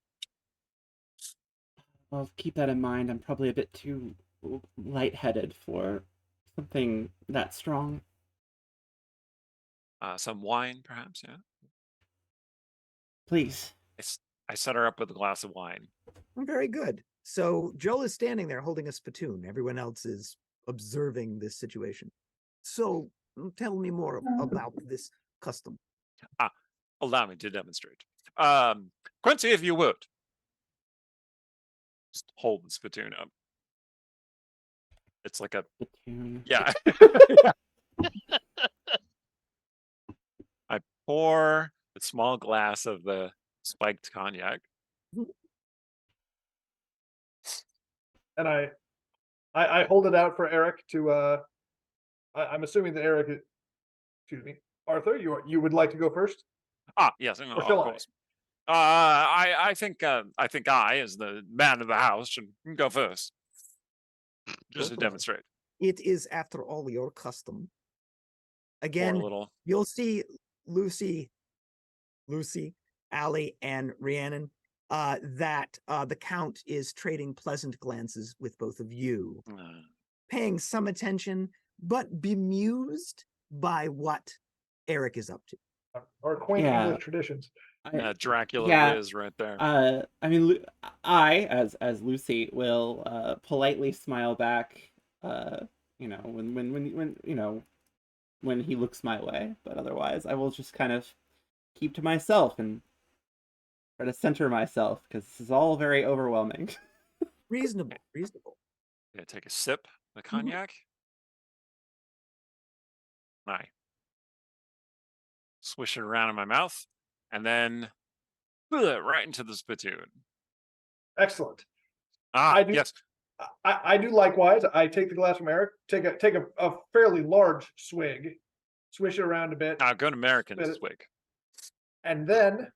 [SPEAKER 2] Well, keep that in mind. I'm probably a bit too lightheaded for something that strong.
[SPEAKER 1] Some wine, perhaps, yeah?
[SPEAKER 2] Please.
[SPEAKER 1] I set her up with a glass of wine.
[SPEAKER 6] Very good. So Joel is standing there holding a spittoon. Everyone else is observing this situation. So tell me more about this custom.
[SPEAKER 1] Allow me to demonstrate. Quincy, if you would. Just hold the spittoon up. It's like a
[SPEAKER 2] Spittoon.
[SPEAKER 1] yeah. I pour a small glass of the spiked cognac.
[SPEAKER 4] And I hold it out for Eric to I'm assuming that Eric excuse me, Arthur, you would like to go first?
[SPEAKER 1] Yes, no,
[SPEAKER 4] Or
[SPEAKER 1] of
[SPEAKER 4] shall I?
[SPEAKER 1] course. I think I, as the man of the house, should go first, just to
[SPEAKER 6] for it.
[SPEAKER 1] demonstrate.
[SPEAKER 6] It is, after all, your custom.
[SPEAKER 1] Pour a
[SPEAKER 6] Again,
[SPEAKER 1] little.
[SPEAKER 6] you'll see Lucy, Allie, and Rhiannon, that the Count is trading pleasant glances with both of you, paying some attention, but bemused by what Eric is up to.
[SPEAKER 4] Our quaint
[SPEAKER 2] Yeah.
[SPEAKER 4] English traditions.
[SPEAKER 1] Dracula
[SPEAKER 2] yeah.
[SPEAKER 1] Riz right there.
[SPEAKER 2] I mean, I, as Lucy, will politely smile back. You know, when you know, when he looks my way, but otherwise, I will just kind of keep to myself and try to center myself because this is all very overwhelming.
[SPEAKER 6] Reasonable.
[SPEAKER 1] Yeah, take a sip of the cognac. I swish it around in my mouth, and then right into the spittoon.
[SPEAKER 4] Excellent. I do.
[SPEAKER 1] Yes.
[SPEAKER 4] I do likewise. I take the glass from Eric, take a fairly large swig, swish it around a bit,
[SPEAKER 1] Good American
[SPEAKER 4] spit it.
[SPEAKER 1] swig.
[SPEAKER 4] And then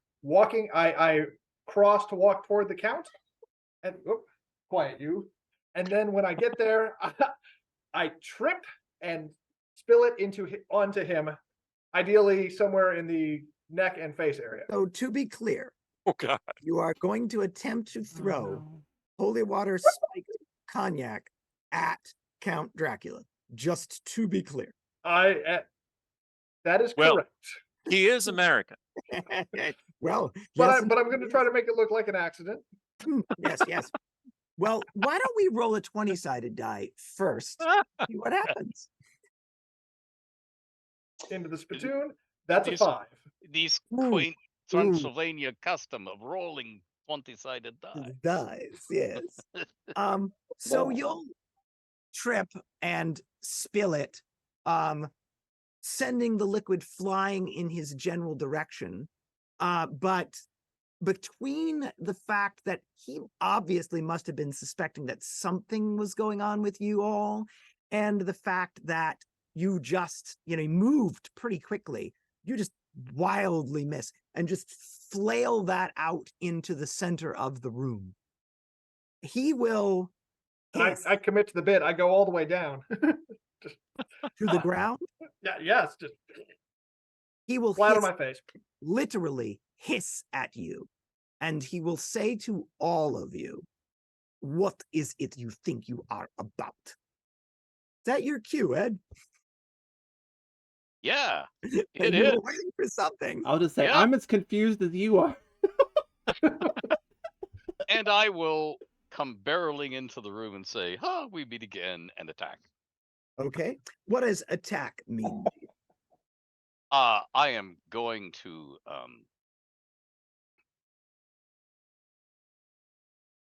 [SPEAKER 4] I cross to walk toward the Count, and quiet you. And then when I get there, I trip and spill it onto him, ideally somewhere in the neck and face area.
[SPEAKER 6] So to be clear,
[SPEAKER 1] Oh God.
[SPEAKER 6] you are going to attempt to throw
[SPEAKER 2] no.
[SPEAKER 6] holy water spiked cognac at Count Dracula. Just to be clear.
[SPEAKER 4] That is
[SPEAKER 1] Well,
[SPEAKER 4] correct.
[SPEAKER 1] He is American.
[SPEAKER 6] Well,
[SPEAKER 4] But
[SPEAKER 6] yes,
[SPEAKER 4] I'm going to try to make it look like an accident.
[SPEAKER 6] yes. Well, why don't we roll a 20-sided die first? See what happens.
[SPEAKER 4] Into the spittoon. That's a
[SPEAKER 7] These-
[SPEAKER 4] 5.
[SPEAKER 7] These
[SPEAKER 6] Ooh,
[SPEAKER 7] quaint Transylvania custom of rolling 20-sided die.
[SPEAKER 6] Dies, yes. So
[SPEAKER 5] Wow.
[SPEAKER 6] you'll trip and spill it, sending the liquid flying in his general direction. But between the fact that he obviously must have been suspecting that something was going on with you all, and the fact that you just, he moved pretty quickly, you just wildly miss and just flail that out into the center of the room. He will hiss
[SPEAKER 4] I commit to the bit. I go all the way down.
[SPEAKER 6] to the ground.
[SPEAKER 4] Yes, just
[SPEAKER 6] He will
[SPEAKER 4] flat on
[SPEAKER 6] hiss,
[SPEAKER 4] my face.
[SPEAKER 6] literally hiss at you, and he will say to all of you, "What is it you think you are about?" Is that your cue, Ed?
[SPEAKER 7] Yeah,
[SPEAKER 6] And
[SPEAKER 7] it
[SPEAKER 6] you
[SPEAKER 7] is.
[SPEAKER 6] were waiting for something.
[SPEAKER 2] I'll just say
[SPEAKER 7] Yeah.
[SPEAKER 2] I'm as confused as you are.
[SPEAKER 7] And I will come barreling into the room and say, we meet again, and attack.
[SPEAKER 6] Okay. What does attack mean?
[SPEAKER 7] I am going to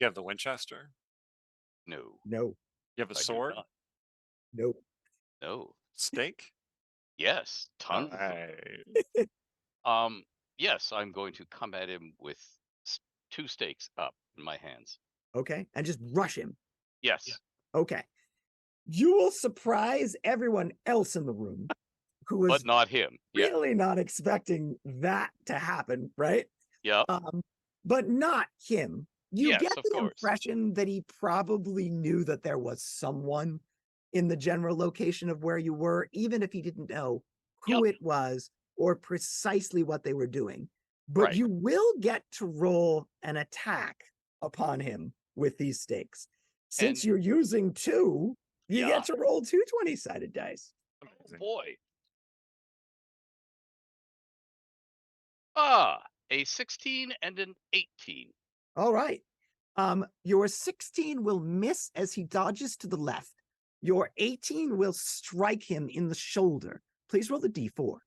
[SPEAKER 1] You have the Winchester.
[SPEAKER 7] no.
[SPEAKER 6] No.
[SPEAKER 1] You have a
[SPEAKER 7] I do
[SPEAKER 1] sword.
[SPEAKER 7] not.
[SPEAKER 6] No.
[SPEAKER 7] No.
[SPEAKER 1] Steak.
[SPEAKER 7] Yes, tons.
[SPEAKER 1] Alright.
[SPEAKER 7] Yes, I'm going to come at him with 2 stakes up in my hands.
[SPEAKER 6] Okay. And just rush him.
[SPEAKER 7] Yes.
[SPEAKER 6] Okay. You will surprise everyone else in the room who was
[SPEAKER 7] But not him. Yeah.
[SPEAKER 6] really not expecting that to happen, right?
[SPEAKER 7] Yep.
[SPEAKER 6] But not him. You
[SPEAKER 7] Yes,
[SPEAKER 6] get
[SPEAKER 7] of
[SPEAKER 6] the
[SPEAKER 7] course.
[SPEAKER 6] impression that he probably knew that there was someone in the general location of where you were, even if he didn't know who it was or precisely what they were doing. But
[SPEAKER 7] Right.
[SPEAKER 6] you will get to roll an attack upon him with these stakes. Since
[SPEAKER 7] And-
[SPEAKER 6] you're using 2, you
[SPEAKER 7] Yeah.
[SPEAKER 6] get to roll 2 20-sided dice.
[SPEAKER 7] Oh,
[SPEAKER 1] Amazing.
[SPEAKER 7] boy. A 16 and an 18.
[SPEAKER 6] All right. Your 16 will miss as he dodges to the left. Your 18 will strike him in the shoulder. Please roll the d4.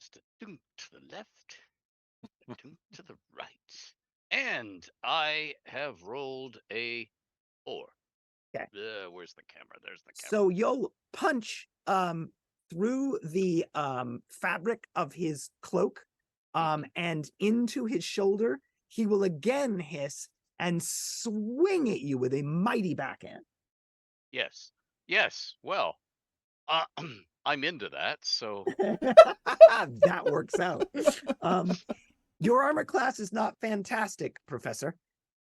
[SPEAKER 7] Just a dunk to the left, a dunk to the right. And I have rolled a 4. Where's the camera? There's the camera.
[SPEAKER 6] So you'll punch through the fabric of his cloak and into his shoulder. He will again hiss and swing at you with a mighty backhand.
[SPEAKER 7] Yes. Well, I'm into that. So
[SPEAKER 6] That works out. Your armor class is not fantastic, Professor.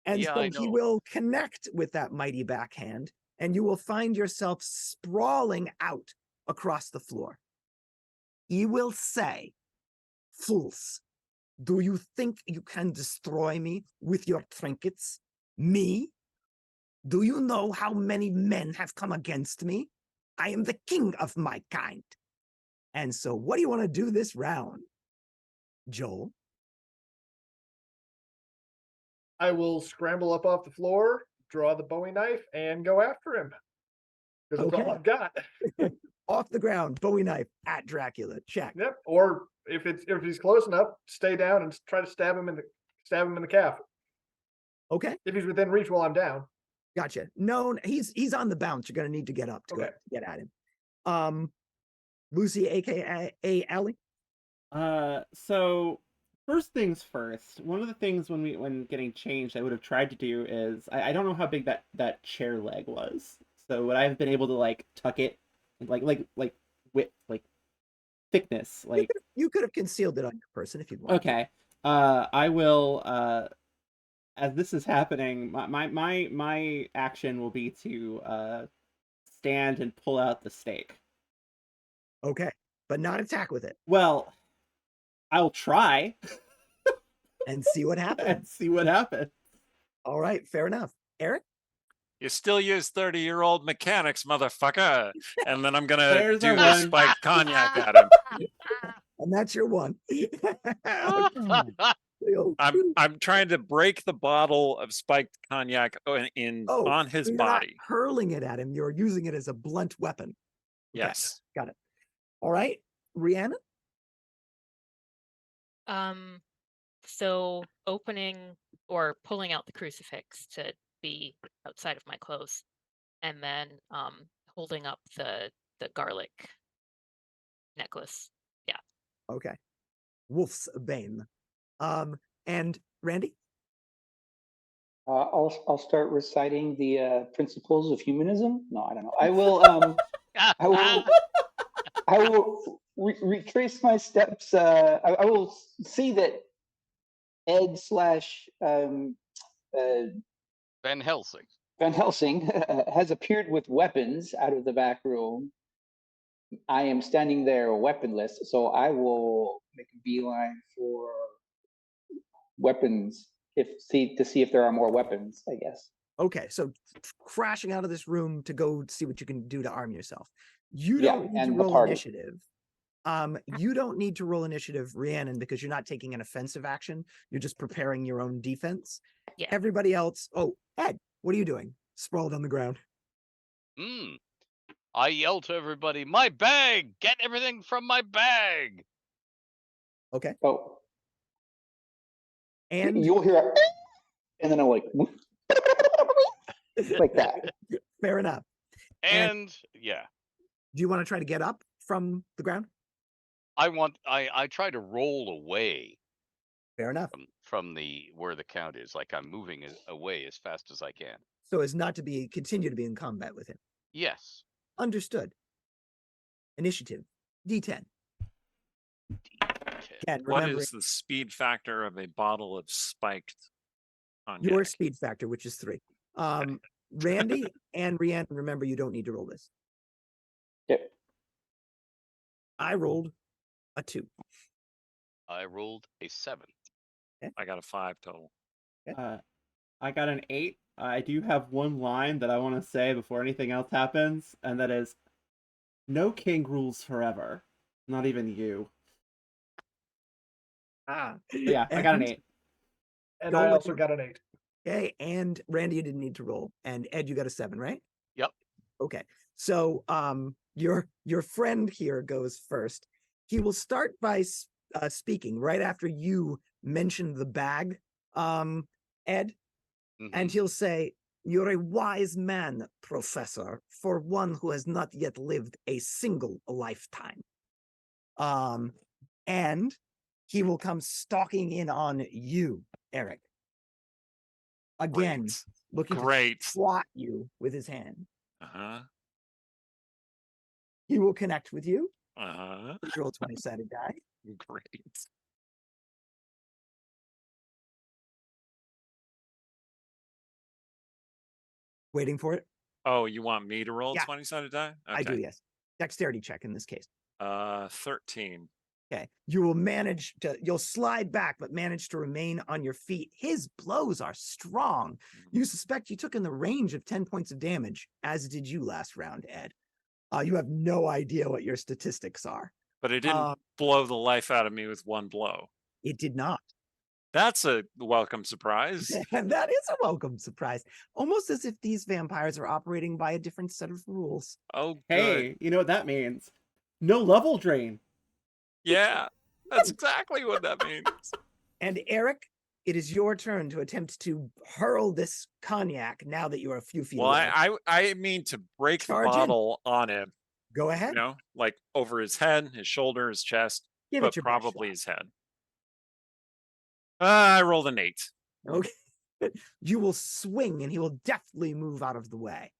[SPEAKER 6] And
[SPEAKER 7] Yeah,
[SPEAKER 6] so
[SPEAKER 7] I
[SPEAKER 6] he
[SPEAKER 7] know.
[SPEAKER 6] will connect with that mighty backhand, and you will find yourself sprawling out across the floor. He will say, "Fools, do you think you can destroy me with your trinkets? Me? Do you know how many men have come against me? I am the king of my kind. And so what do you want to do this round, Joel?"
[SPEAKER 4] I will scramble up off the floor, draw the Bowie knife, and go after him. Because that's all
[SPEAKER 6] Okay.
[SPEAKER 4] I've got.
[SPEAKER 6] Off the ground, Bowie knife at Dracula. Check.
[SPEAKER 4] Yep. Or if he's close enough, stay down and try to stab him in the calf.
[SPEAKER 6] Okay,
[SPEAKER 4] If he's within reach while I'm down.
[SPEAKER 6] gotcha. No, he's on the bounce. You're gonna need to get up to
[SPEAKER 4] Okay.
[SPEAKER 6] get at him. Lucy, aka Ellie.
[SPEAKER 2] So first things first. One of the things when getting changed, I would have tried to do is I don't know how big that chair leg was. So would I have been able to like tuck it like width, like thickness, like
[SPEAKER 6] You could have concealed it on your person if you'd want.
[SPEAKER 2] okay. I will as this is happening, my action will be to stand and pull out the stake.
[SPEAKER 6] Okay, but not attack with it
[SPEAKER 2] Well, I'll try
[SPEAKER 6] and see what happens.
[SPEAKER 2] and see what happens.
[SPEAKER 6] All right, fair enough. Eric?
[SPEAKER 1] You still use 30-year-old mechanics, motherfucker. And then I'm gonna
[SPEAKER 2] There's
[SPEAKER 1] do
[SPEAKER 2] our
[SPEAKER 1] the
[SPEAKER 2] one.
[SPEAKER 1] spiked cognac at him.
[SPEAKER 6] And that's your one.
[SPEAKER 1] I'm trying to break the bottle of spiked cognac on his
[SPEAKER 6] so you're not
[SPEAKER 1] body.
[SPEAKER 6] hurling it at him. You're using it as a blunt weapon. Okay,
[SPEAKER 1] Yes.
[SPEAKER 6] got it. All right, Rhiannon?
[SPEAKER 3] So opening or pulling out the crucifix to be outside of my clothes, and then holding up the garlic necklace. Yeah.
[SPEAKER 6] Okay. Wolf's Bane. And Randy?
[SPEAKER 5] I'll start reciting the principles of humanism. No, I don't know. I will retrace my steps. I will see that Ed slash
[SPEAKER 7] Van Helsing.
[SPEAKER 5] Van Helsing has appeared with weapons out of the back room. I am standing there weaponless, so I will make a beeline for weapons to see if there are more weapons, I guess.
[SPEAKER 6] Okay, so crashing out of this room to go see what you can do to arm yourself. You
[SPEAKER 5] Yeah,
[SPEAKER 6] don't need to
[SPEAKER 5] and the
[SPEAKER 6] roll
[SPEAKER 5] party.
[SPEAKER 6] initiative. You don't need to roll initiative, Rhiannon, because you're not taking an offensive action. You're just preparing your own defense.
[SPEAKER 3] Yeah.
[SPEAKER 6] Everybody else. Oh, Ed, what are you doing? Sprawled on the ground.
[SPEAKER 7] I yell to everybody, "My bag! Get everything from my bag!"
[SPEAKER 6] Okay.
[SPEAKER 5] Oh,
[SPEAKER 6] And
[SPEAKER 5] you'll hear, and then I'm like, like that.
[SPEAKER 6] fair enough.
[SPEAKER 7] And yeah,
[SPEAKER 6] Do you want to try to get up from the ground?
[SPEAKER 7] I try to roll away
[SPEAKER 6] Fair enough.
[SPEAKER 7] from the where the count is. Like I'm moving away as fast as I can.
[SPEAKER 6] So as not to continue to be in combat with him.
[SPEAKER 7] Yes.
[SPEAKER 6] Understood. Initiative. D10. Ken,
[SPEAKER 1] What
[SPEAKER 6] remember
[SPEAKER 1] is the speed factor of a bottle of spiked cognac?
[SPEAKER 6] your speed factor, which is 3. Randy and Rhiannon, remember you don't need to roll this.
[SPEAKER 5] Yep.
[SPEAKER 6] I rolled a 2.
[SPEAKER 7] I rolled a 7.
[SPEAKER 1] I got a 5 total.
[SPEAKER 2] I got an 8. I do have one line that I want to say before anything else happens, and that is, no king rules forever. Not even you. Yeah, I got an 8.
[SPEAKER 4] And
[SPEAKER 6] Go
[SPEAKER 4] I
[SPEAKER 6] with
[SPEAKER 4] also
[SPEAKER 6] your-
[SPEAKER 4] got an 8.
[SPEAKER 6] Okay, and Randy, you didn't need to roll. And Ed, you got a 7, right?
[SPEAKER 7] Yep.
[SPEAKER 6] Okay. So your friend here goes first. He will start by speaking right after you mention the bag, Ed, and he'll say, You're a wise man, Professor, for one who has not yet lived a single lifetime. And he will come stalking in on you, Eric. Again,
[SPEAKER 1] Great.
[SPEAKER 6] looking
[SPEAKER 1] Great.
[SPEAKER 6] to swat you with his hand.
[SPEAKER 1] Uh-huh.
[SPEAKER 6] He will connect with you.
[SPEAKER 1] Uh-huh.
[SPEAKER 6] Please roll 20-sided die.
[SPEAKER 1] Great.
[SPEAKER 6] Waiting for it.
[SPEAKER 1] Oh, you want me to roll a
[SPEAKER 6] Yeah.
[SPEAKER 1] 20-sided die?
[SPEAKER 6] I do, yes. Dexterity check in this case.
[SPEAKER 1] 13.
[SPEAKER 6] Okay. You will manage to, you'll slide back, but manage to remain on your feet. His blows are strong. You suspect you took in the range of 10 points of damage, as did you last round, Ed. You have no idea what your statistics are.
[SPEAKER 1] But it didn't blow the life out of me with one blow.
[SPEAKER 6] It did not.
[SPEAKER 1] That's a welcome surprise.
[SPEAKER 6] And that is a welcome surprise. Almost as if these vampires are operating by a different set of rules.
[SPEAKER 1] Oh,
[SPEAKER 2] Hey,
[SPEAKER 1] good.
[SPEAKER 2] you know what that means? No level drain.
[SPEAKER 1] Yeah, that's exactly what that means.
[SPEAKER 6] And Eric, it is your turn to attempt to hurl this cognac now that you are a few feet
[SPEAKER 1] Well,
[SPEAKER 6] away.
[SPEAKER 1] I mean to break the
[SPEAKER 6] Charge in.
[SPEAKER 1] bottle on him,
[SPEAKER 6] Go
[SPEAKER 1] you
[SPEAKER 6] ahead.
[SPEAKER 1] know, like over his head, his shoulder, his chest,
[SPEAKER 6] Give
[SPEAKER 1] but
[SPEAKER 6] it your best
[SPEAKER 1] probably
[SPEAKER 6] shot.
[SPEAKER 1] his head. I rolled an 8.
[SPEAKER 6] Okay. You will swing and he will deftly move out of the way.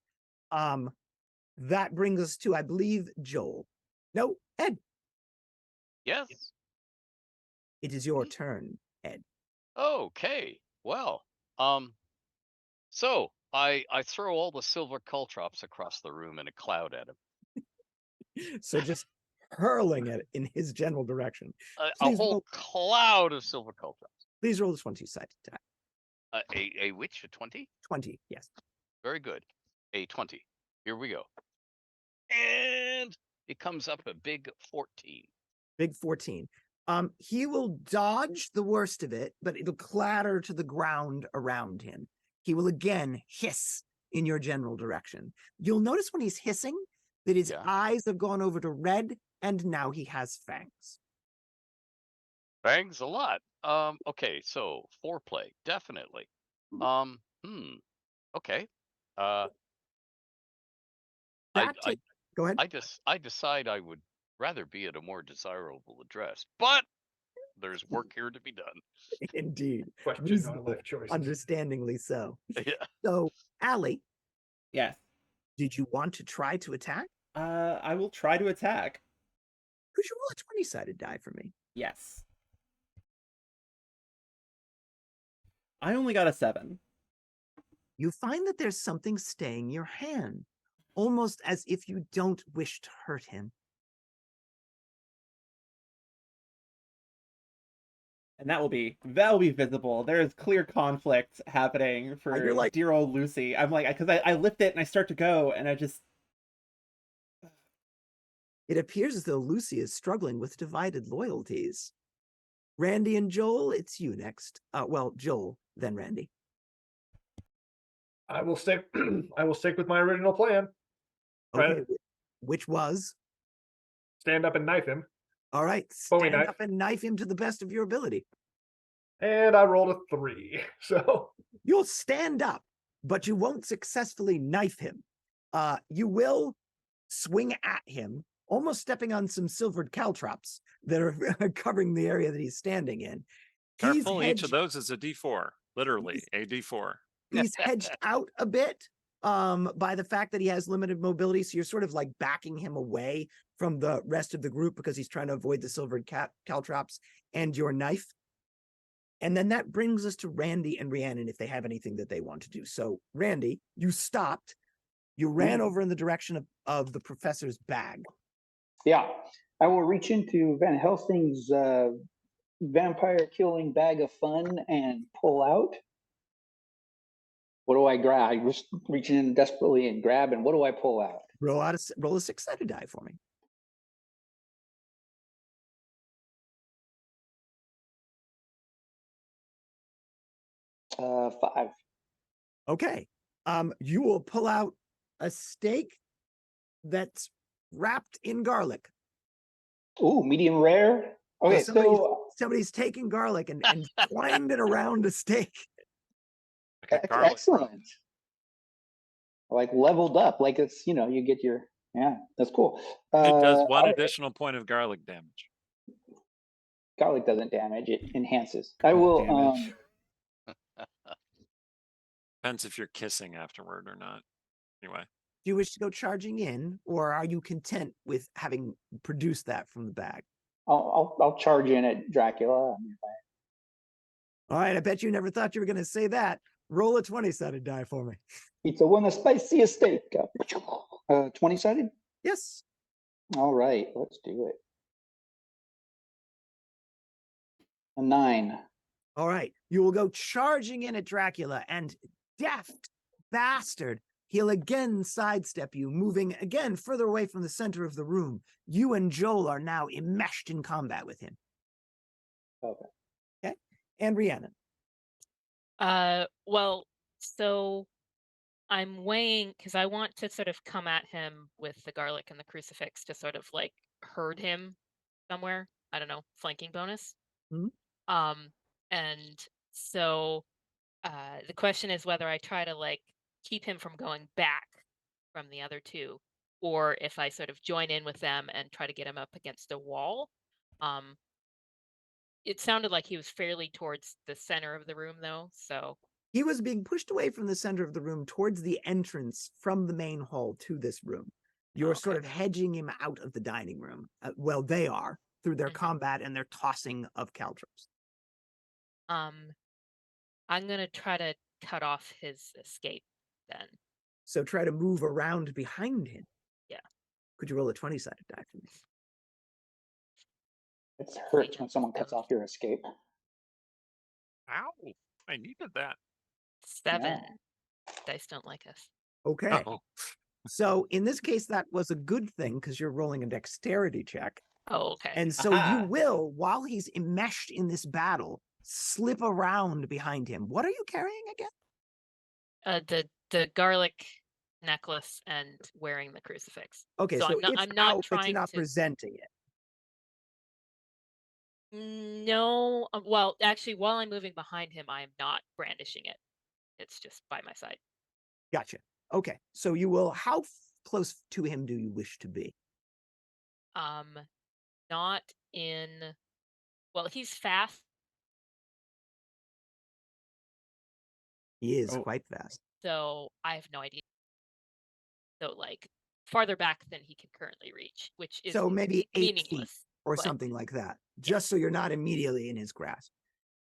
[SPEAKER 6] That brings us to, I believe, Joel. No, Ed.
[SPEAKER 7] Yes.
[SPEAKER 6] It is your turn, Ed.
[SPEAKER 7] Okay. Well, so I throw all the silver caltrops across the room in a cloud at him.
[SPEAKER 6] So just hurling it in his general direction.
[SPEAKER 7] A
[SPEAKER 6] Please
[SPEAKER 7] whole
[SPEAKER 6] roll,
[SPEAKER 7] cloud of silver caltrops.
[SPEAKER 6] please roll this 20-sided die.
[SPEAKER 7] A which? A 20?
[SPEAKER 6] 20, yes.
[SPEAKER 7] Very good. A 20. Here we go. And it comes up a big 14.
[SPEAKER 6] Big 14. He will dodge the worst of it, but it'll clatter to the ground around him. He will again hiss in your general direction. You'll notice when he's hissing that his eyes have gone over to red, and now he has fangs.
[SPEAKER 7] Fangs a lot. Okay, so foreplay, definitely. Okay.
[SPEAKER 6] Go ahead.
[SPEAKER 7] I decide I would rather be at a more desirable address, but there's work here to be done.
[SPEAKER 6] Indeed.
[SPEAKER 4] Question on
[SPEAKER 6] Reasonable,
[SPEAKER 4] life choices.
[SPEAKER 6] understandingly so.
[SPEAKER 7] Yeah.
[SPEAKER 6] So, Allie,
[SPEAKER 2] Yes.
[SPEAKER 6] did you want to try to attack?
[SPEAKER 2] I will try to attack.
[SPEAKER 6] Could you roll a 20-sided die for me?
[SPEAKER 2] Yes. I only got a 7.
[SPEAKER 6] You find that there's something staying your hand, almost as if you don't wish to hurt him.
[SPEAKER 2] And that will be visible. There is clear conflict happening for
[SPEAKER 6] You're like-
[SPEAKER 2] dear old Lucy. I'm like, because I lift it and I start to go, and I just.
[SPEAKER 6] It appears as though Lucy is struggling with divided loyalties. Randy and Joel, it's you next. Well, Joel, then Randy.
[SPEAKER 4] I will stick. I will stick with my original plan.
[SPEAKER 6] Okay,
[SPEAKER 4] Right.
[SPEAKER 6] which was?
[SPEAKER 4] Stand up and knife him.
[SPEAKER 6] All right,
[SPEAKER 4] Bowie
[SPEAKER 6] stand
[SPEAKER 4] knife.
[SPEAKER 6] up and knife him to the best of your ability.
[SPEAKER 4] And I rolled a 3. So
[SPEAKER 6] You'll stand up, but you won't successfully knife him. You will swing at him, almost stepping on some silvered caltrops that are covering the area that he's standing in.
[SPEAKER 1] Careful, each of those is a D4. Literally, a D4.
[SPEAKER 6] He's hedged out a bit by the fact that he has limited mobility. So you're sort of like backing him away from the rest of the group because he's trying to avoid the silvered caltrops and your knife. And then that brings us to Randy and Rhiannon if they have anything that they want to do. So Randy, you stopped. You ran over in the direction of the professor's bag.
[SPEAKER 5] Yeah, I will reach into Van Helsing's vampire killing bag of fun and pull out. What do I grab? I was reaching in desperately and grab, and what do I pull out?
[SPEAKER 6] Roll a 6-sided die for me.
[SPEAKER 5] Uh, 5.
[SPEAKER 6] Okay. You will pull out a steak that's wrapped in garlic.
[SPEAKER 5] Ooh, medium rare. Okay, so
[SPEAKER 6] somebody's taken garlic and twined it around a steak.
[SPEAKER 1] Like a garlic
[SPEAKER 5] excellent. like leveled up. Like it's, you get your, yeah, that's cool.
[SPEAKER 1] It does one
[SPEAKER 5] all right.
[SPEAKER 1] additional point of garlic damage.
[SPEAKER 5] Garlic doesn't damage, it enhances. I
[SPEAKER 2] God
[SPEAKER 5] will,
[SPEAKER 2] damage.
[SPEAKER 1] Depends if you're kissing afterward or not. Anyway,
[SPEAKER 6] Do you wish to go charging in, or are you content with having produced that from the bag?
[SPEAKER 5] I'll charge in at Dracula. I mean,
[SPEAKER 6] All right, I bet you never thought you were going to say that. Roll a 20-sided die for me.
[SPEAKER 5] pizza one, the spiciest steak. 20-sided?
[SPEAKER 6] Yes.
[SPEAKER 5] All right, let's do it. A 9.
[SPEAKER 6] All right, you will go charging in at Dracula, and deft bastard, he'll again sidestep you, moving again further away from the center of the room. You and Joel are now enmeshed in combat with him.
[SPEAKER 5] Okay.
[SPEAKER 6] Okay, and Rhiannon.
[SPEAKER 3] Well, so I'm weighing because I want to sort of come at him with the garlic and the crucifix to sort of like herd him somewhere. I don't know, flanking bonus.
[SPEAKER 6] Mhm.
[SPEAKER 3] And so the question is whether I try to like keep him from going back from the other two, or if I sort of join in with them and try to get him up against a wall. It sounded like he was fairly towards the center of the room, though. So
[SPEAKER 6] He was being pushed away from the center of the room towards the entrance from the main hall to this room. You're sort of hedging him out of the dining room. Well, they are through their combat and their tossing of caltrops.
[SPEAKER 3] I'm gonna try to cut off his escape then.
[SPEAKER 6] So try to move around behind him.
[SPEAKER 3] Yeah.
[SPEAKER 6] Could you roll a 20-sided die for me?
[SPEAKER 5] It hurts when someone cuts off your escape.
[SPEAKER 1] ow! I needed that.
[SPEAKER 3] 7.
[SPEAKER 5] Yeah.
[SPEAKER 3] Dice don't like us.
[SPEAKER 6] Okay.
[SPEAKER 1] Oh,
[SPEAKER 6] So in this case, that was a good thing because you're rolling a dexterity check.
[SPEAKER 3] Oh, okay.
[SPEAKER 6] And so
[SPEAKER 2] Aha.
[SPEAKER 6] you will, while he's enmeshed in this battle, slip around behind him. What are you carrying again?
[SPEAKER 3] The garlic necklace and wearing the crucifix.
[SPEAKER 6] Okay,
[SPEAKER 3] So
[SPEAKER 6] so
[SPEAKER 3] I'm
[SPEAKER 6] it's
[SPEAKER 3] not
[SPEAKER 6] out, but
[SPEAKER 3] trying
[SPEAKER 6] you're not
[SPEAKER 3] to.
[SPEAKER 6] presenting it.
[SPEAKER 3] No, well, actually, while I'm moving behind him, I am not brandishing it. It's just by my side.
[SPEAKER 6] Gotcha. Okay, so you will. How close to him do you wish to be?
[SPEAKER 3] Not in. Well, he's fast,
[SPEAKER 6] He is
[SPEAKER 2] Oh.
[SPEAKER 6] quite fast.
[SPEAKER 3] so I have no idea. So like farther back than he can currently reach, which is
[SPEAKER 6] So maybe 8 feet
[SPEAKER 3] meaningless.
[SPEAKER 6] or
[SPEAKER 3] but-
[SPEAKER 6] something like that, just so you're not immediately in his grasp.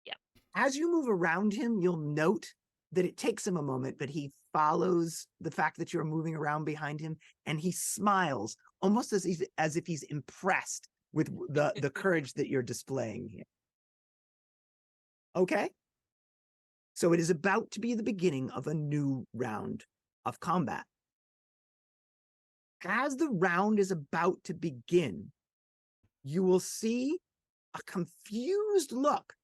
[SPEAKER 3] Yeah.
[SPEAKER 6] As you move around him, you'll note that it takes him a moment, but he follows the fact that you're moving around behind him, and he smiles almost as if he's impressed with the courage that you're displaying here. Okay? So it is about to be the beginning of a new round of combat. As the round is about to begin, you will see a confused look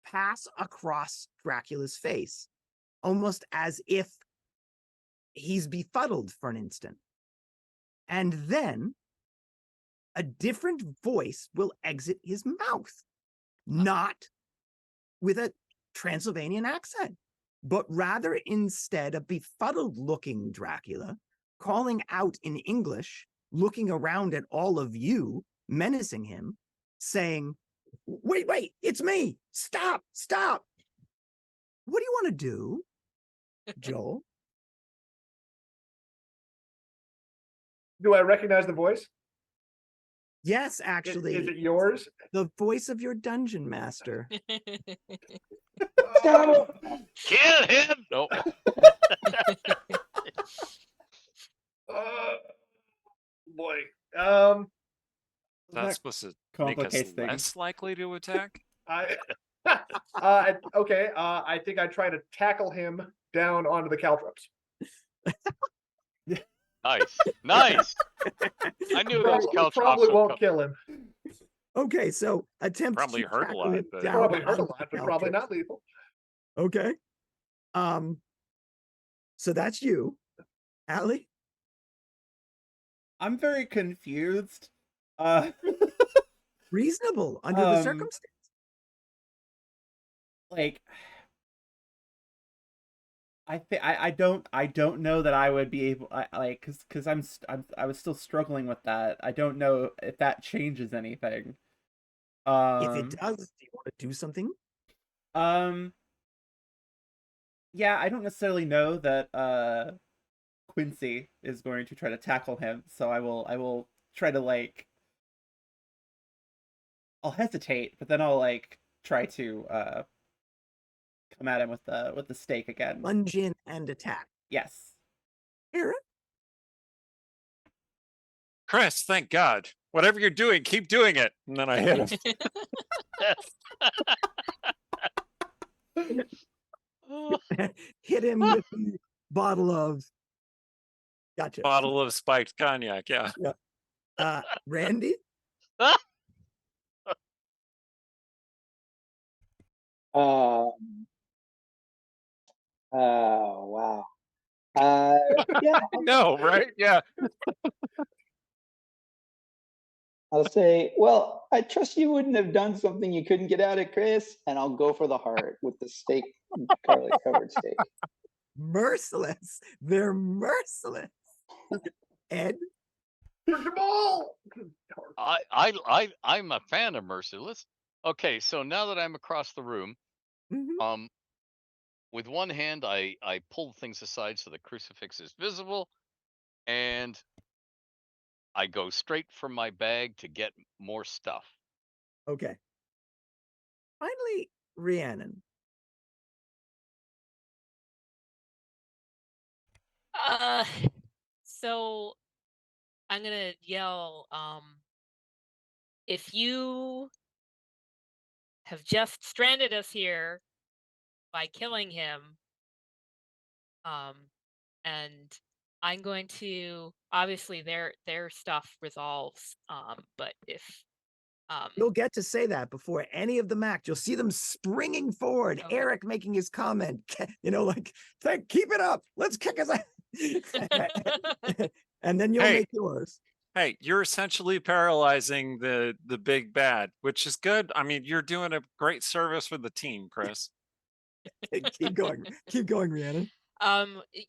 [SPEAKER 6] pass across Dracula's face, almost as if he's befuddled for an instant. And then a different voice will exit his mouth, not with a Transylvanian accent, but rather instead a befuddled looking Dracula calling out in English, looking around at all of you, menacing him, saying, wait, it's me. Stop. What do you want to do, Joel?
[SPEAKER 4] Do I recognize the voice?
[SPEAKER 6] Yes, actually,
[SPEAKER 4] Is it yours?
[SPEAKER 6] the voice of your dungeon master.
[SPEAKER 5] Stop.
[SPEAKER 7] Kill him! No.
[SPEAKER 4] Boy.
[SPEAKER 1] that's
[SPEAKER 2] That
[SPEAKER 1] supposed to make us
[SPEAKER 2] complicates things.
[SPEAKER 1] less likely to attack.
[SPEAKER 4] Okay. I think I try to tackle him down onto the caltrops.
[SPEAKER 7] Nice. I knew those caltrops
[SPEAKER 4] Probably
[SPEAKER 7] would
[SPEAKER 4] won't
[SPEAKER 7] come.
[SPEAKER 4] kill him.
[SPEAKER 6] Okay, so attempt
[SPEAKER 1] Probably
[SPEAKER 6] to
[SPEAKER 1] hurt a
[SPEAKER 6] tackle
[SPEAKER 1] lot,
[SPEAKER 6] him
[SPEAKER 1] but-
[SPEAKER 6] down
[SPEAKER 4] Probably hurt a
[SPEAKER 6] onto
[SPEAKER 4] lot,
[SPEAKER 6] the
[SPEAKER 4] but probably
[SPEAKER 6] caltrops.
[SPEAKER 4] not lethal.
[SPEAKER 6] Okay. So that's you, Allie.
[SPEAKER 2] I'm very confused.
[SPEAKER 6] Reasonable under the circumstance.
[SPEAKER 2] Like, I don't know that I would be able because I was still struggling with that. I don't know if that changes anything.
[SPEAKER 6] If it does, do you want to do something?
[SPEAKER 2] Yeah, I don't necessarily know that Quincy is going to try to tackle him, so I will try to I'll hesitate, but then I'll try to come at him with the stake again.
[SPEAKER 6] Lunge in and attack.
[SPEAKER 2] Yes.
[SPEAKER 6] Here.
[SPEAKER 1] Chris, thank God. Whatever you're doing, keep doing it. And then I hit him.
[SPEAKER 6] Hit him with the bottle of. Gotcha.
[SPEAKER 1] Bottle of spiked cognac. Yeah.
[SPEAKER 6] Randy.
[SPEAKER 5] Oh wow. Yeah,
[SPEAKER 1] No, right? Yeah.
[SPEAKER 5] I'll say, well, I trust you wouldn't have done something you couldn't get out of, Chris, and I'll go for the heart with the steak, garlic covered steak.
[SPEAKER 6] Merciless. They're merciless. Ed.
[SPEAKER 7] I'm a fan of merciless. Okay, so now that I'm across the room,
[SPEAKER 6] Mhm.
[SPEAKER 7] with one hand I pull things aside so the crucifix is visible, and I go straight from my bag to get more stuff.
[SPEAKER 6] Okay. Finally, Rhiannon.
[SPEAKER 3] So I'm gonna yell, if you have just stranded us here by killing him, and I'm going to obviously their stuff resolves, but if
[SPEAKER 6] You'll get to say that before any of them act. You'll see them springing forward.
[SPEAKER 3] Okay.
[SPEAKER 6] Eric making his comment, keep it up. Let's kick his ass. And then you'll
[SPEAKER 1] Hey.
[SPEAKER 6] make yours.
[SPEAKER 1] Hey, you're essentially paralyzing the big bad, which is good. I mean, you're doing a great service for the team, Chris.
[SPEAKER 6] Keep going. Keep going, Rhiannon.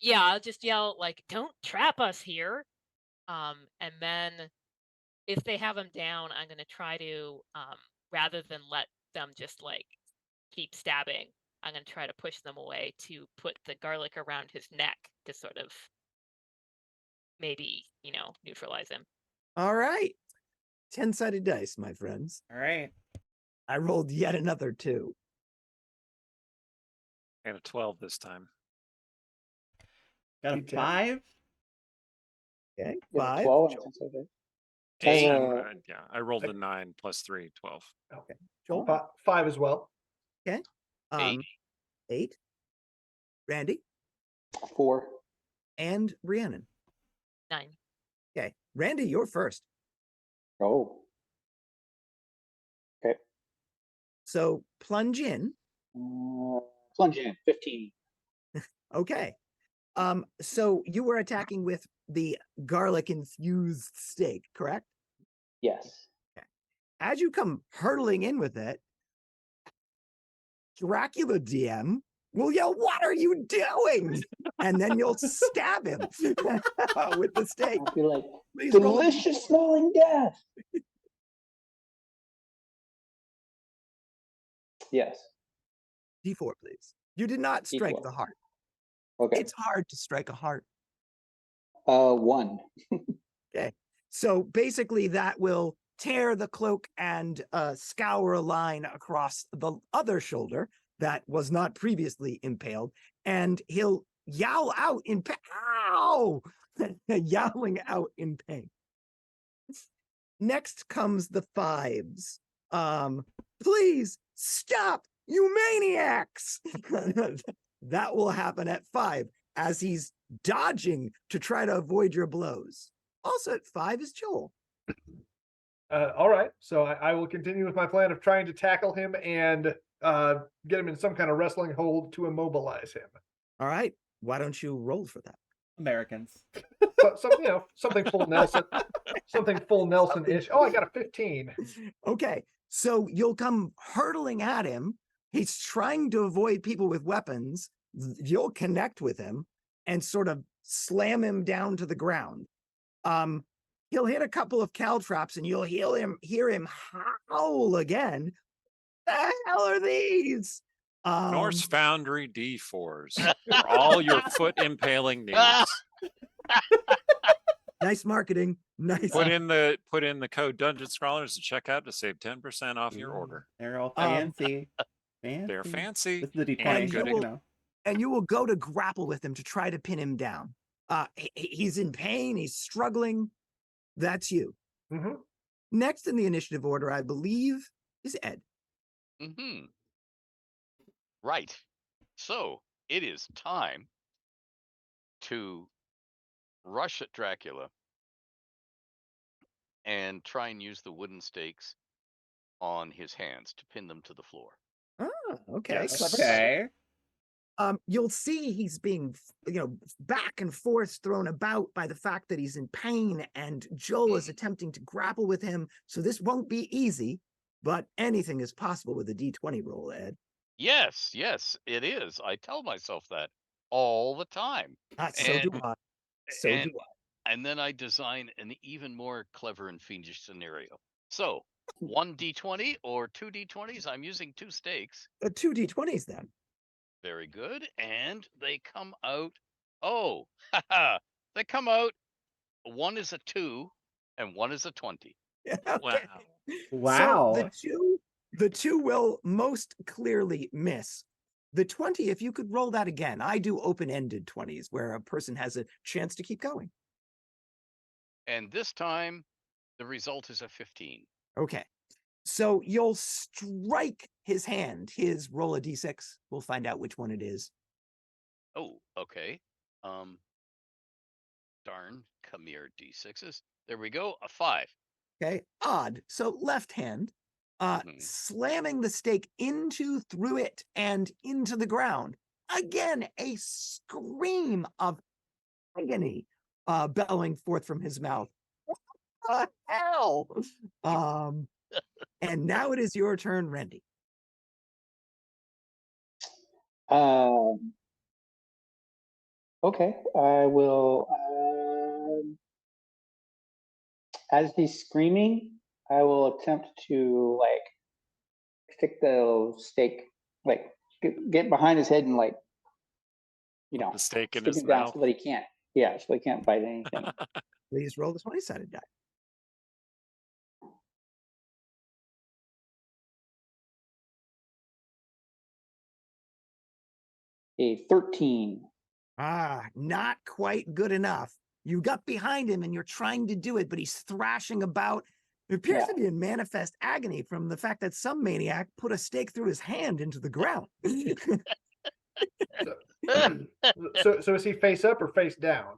[SPEAKER 3] yeah, I'll just yell don't trap us here. And then if they have him down, I'm gonna try to rather than let them just keep stabbing, I'm gonna try to push them away to put the garlic around his neck to sort of maybe, neutralize him.
[SPEAKER 6] All right. 10-sided dice, my friends.
[SPEAKER 2] All right.
[SPEAKER 6] I rolled yet another 2.
[SPEAKER 1] I got a 12 this time.
[SPEAKER 2] Got a
[SPEAKER 4] Keep tab.
[SPEAKER 2] 5.
[SPEAKER 6] Okay.
[SPEAKER 5] Yeah,
[SPEAKER 6] 5.
[SPEAKER 5] 12
[SPEAKER 6] Joel.
[SPEAKER 5] and 10 sided.
[SPEAKER 1] Eight.
[SPEAKER 5] Uh,
[SPEAKER 1] Yeah, I rolled a 9 plus 3, 12.
[SPEAKER 6] Joel.
[SPEAKER 4] 5 as well.
[SPEAKER 6] 8. Randy
[SPEAKER 5] 4.
[SPEAKER 6] and Rhiannon.
[SPEAKER 3] 9.
[SPEAKER 6] Okay. Randy, you're first.
[SPEAKER 5] Oh. Okay.
[SPEAKER 6] So plunge in.
[SPEAKER 5] Plunge in 15.
[SPEAKER 6] Okay. So you were attacking with the garlic infused steak, correct?
[SPEAKER 5] Yes.
[SPEAKER 6] As you come hurtling in with it, Dracula DM will yell, "What are you doing?" And then you'll stab him with the steak.
[SPEAKER 5] I'll be like,
[SPEAKER 6] Please roll a
[SPEAKER 5] delicious smelling death. Yes.
[SPEAKER 6] D4, please. You did not strike
[SPEAKER 5] D4.
[SPEAKER 6] the heart.
[SPEAKER 5] Okay.
[SPEAKER 6] It's hard to strike a heart.
[SPEAKER 5] 1.
[SPEAKER 6] Okay. So basically that will tear the cloak and scour a line across the other shoulder that was not previously impaled. And he'll yowl out in pain. Ow! Yowling out in pain. Next comes the 5s. Please stop, you maniacs! That will happen at 5 as he's dodging to try to avoid your blows. Also at 5 is Joel.
[SPEAKER 4] All right. So I will continue with my plan of trying to tackle him and get him in some kind of wrestling hold to immobilize him.
[SPEAKER 6] All right. Why don't you roll for that?
[SPEAKER 2] Americans.
[SPEAKER 4] So, something full Nelson, something full Nelson-ish. Oh, I got a 15.
[SPEAKER 6] Okay. So you'll come hurtling at him. He's trying to avoid people with weapons. you'll connect with him and sort of slam him down to the ground. He'll hit a couple of caltrops and you'll hear him howl again. The hell are these?
[SPEAKER 1] Norse Foundry D4s for all your foot impaling needs.
[SPEAKER 6] Nice marketing. Nice.
[SPEAKER 1] Put in the code Dungeon Scrollers to check out to save 10% off your
[SPEAKER 2] Ooh,
[SPEAKER 1] order.
[SPEAKER 2] They're all fancy.
[SPEAKER 1] They're fancy.
[SPEAKER 2] This is the D20.
[SPEAKER 1] and
[SPEAKER 2] Good
[SPEAKER 1] good.
[SPEAKER 2] to know.
[SPEAKER 6] And you will go to grapple with him to try to pin him down. He's in pain. He's struggling. That's you.
[SPEAKER 4] Mhm.
[SPEAKER 6] Next in the initiative order, I believe, is Ed.
[SPEAKER 7] Mm-hmm. Right. So it is time to rush at Dracula and try and use the wooden stakes on his hands to pin them to the floor.
[SPEAKER 6] Oh, okay.
[SPEAKER 4] Yes.
[SPEAKER 6] Clever.
[SPEAKER 2] Okay.
[SPEAKER 6] You'll see he's being, back and forth thrown about by the fact that he's in pain, and Joel is attempting to grapple with him. So this won't be easy, but anything is possible with a D20 roll, Ed.
[SPEAKER 7] Yes, it is. I tell myself that all the time.
[SPEAKER 6] So do I. So
[SPEAKER 7] and,
[SPEAKER 6] do I.
[SPEAKER 7] And then I design an even more clever and fiendish scenario. So 1 D20 or 2 D20s, I'm using 2 stakes.
[SPEAKER 6] 2 D20s then.
[SPEAKER 7] Very good. And they come out. Oh, they come out. One is a 2 and one is a 20.
[SPEAKER 6] Okay.
[SPEAKER 2] Wow.
[SPEAKER 6] So the two will most clearly miss. The 20, if you could roll that again. I do open-ended 20s where a person has a chance to keep going.
[SPEAKER 7] And this time, the result is a 15.
[SPEAKER 6] Okay. So you'll strike his hand. His roll a d6. We'll find out which one it is.
[SPEAKER 7] Oh, okay. Darn, come here, D6s. There we go, a 5.
[SPEAKER 6] Okay, odd. So left hand, slamming the stake through it and into the ground. Again, a scream of agony bellowing forth from his mouth. What the hell? And now it is your turn, Randy.
[SPEAKER 5] Okay, I will. As he's screaming, I will attempt to stick the stake, get behind his head and
[SPEAKER 1] The stake in
[SPEAKER 5] stick
[SPEAKER 1] his
[SPEAKER 5] him down
[SPEAKER 1] mouth.
[SPEAKER 5] so that he can't. Yeah, so he can't bite anything.
[SPEAKER 6] Please roll the 20-sided die.
[SPEAKER 5] A 13.
[SPEAKER 6] Not quite good enough. You got behind him and you're trying to do it, but he's thrashing about. It appears to be in manifest agony from the fact that some maniac put a stake through his hand into the ground.
[SPEAKER 4] So is he face up or face down?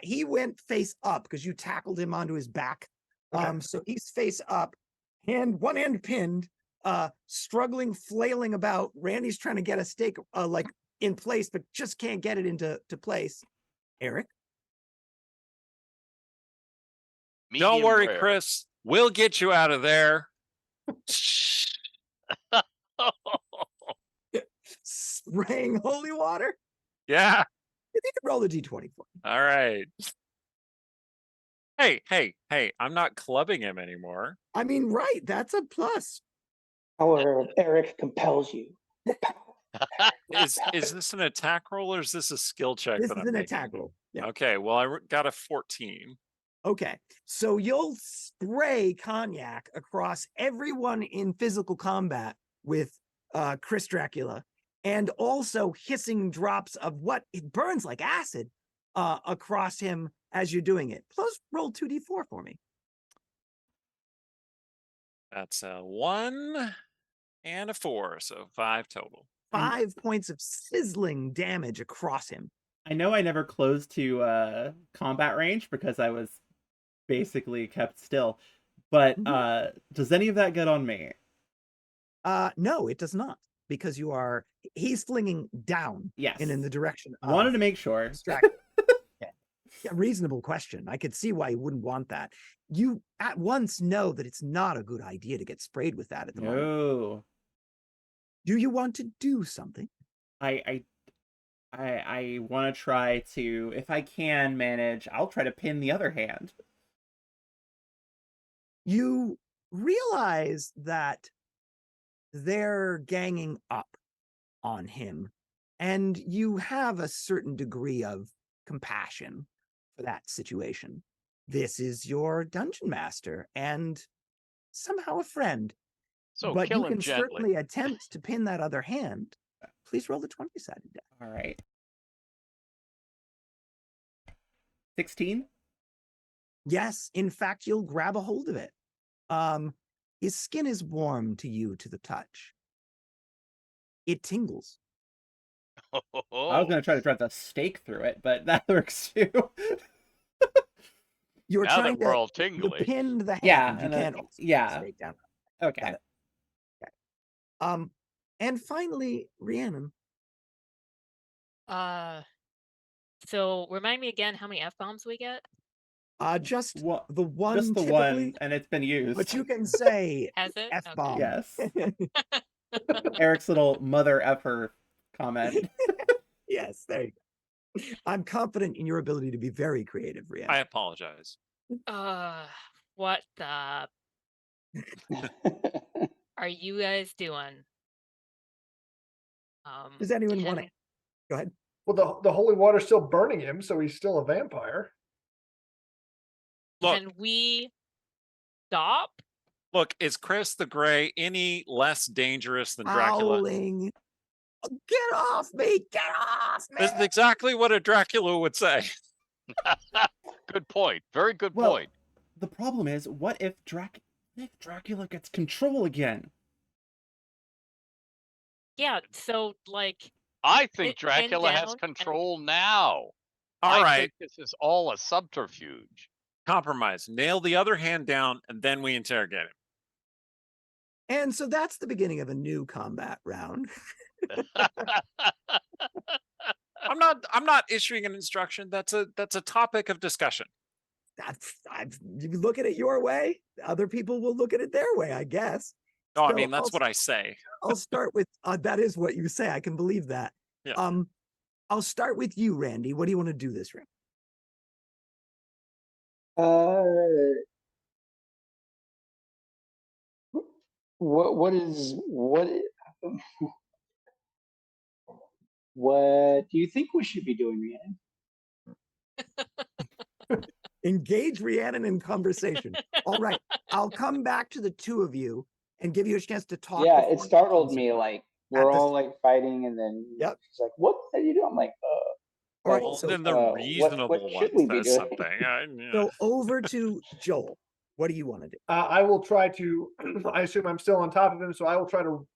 [SPEAKER 6] He went face up because you tackled him onto his back.
[SPEAKER 4] Okay.
[SPEAKER 6] So he's face up, one hand pinned, struggling, flailing about. Randy's trying to get a stake in place, but just can't get it into place. Eric?
[SPEAKER 1] Don't
[SPEAKER 7] Medium
[SPEAKER 1] worry,
[SPEAKER 7] rare.
[SPEAKER 1] Chris. We'll get you out of there.
[SPEAKER 6] Spraying holy water?
[SPEAKER 1] Yeah.
[SPEAKER 6] You think roll the d20 for me.
[SPEAKER 1] All right. Hey, I'm not clubbing him anymore.
[SPEAKER 6] I mean, right, that's a plus.
[SPEAKER 5] Power of Eric compels you.
[SPEAKER 1] Is this an attack roll or is this a skill check?
[SPEAKER 6] This
[SPEAKER 1] that
[SPEAKER 6] is
[SPEAKER 1] I'm
[SPEAKER 6] an
[SPEAKER 1] making?
[SPEAKER 6] attack roll. Yeah.
[SPEAKER 1] Okay, well, I got a 14.
[SPEAKER 6] Okay, so you'll spray cognac across everyone in physical combat with Chris Dracula, and also hissing drops of what it burns like acid across him as you're doing it. Plus, roll 2d4 for me.
[SPEAKER 1] That's a 1 and a 4, so 5 total.
[SPEAKER 6] 5 points of sizzling damage across him.
[SPEAKER 2] I know I never closed to combat range because I was basically kept still. But does any of that get on me?
[SPEAKER 6] No, it does not, because he's flinging down.
[SPEAKER 2] Yes.
[SPEAKER 6] And in the direction.
[SPEAKER 2] Wanted to make sure.
[SPEAKER 6] Yeah, reasonable question. I could see why you wouldn't want that. You at once know that it's not a good idea to get sprayed with that at the moment.
[SPEAKER 2] No.
[SPEAKER 6] Do you want to do something?
[SPEAKER 2] I I want to try to, if I can manage, I'll try to pin the other hand.
[SPEAKER 6] You realize that they're ganging up on him, and you have a certain degree of compassion for that situation. This is your dungeon master and somehow a friend.
[SPEAKER 7] So
[SPEAKER 6] but
[SPEAKER 7] kill
[SPEAKER 6] you
[SPEAKER 7] him
[SPEAKER 6] can
[SPEAKER 7] gently.
[SPEAKER 6] certainly attempt to pin that other hand. Please roll the 20-sided die.
[SPEAKER 2] All right. 16?
[SPEAKER 6] Yes, in fact, you'll grab a hold of it. His skin is warm to you to the touch. It tingles.
[SPEAKER 2] I was going to try to drive the stake through it, but that works too.
[SPEAKER 6] You're
[SPEAKER 7] Now
[SPEAKER 6] trying
[SPEAKER 7] that we're
[SPEAKER 6] to
[SPEAKER 7] all
[SPEAKER 6] you
[SPEAKER 7] tingly.
[SPEAKER 6] pinned the hand.
[SPEAKER 2] Yeah,
[SPEAKER 6] You
[SPEAKER 2] and then-
[SPEAKER 6] can't also
[SPEAKER 2] yeah.
[SPEAKER 6] stake down.
[SPEAKER 2] Okay.
[SPEAKER 6] Got it. Okay. And finally, Rhiannon.
[SPEAKER 3] So remind me again how many F-bombs we get?
[SPEAKER 6] Just
[SPEAKER 2] What?
[SPEAKER 6] the one.
[SPEAKER 2] Just the
[SPEAKER 6] typically,
[SPEAKER 2] one, and it's been used.
[SPEAKER 6] but you can say
[SPEAKER 3] Has it? Okay.
[SPEAKER 6] F-bomb.
[SPEAKER 2] Yes. Eric's little mother effer comment.
[SPEAKER 6] Yes, there you go. I'm confident in your ability to be very creative, Rhiannon.
[SPEAKER 1] I apologize.
[SPEAKER 3] What the are you guys doing?
[SPEAKER 6] Does anyone
[SPEAKER 3] can,
[SPEAKER 6] want to? Go ahead.
[SPEAKER 4] Well, the holy water's still burning him, so he's still a vampire.
[SPEAKER 1] Look,
[SPEAKER 3] can we stop?
[SPEAKER 1] look, is Chris the Grey any less dangerous than Dracula?
[SPEAKER 6] Howling. Get off me! Get off me!
[SPEAKER 1] This is exactly what a Dracula would say.
[SPEAKER 7] Good point. Very good
[SPEAKER 2] Well,
[SPEAKER 7] point.
[SPEAKER 2] the problem is, what if Dracula gets control again?
[SPEAKER 3] Yeah, so like
[SPEAKER 7] I think
[SPEAKER 3] pin
[SPEAKER 7] Dracula has
[SPEAKER 3] down and-
[SPEAKER 7] control now.
[SPEAKER 1] All
[SPEAKER 7] I
[SPEAKER 1] right,
[SPEAKER 7] think this is all a subterfuge.
[SPEAKER 1] compromise. Nail the other hand down, and then we interrogate him.
[SPEAKER 6] And so that's the beginning of a new combat round.
[SPEAKER 1] I'm not issuing an instruction. That's a topic of discussion.
[SPEAKER 6] You look at it your way. Other people will look at it their way, I guess.
[SPEAKER 1] No, I
[SPEAKER 6] So
[SPEAKER 1] mean that's what I say.
[SPEAKER 6] I'll start with that is what you say. I can believe that.
[SPEAKER 1] Yeah.
[SPEAKER 6] I'll start with you, Randy. What do you want to do this round?
[SPEAKER 5] What do you think we should be doing, Rhiannon?
[SPEAKER 6] Engage Rhiannon in conversation. All right. I'll come back to the two of you and give you a chance to talk.
[SPEAKER 5] Yeah,
[SPEAKER 6] before
[SPEAKER 5] it startled
[SPEAKER 6] comes
[SPEAKER 5] me.
[SPEAKER 6] in.
[SPEAKER 5] Like we're
[SPEAKER 6] this-
[SPEAKER 5] all like fighting, and then
[SPEAKER 6] Yep.
[SPEAKER 5] she's like, "What are you doing?" I'm like,
[SPEAKER 6] All right.
[SPEAKER 1] Well,
[SPEAKER 6] So,
[SPEAKER 1] then the
[SPEAKER 5] what
[SPEAKER 1] reasonable
[SPEAKER 5] should
[SPEAKER 1] one
[SPEAKER 5] we be
[SPEAKER 1] says
[SPEAKER 5] doing?
[SPEAKER 1] something. Yeah.
[SPEAKER 6] so over to Joel. What do you want to do?
[SPEAKER 4] I will try to. I assume I'm still on top of him, so I will try to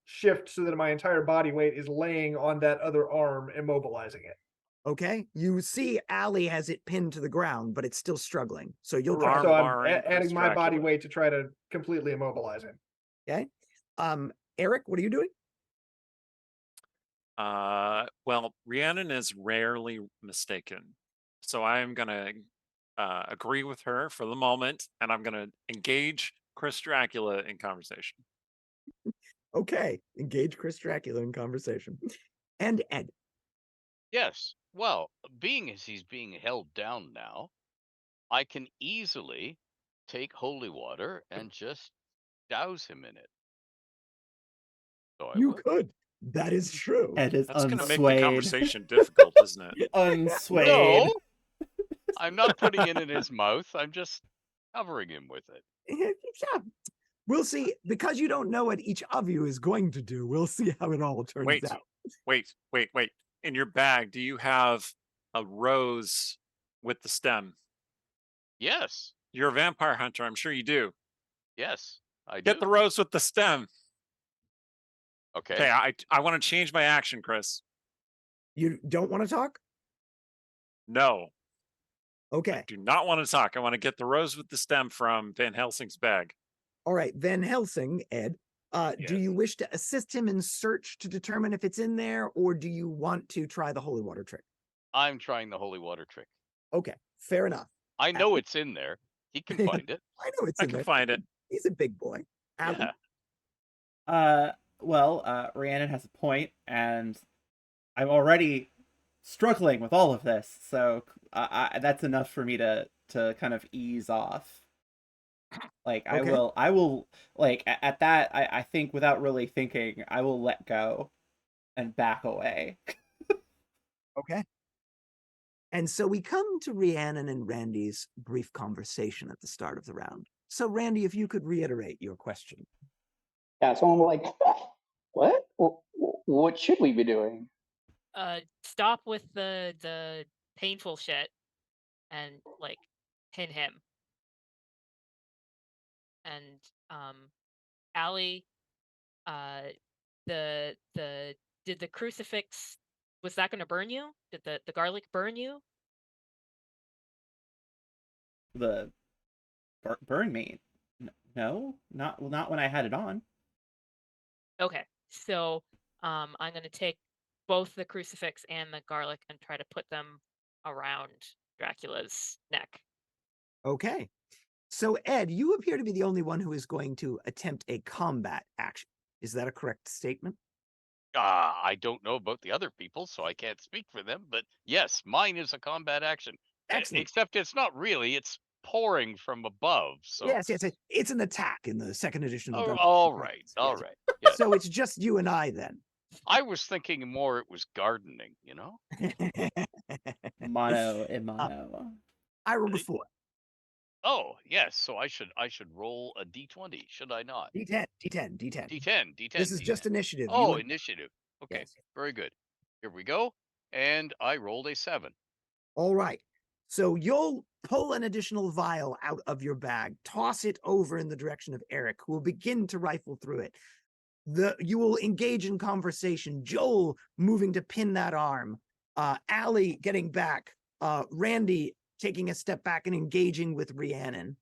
[SPEAKER 4] shift so that my entire body weight is laying on that other arm, immobilizing it.
[SPEAKER 6] Okay. You see Allie has it pinned to the ground, but it's still struggling. So you'll try.
[SPEAKER 1] Arm
[SPEAKER 4] So I'm
[SPEAKER 1] barring
[SPEAKER 4] adding
[SPEAKER 1] Chris
[SPEAKER 4] my body
[SPEAKER 1] Dracula.
[SPEAKER 4] weight to try to completely immobilize him.
[SPEAKER 6] Okay. Eric, what are you doing?
[SPEAKER 1] Well, Rhiannon is rarely mistaken, so I am gonna agree with her for the moment, and I'm gonna engage Chris Dracula in conversation.
[SPEAKER 6] Okay. Engage Chris Dracula in conversation. And Ed.
[SPEAKER 7] Yes. Well, being as he's being held down now, I can easily take holy water and just douse him in it. So I
[SPEAKER 6] You
[SPEAKER 7] will.
[SPEAKER 6] could. That is true.
[SPEAKER 2] Ed is
[SPEAKER 1] That's gonna make the
[SPEAKER 2] unswayed.
[SPEAKER 1] conversation difficult, isn't it?
[SPEAKER 2] Unswayed.
[SPEAKER 7] No, I'm not putting it in his mouth. I'm just covering him with it.
[SPEAKER 6] Yeah. We'll see. Because you don't know what each of you is going to do, we'll see how it all turns
[SPEAKER 1] Wait,
[SPEAKER 6] out.
[SPEAKER 1] wait. In your bag, do you have a rose with the stem?
[SPEAKER 7] Yes.
[SPEAKER 1] You're a vampire hunter. I'm sure you do.
[SPEAKER 7] Yes. I
[SPEAKER 1] Get
[SPEAKER 7] do.
[SPEAKER 1] the rose with the stem.
[SPEAKER 7] Okay.
[SPEAKER 1] Okay, I want to change my action, Chris.
[SPEAKER 6] You don't want to talk?
[SPEAKER 1] No,
[SPEAKER 6] Okay.
[SPEAKER 1] do not want to talk. I want to get the rose with the stem from Van Helsing's bag.
[SPEAKER 6] All right. Van Helsing, Ed, do
[SPEAKER 1] Yes.
[SPEAKER 6] you wish to assist him in search to determine if it's in there, or do you want to try the holy water trick?
[SPEAKER 7] I'm trying the holy water trick.
[SPEAKER 6] Okay. Fair enough.
[SPEAKER 7] I know it's in there. He can find it.
[SPEAKER 6] I know it's
[SPEAKER 1] I
[SPEAKER 6] in
[SPEAKER 1] can
[SPEAKER 6] there.
[SPEAKER 1] find it.
[SPEAKER 6] He's a big boy. Allie,
[SPEAKER 7] Yeah.
[SPEAKER 2] Well, Rhiannon has a point, and I'm already struggling with all of this, so that's enough for me to kind of ease off. Like
[SPEAKER 6] Okay.
[SPEAKER 2] I will like at that I think without really thinking, I will let go and back away.
[SPEAKER 6] Okay. And so we come to Rhiannon and Randy's brief conversation at the start of the round. So, Randy, if you could reiterate your question.
[SPEAKER 5] Yeah, so I'm like, what? What should we be doing?
[SPEAKER 3] Stop with the painful shit and like pin him. And Allie, uh the did the crucifix, was that gonna burn you? Did the garlic burn you?
[SPEAKER 2] The burn me. No, not when I had it on.
[SPEAKER 3] Okay. So I'm gonna take both the crucifix and the garlic and try to put them around Dracula's neck.
[SPEAKER 6] Okay. So, Ed, you appear to be the only one who is going to attempt a combat action. Is that a correct statement?
[SPEAKER 7] I don't know about the other people, so I can't speak for them. But yes, mine is a combat action.
[SPEAKER 6] Excellent.
[SPEAKER 7] Except it's not really. It's pouring from above. So
[SPEAKER 6] Yes, it's an attack in the second edition of the Dungeons
[SPEAKER 7] all
[SPEAKER 6] and
[SPEAKER 7] right,
[SPEAKER 6] Dragons.
[SPEAKER 7] all
[SPEAKER 6] Yes.
[SPEAKER 7] right. Yes.
[SPEAKER 6] So it's just you and I then.
[SPEAKER 7] I was thinking more it was gardening.
[SPEAKER 2] Mono and mono.
[SPEAKER 6] I rolled a 4.
[SPEAKER 7] Oh yes, so I should roll a d20, should I not?
[SPEAKER 6] D10, D10, D10.
[SPEAKER 7] D10.
[SPEAKER 6] This is
[SPEAKER 7] D10.
[SPEAKER 6] just initiative.
[SPEAKER 7] Oh, initiative. Okay,
[SPEAKER 6] Yes.
[SPEAKER 7] very good. Here we go. And I rolled a 7.
[SPEAKER 6] All right. So you'll pull an additional vial out of your bag, toss it over in the direction of Eric, who will begin to rifle through it. You will engage in conversation. Joel moving to pin that arm. Allie getting back. Randy taking a step back and engaging with Rhiannon.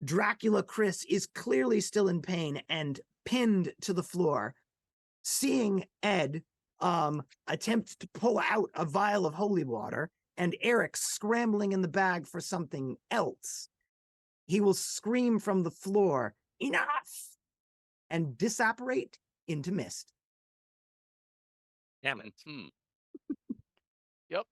[SPEAKER 6] Dracula Chris is clearly still in pain and pinned to the floor. Seeing Ed attempt to pull out a vial of holy water and Eric scrambling in the bag for something else, he will scream from the floor, "Enough!" and disapparate into mist.
[SPEAKER 1] Damn it.
[SPEAKER 7] Yep.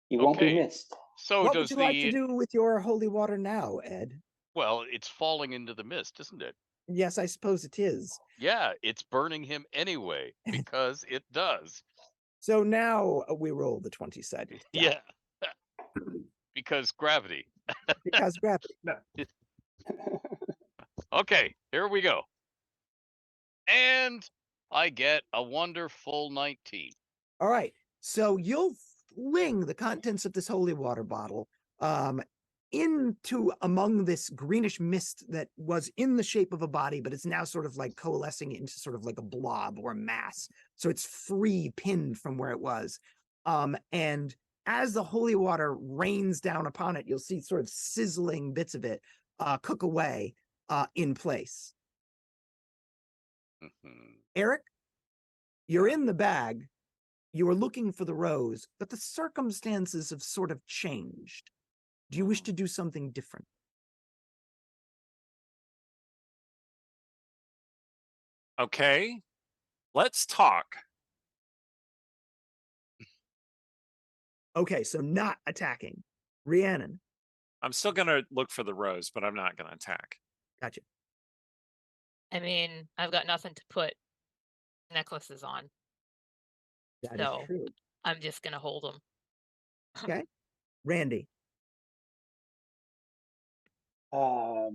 [SPEAKER 5] You won't be
[SPEAKER 7] Okay.
[SPEAKER 5] missed.
[SPEAKER 7] So
[SPEAKER 6] What
[SPEAKER 7] does
[SPEAKER 6] would you like to do with your holy water now, Ed?
[SPEAKER 7] Well, it's falling into the mist, isn't it?
[SPEAKER 6] Yes, I suppose it is.
[SPEAKER 7] Yeah, it's burning him anyway because it does.
[SPEAKER 6] So now we roll the 20-sided die.
[SPEAKER 7] Yeah. Because gravity.
[SPEAKER 6] Because gravity.
[SPEAKER 4] No.
[SPEAKER 7] Okay, here we go. And I get a wonderful 19.
[SPEAKER 6] All right. So you'll fling the contents of this holy water bottle into among this greenish mist that was in the shape of a body, but it's now sort of like coalescing into sort of like a blob or a mass. So it's free, pinned from where it was. And as the holy water rains down upon it, you'll see sort of sizzling bits of it cook away in place. Eric, you're in the bag. You are looking for the rose, but the circumstances have sort of changed. Do you wish to do something different?
[SPEAKER 1] Okay, let's talk.
[SPEAKER 6] Okay, so not attacking. Rhiannon.
[SPEAKER 1] I'm still gonna look for the rose, but I'm not gonna attack.
[SPEAKER 6] Gotcha.
[SPEAKER 3] I mean, I've got nothing to put necklaces on.
[SPEAKER 6] That
[SPEAKER 3] So
[SPEAKER 6] is true.
[SPEAKER 3] I'm just gonna hold them.
[SPEAKER 6] Okay. Randy.
[SPEAKER 5] I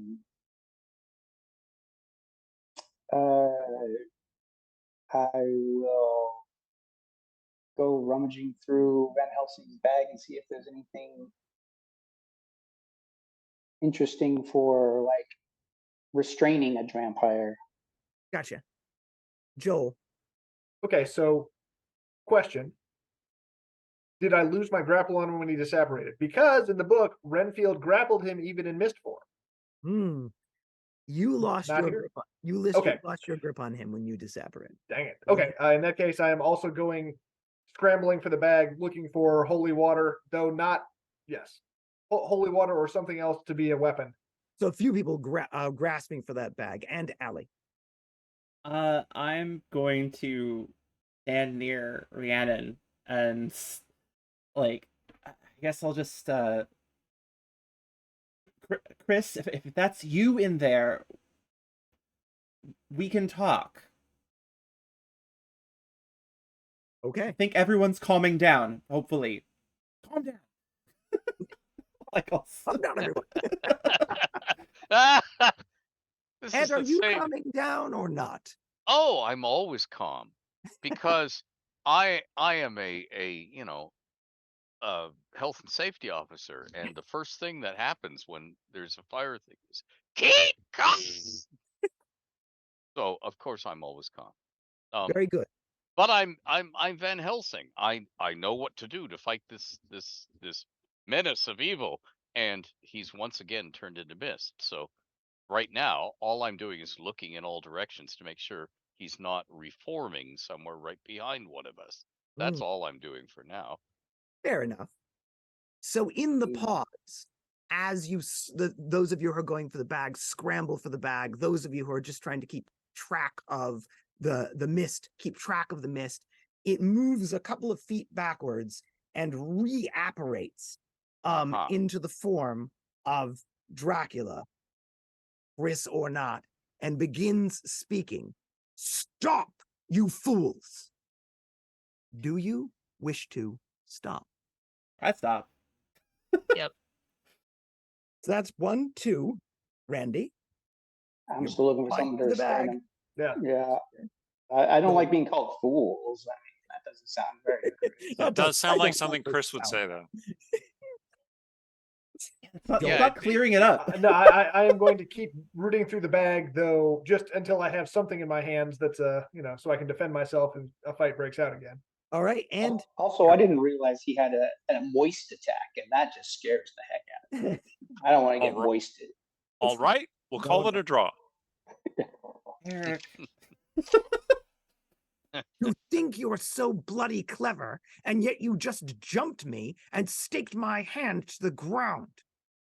[SPEAKER 5] will go rummaging through Van Helsing's bag and see if there's anything interesting for like restraining a vampire.
[SPEAKER 6] Gotcha. Joel.
[SPEAKER 4] Okay, so question. Did I lose my grapple on him when he disapparated? Because in the book, Renfield grappled him even in mist form.
[SPEAKER 6] You lost
[SPEAKER 4] Not
[SPEAKER 6] your
[SPEAKER 4] here?
[SPEAKER 6] grip on, you
[SPEAKER 4] Okay.
[SPEAKER 6] lost your grip on him when you disapparated.
[SPEAKER 4] Dang it. Okay, in that case, I am also scrambling for the bag, looking for holy water, though not, yes, holy water or something else to be a weapon.
[SPEAKER 6] So a few people grasping for that bag, and Allie.
[SPEAKER 2] I'm going to stand near Rhiannon and like, I guess I'll just Chris, if that's you in there, we can talk. I
[SPEAKER 6] Okay.
[SPEAKER 2] think everyone's calming down. Hopefully, calm down. Like,
[SPEAKER 6] Calm down, everyone.
[SPEAKER 7] This
[SPEAKER 6] Ed,
[SPEAKER 7] is
[SPEAKER 6] are
[SPEAKER 7] the
[SPEAKER 6] you
[SPEAKER 7] same.
[SPEAKER 6] calming down or not?
[SPEAKER 7] Oh, I'm always calm because I am a health and safety officer, and the first thing that happens when there's a fire thing is keep calm. So of course I'm always calm.
[SPEAKER 6] Very good.
[SPEAKER 7] But I'm Van Helsing. I know what to do to fight this menace of evil, and he's once again turned into mist. So right now, all I'm doing is looking in all directions to make sure he's not reforming somewhere right behind one of us. That's
[SPEAKER 6] Mm,
[SPEAKER 7] all I'm doing for now.
[SPEAKER 6] fair enough. So in the
[SPEAKER 5] Mm.
[SPEAKER 6] pause, as those of you who are going for the bag scramble for the bag, those of you who are just trying to keep track of the mist, keep track of the mist, it moves a couple of feet backwards and reapparates
[SPEAKER 7] Uh-huh.
[SPEAKER 6] into the form of Dracula, Chris or not, and begins speaking. Stop, you fools! Do you wish to stop?
[SPEAKER 2] I stop.
[SPEAKER 3] Yep.
[SPEAKER 6] So that's 1, 2. Randy,
[SPEAKER 5] I'm
[SPEAKER 6] You're
[SPEAKER 5] still looking for
[SPEAKER 6] fine
[SPEAKER 5] something to
[SPEAKER 6] with the
[SPEAKER 5] restrain
[SPEAKER 6] bag.
[SPEAKER 5] him.
[SPEAKER 4] Yeah.
[SPEAKER 5] Yeah. I don't
[SPEAKER 6] So-
[SPEAKER 5] like being called fools. I mean, that doesn't sound very good.
[SPEAKER 2] Oh,
[SPEAKER 1] It does
[SPEAKER 6] I
[SPEAKER 1] sound like
[SPEAKER 6] don't
[SPEAKER 1] something
[SPEAKER 6] this
[SPEAKER 1] Chris would
[SPEAKER 6] sound.
[SPEAKER 1] say, though.
[SPEAKER 2] It's
[SPEAKER 7] Yeah,
[SPEAKER 2] not clearing it up.
[SPEAKER 4] No, I am going to keep rooting through the bag though, just until I have something in my hands that's so I can defend myself if a fight breaks out again.
[SPEAKER 6] All right, and
[SPEAKER 5] Also, I didn't realize he had a moist attack, and that just scares the heck out of me. I don't want to get
[SPEAKER 1] All right.
[SPEAKER 5] moisted.
[SPEAKER 1] All right, we'll call it a draw.
[SPEAKER 2] Eric,
[SPEAKER 6] you think you're so bloody clever, and yet you just jumped me and staked my hand to the ground.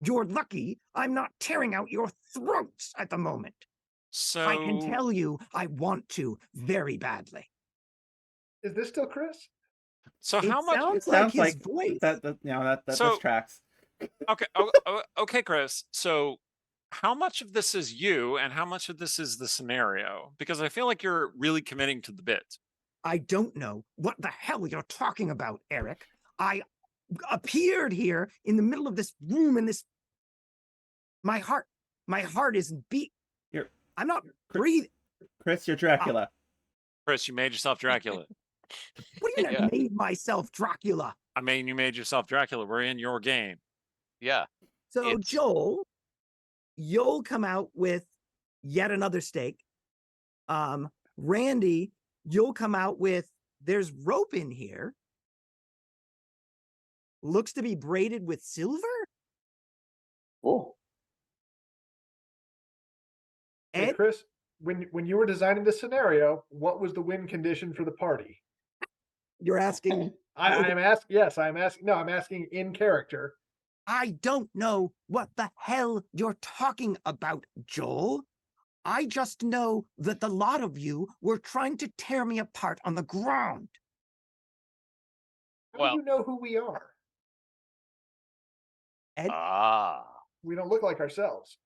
[SPEAKER 6] You're lucky I'm not tearing out your throats at the moment.
[SPEAKER 1] So
[SPEAKER 6] I can tell you I want to very badly.
[SPEAKER 4] Is this still Chris?
[SPEAKER 1] So
[SPEAKER 6] It
[SPEAKER 1] how much?
[SPEAKER 6] sounds
[SPEAKER 2] it
[SPEAKER 6] like
[SPEAKER 2] sounds
[SPEAKER 6] his
[SPEAKER 2] like
[SPEAKER 6] voice.
[SPEAKER 2] that
[SPEAKER 1] So-
[SPEAKER 2] tracks.
[SPEAKER 1] Okay, okay, Chris. So how much of this is you, and how much of this is the scenario? Because I feel like you're really committing to the bit.
[SPEAKER 6] I don't know what the hell you're talking about, Eric. I appeared here in the middle of this room in this. My heart isn't beat.
[SPEAKER 2] You're
[SPEAKER 6] I'm not
[SPEAKER 2] Chris-
[SPEAKER 6] breathing.
[SPEAKER 2] Chris, you're Dracula.
[SPEAKER 1] Chris, you made yourself Dracula.
[SPEAKER 6] What do you mean I
[SPEAKER 7] Yeah.
[SPEAKER 6] made myself Dracula?
[SPEAKER 1] I mean, you made yourself Dracula. We're in your game.
[SPEAKER 7] Yeah.
[SPEAKER 6] So
[SPEAKER 7] It's-
[SPEAKER 6] Joel, you'll come out with yet another steak. Randy, you'll come out with there's rope in here. Looks to be braided with silver.
[SPEAKER 5] Oh,
[SPEAKER 4] Hey,
[SPEAKER 6] Ed,
[SPEAKER 4] Chris, when you were designing this scenario, what was the win condition for the party?
[SPEAKER 6] you're asking.
[SPEAKER 4] I am asking. Yes, I'm asking. No, I'm asking in character.
[SPEAKER 6] I don't know what the hell you're talking about, Joel. I just know that the lot of you were trying to tear me apart on the ground.
[SPEAKER 4] How
[SPEAKER 7] Well-
[SPEAKER 4] do you know who we are?
[SPEAKER 6] Ed,
[SPEAKER 4] We don't look like ourselves.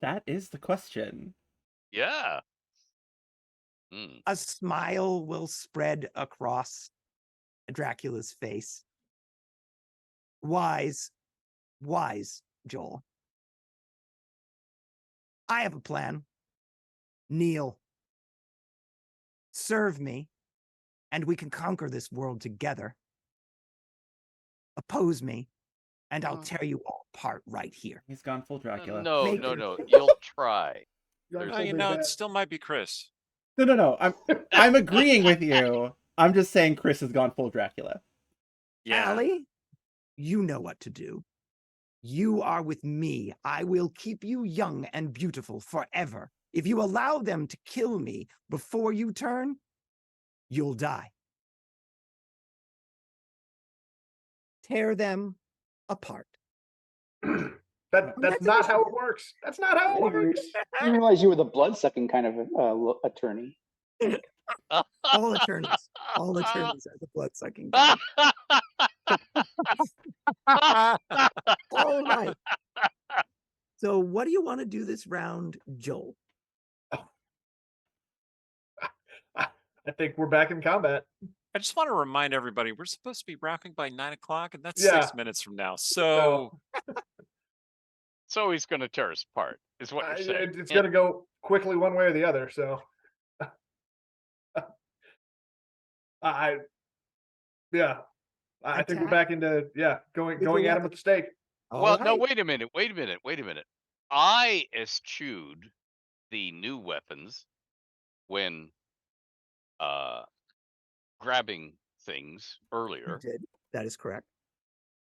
[SPEAKER 2] That is the question.
[SPEAKER 7] Yeah. Hmm.
[SPEAKER 6] a smile will spread across Dracula's face. Wise, Joel. I have a plan. Kneel. Serve me, and we can conquer this world together. Oppose me, and I'll
[SPEAKER 7] Mm.
[SPEAKER 6] tear you all apart right here.
[SPEAKER 2] He's gone full Dracula.
[SPEAKER 7] No,
[SPEAKER 6] Make
[SPEAKER 7] no,
[SPEAKER 6] it-
[SPEAKER 7] no. You'll try.
[SPEAKER 4] You're
[SPEAKER 7] There's-
[SPEAKER 1] Oh, you
[SPEAKER 4] unfolding
[SPEAKER 1] know, it
[SPEAKER 4] that.
[SPEAKER 1] still might be Chris.
[SPEAKER 2] No. I'm agreeing with you. I'm just saying Chris has gone full Dracula.
[SPEAKER 1] Yeah.
[SPEAKER 6] Allie, you know what to do. You are with me. I will keep you young and beautiful forever. If you allow them to kill me before you turn, you'll die. Tear them apart.
[SPEAKER 4] That's not how it works. That's not how it
[SPEAKER 5] I didn't
[SPEAKER 4] works.
[SPEAKER 5] realize you were the blood sucking kind of attorney.
[SPEAKER 6] All attorneys. All attorneys are the blood-sucking gun. All right. So what do you want to do this round, Joel?
[SPEAKER 4] I think we're back in combat.
[SPEAKER 1] I just want to remind everybody we're supposed to be wrapping by 9 o'clock, and that's
[SPEAKER 4] Yeah.
[SPEAKER 1] 6 minutes from now. So
[SPEAKER 7] So he's going to tear us apart, is what you're saying.
[SPEAKER 4] It's going to go quickly one way or the other. So I think we're back into going at him with the stake.
[SPEAKER 7] Well, no, wait a minute. I eschewed the new weapons when grabbing things earlier.
[SPEAKER 6] You did. That is correct.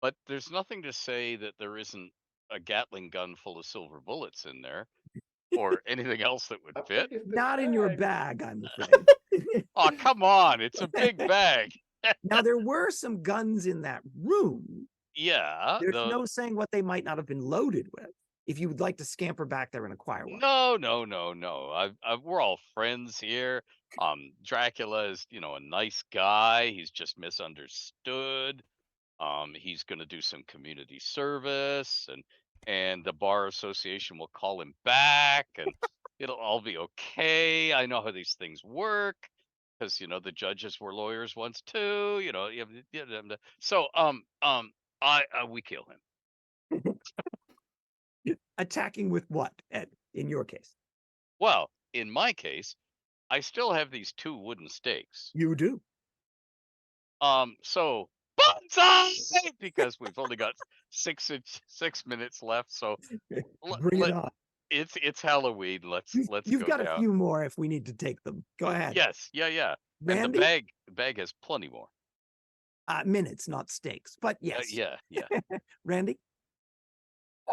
[SPEAKER 7] But there's nothing to say that there isn't a Gatling gun full of silver bullets in there or anything else that would fit.
[SPEAKER 6] Not in your bag, I'm afraid.
[SPEAKER 7] Oh, come on. It's a big bag.
[SPEAKER 6] Now, there were some guns in that room.
[SPEAKER 7] Yeah.
[SPEAKER 6] There's no saying what they might not have been loaded with. If you would like to scamper back there and acquire one.
[SPEAKER 7] No. We're all friends here. Dracula is, a nice guy. He's just misunderstood. He's going to do some community service, and the bar association will call him back, and it'll all be okay. I know how these things work because the judges were lawyers once too. So we kill him.
[SPEAKER 6] Attacking with what, Ed, in your case?
[SPEAKER 7] Well, in my case, I still have these 2 wooden stakes.
[SPEAKER 6] You do.
[SPEAKER 7] So bonsai! Because we've only got 6 minutes left. So
[SPEAKER 6] Bring it on.
[SPEAKER 7] It's Halloween. Let's
[SPEAKER 6] You've
[SPEAKER 7] go
[SPEAKER 6] got
[SPEAKER 7] down.
[SPEAKER 6] a few more if we need to take them. Go ahead.
[SPEAKER 7] Yes, yeah.
[SPEAKER 6] Randy?
[SPEAKER 7] And the bag has plenty more.
[SPEAKER 6] Minutes, not stakes, but yes.
[SPEAKER 7] Yeah.
[SPEAKER 6] Randy?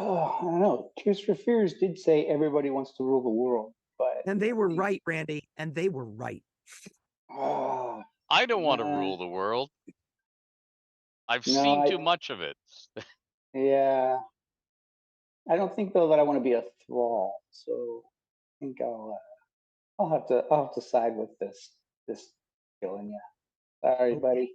[SPEAKER 5] Oh, I don't know. Tears for Fears did say everybody wants to rule the world, but
[SPEAKER 6] And they were right, Randy, and they were right.
[SPEAKER 7] I don't want to rule the world. I've
[SPEAKER 5] No,
[SPEAKER 7] seen
[SPEAKER 5] I-
[SPEAKER 7] too much of it.
[SPEAKER 5] yeah. I don't think though that I want to be a thrall, so I think I'll have to side with this killing you. Sorry, buddy.